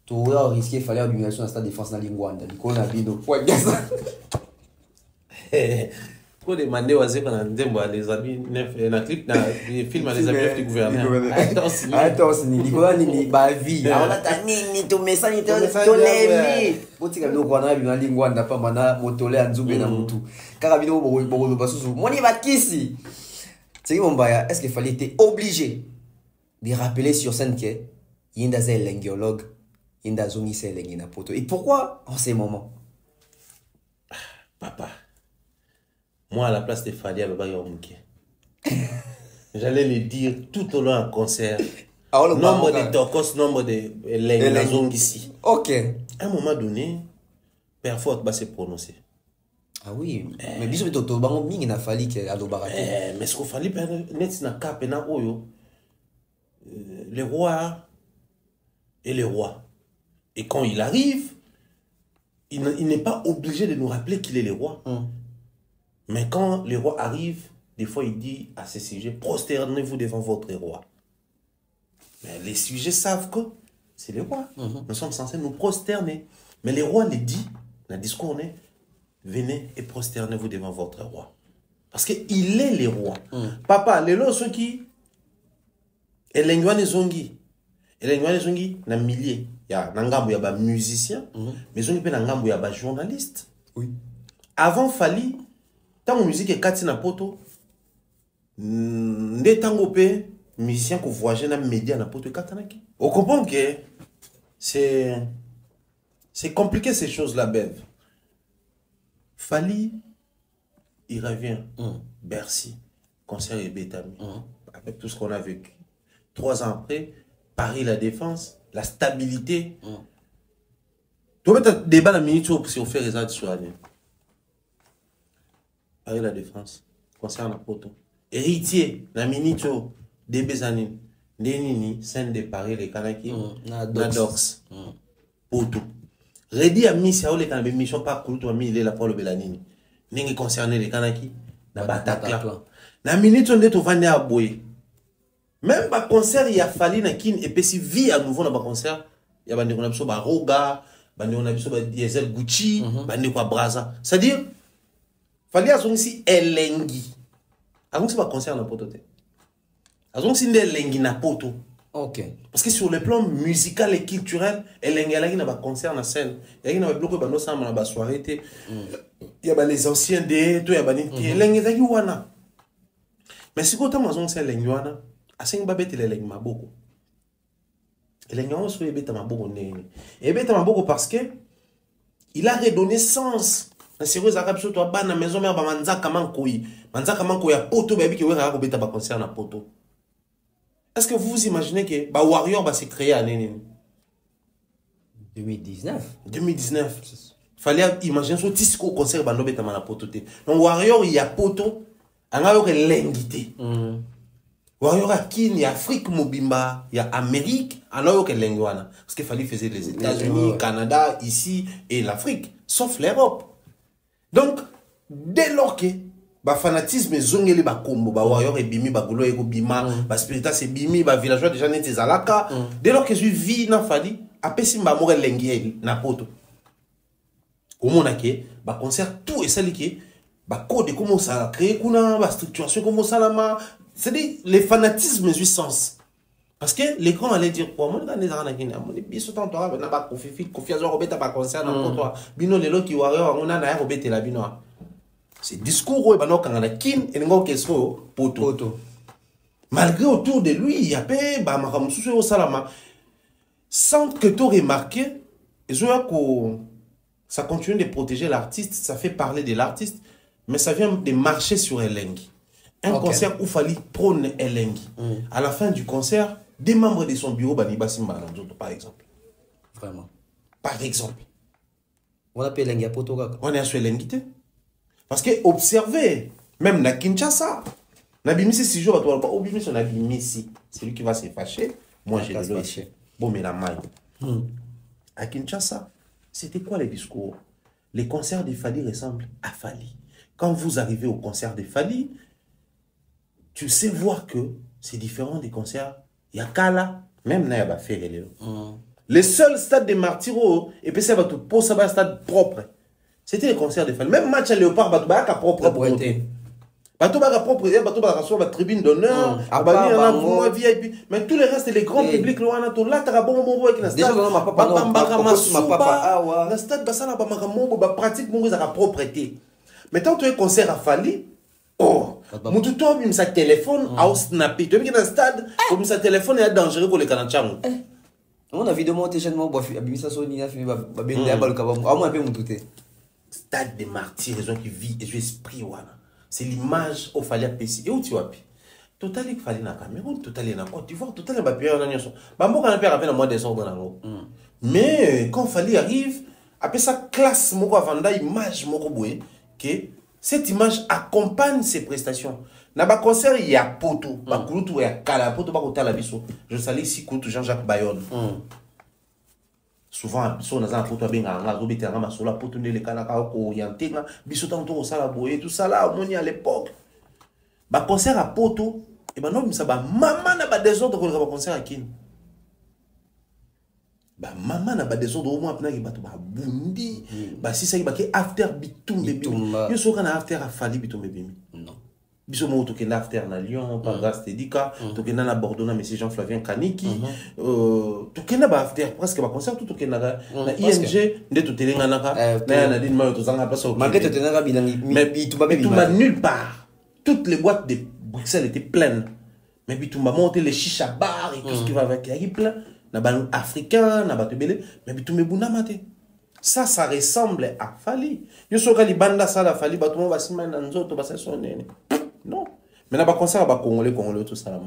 Tu aurais risqué de faire l'humiliation dans la défense dans la langue. Du coup, on a vu nos points. Pour demander aux les amis, dans clip, dans les films, les amis du gouvernement. Attends, Nicolas, ni ba vie. On a ta ni to message ni to lemi. Boti ka no kwana bi na lingwa na pa mana motole anzube na mutu. Kaka bino bo basusu. Moni bakisi. C'est mon baya, est-ce qu'il fallait être obligé de rappeler sur scène que yinda c'est linguologue, yinda zongi c'est lingina poto. Et pourquoi en ces moments? Papa. Moi, à la place de Fadia, j'allais le dire tout au long d'un concert. Nombre de tokos, nombre de lengues ici. Ok. À un moment donné, Père Fort va se prononcer. Ah oui, mais bisous, tu as n'a fallu qu'il y ait mais ce qu'il fallait, les rois et les rois. Et quand il arrive, il n'est pas obligé de nous rappeler qu'il est le roi. Mais quand le roi arrive, des fois il dit à ces sujets, prosternez-vous devant votre roi. Mais les sujets savent que c'est le roi. Nous sommes censés nous prosterner. Mais le roi les dit, dans le discours, venez et prosternez-vous devant votre roi. Parce qu'il est le roi. Papa, les lois sont qui? Et les zongi. Et les zongi, il y a milliers. Il y a des musiciens, mais il y a des journalistes. Oui. Avant Fali, tant que musique est katina poto, des tango pe musiciens qui voyagent dans les médias na poto katanaki. On comprend que c'est compliqué ces choses-là, Bev. Fali, il revient. Bercy, concert et Bétami, avec tout ce qu'on a vécu. 3 ans après, Paris, la défense, la stabilité. Tu vas mettre un débat la minute si on fait les autres sur l'année. Paris La Défense. Concert na poto. Héritier, na minito, Débézanine. Nenini, scène de Paris, les Kanaki. Na Dox. Poto. Redi a mis ça ou les Kanaki, mission pas Kouloutou a mis il est là pour le Bélanini. N'est concerné les Kanaki. Na Bataclan. Na minute on est au Vande à Boye. Même pas concert, il y a fallu na kin et puis si vie à nouveau dans le concert, il y a bande on a besoin de Roga, bande on a besoin de Diesel Gucci, bande quoi Braza. C'est-à-dire, fallait à son ici Elengi. Avant que ce soit concert na poto te. Avant que c'est Elengi na poto. Ok. Parce que sur le plan musical et culturel, Elengi na ba concert na scène. Il y a une bloqué ba no sama na ba soirée te. Il y a les anciens de tout, il y a ba ni Elengi za wana. Mais si quand on a c'est Elengi wana, asengi ba bete Elengi maboko. Elengi wana so beta maboko nene. Et beta maboko parce que il a redonné sens. Na sérieux arabe surtout ba na maison mère ba manzaka mankoyi. Manzaka mankoyi ya poto ba bi ke wera ko beta ba concert na poto. Est-ce que vous vous imaginez que ba Warrior va se créer à 2019. 2019. Fallait imaginer ce tisco concert ba no beta na poto te. Donc Warrior il y a poto anga yo ke lengité. Warrior a kin ya Afrique mobimba, il y a Amérique, alors que l'engwana parce qu'il fallait faire les États-Unis, Canada, ici et l'Afrique, sauf l'Europe. Donc dès lors que ba fanatisme zongeli ba kombo ba Warrior et bimi ba golo e ko bima, ba spiritas e bimi, ba villageois déjà neti zalaka, dès lors que je vis na fali apesi mba mo lengi na poto. Au monake ba concert tout et ça liké ba code comment ça créer kuna ba structuration comment ça la c'est-à-dire les fanatismes jouissance. Parce que les grands allaient dire pour moi dans les arnaques na mon biso tant toi na ba confiance robeta ba concert na poto bino lelo ki Warrior on a na robeta la bino. C'est discours ba no kangana kin et ngo keso poto. Malgré autour de lui il y a pe ba makamusu au salama sans que tu remarqué ça continue de protéger l'artiste, ça fait parler de l'artiste mais ça vient de marcher sur Elengi. Un concert où il fallait prôner Elengi. À la fin du concert, des membres de son bureau, par exemple. Vraiment. Par exemple. On appelle Elengi à poto. On est sur Elengi. Parce que observez, même na Kinshasa, Nabimisi 6 jours à toi, Obimisi on a Nabimisi, c'est lui qui va se fâcher. Moi j'ai de l'eau ici. Bon, mais la maille. À Kinshasa, c'était quoi les discours? Les concerts de Fali ressemblent à Fali. Quand vous arrivez au concert de Fali, tu sais voir que c'est différent des concerts. Il y a Kala, même là, il y a fait les seuls stades de Martiro, et puis ça va tout pour ça va un stade propre. C'était les concerts de Fali. Même match à Léopard, il y a propre. Bateau baga propre, bateau baga sur la tribune d'honneur, mais tous les restes les grands publics là on là t'as bon avec la stade. La stade basana ba makambo ba pratique bongo za propreté. Mais tant tu es concert à Fali, oh, mon tuto bim sa téléphone au snapper. Tu es dans stade, comme sa téléphone est dangereux pour les Kanachang. On a vu de monter jeune bois abimi sa soni na fi ba ben ba le kabam. A moi un peu mon touté. Stade des martyrs, les gens qui vivent et esprit wana. C'est l'image au Fali à Pessi. Et où tu as pu? Total, il fallait na Cameroun, total, il na Côte d'Ivoire, total, il va payer un agneau. Bambo, on a payé avec un mois de désordre dans l'eau. Mais quand Fali arrive, après sa classe, moko avanda, image, moko boué, que cette image accompagne ses prestations. Na ba concert, il y a poto, ba kouloutou, il y a kala, poto, ba kota la biso. Je salue ici kouloutou Jean-Jacques Bayonne. Souvent biso na za poto benga nga zo bitanga masola poto ndele kana ka ko yantenga biso tanto ko sala boye tout ça là moni à l'époque ba concert à poto et ba no misa ba mama na ba désordre ko ba concert à kin ba mama na ba désordre au moins apna ki bato ba bundi ba sisa ki ba ke after bitumbe bimi yo so kana after a Fali bitumbe bimi non biso mo tokenda after na Lyon par grâce Tedika tokenda na Bordeaux na monsieur Jean-Flavien Kaniki tokenda ba after presque ba concert tout tokenda na ING nde totelenga naka na din mayo tozanga place au malgré totenga bilangi mais bitumba nulle part toutes les boîtes de Bruxelles étaient pleines mais bitumba monter les chicha bars et tout ce qui va avec il y a plein na ba africain na ba tebele mais bitumba buna mate. Ça ressemble à Fali. Yo so kali banda ça la Fali ba tout monde va sima na nzoto ba sa sonene. Non. Mais là, concert à Congolais, tout ça.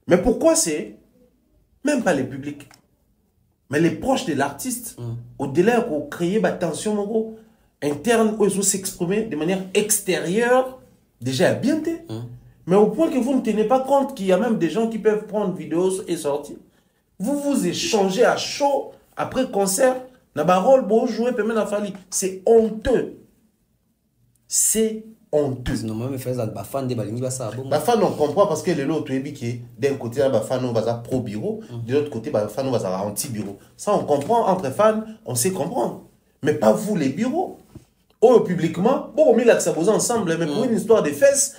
Mais pourquoi c'est même pas les publics, mais les proches de l'artiste, au-delà pour créer la tension, interne où ils osent s'exprimer de manière extérieure, déjà bien té. Mais au point que vous ne tenez pas compte qu'il y a même des gens qui peuvent prendre vidéos et sortir. Vous vous échangez à chaud après concert. Na barol bo jouer permet la fali. C'est honteux. C'est honteux. Non, moi, je fais ça. Les fans de Balingi, ça bon. Les fans, on comprend parce que les autres, d'un côté, les fans ont pro bureau, de l'autre côté, les fans ont anti bureau. Ça, on comprend entre fans, on sait comprendre. Mais pas vous, les bureaux. Oh, publiquement, bon, on met l'accès ensemble, mais pour une histoire de fesses,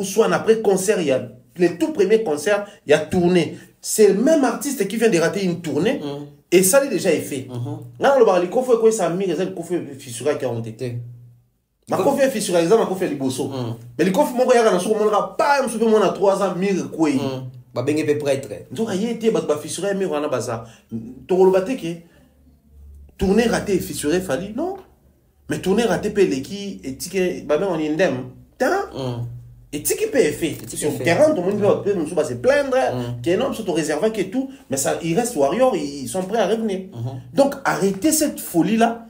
soit après concert, il y a les tout premiers concerts, il y a tournée. C'est le même artiste qui vient de rater une tournée, et ça, il déjà fait. Là, le bar, il faut que ça mire, il faut fissurer à 40 été. Ma kofi est fissuré, ma kofi est liboso. Mais les kofi, mon gars, il y a un sourd, mon gars, pas un sourd, mon a 3 ans, mire quoi. Bah, ben, il peut prêtre. Donc, il y a été, bah, fissuré, mais on a bazar. Toro le baté, tourner raté et fissuré, fallait, non. Mais tourner raté, pelé, qui, et ticket, bah, ben, on est indemne. Et ticket peut fait. Sur 40, tout le monde va se plaindre, qu'il y a un homme, surtout réservé, qui est tout. Mais ça, il reste warrior, ils sont prêts à revenir. Donc, arrêtez cette folie-là.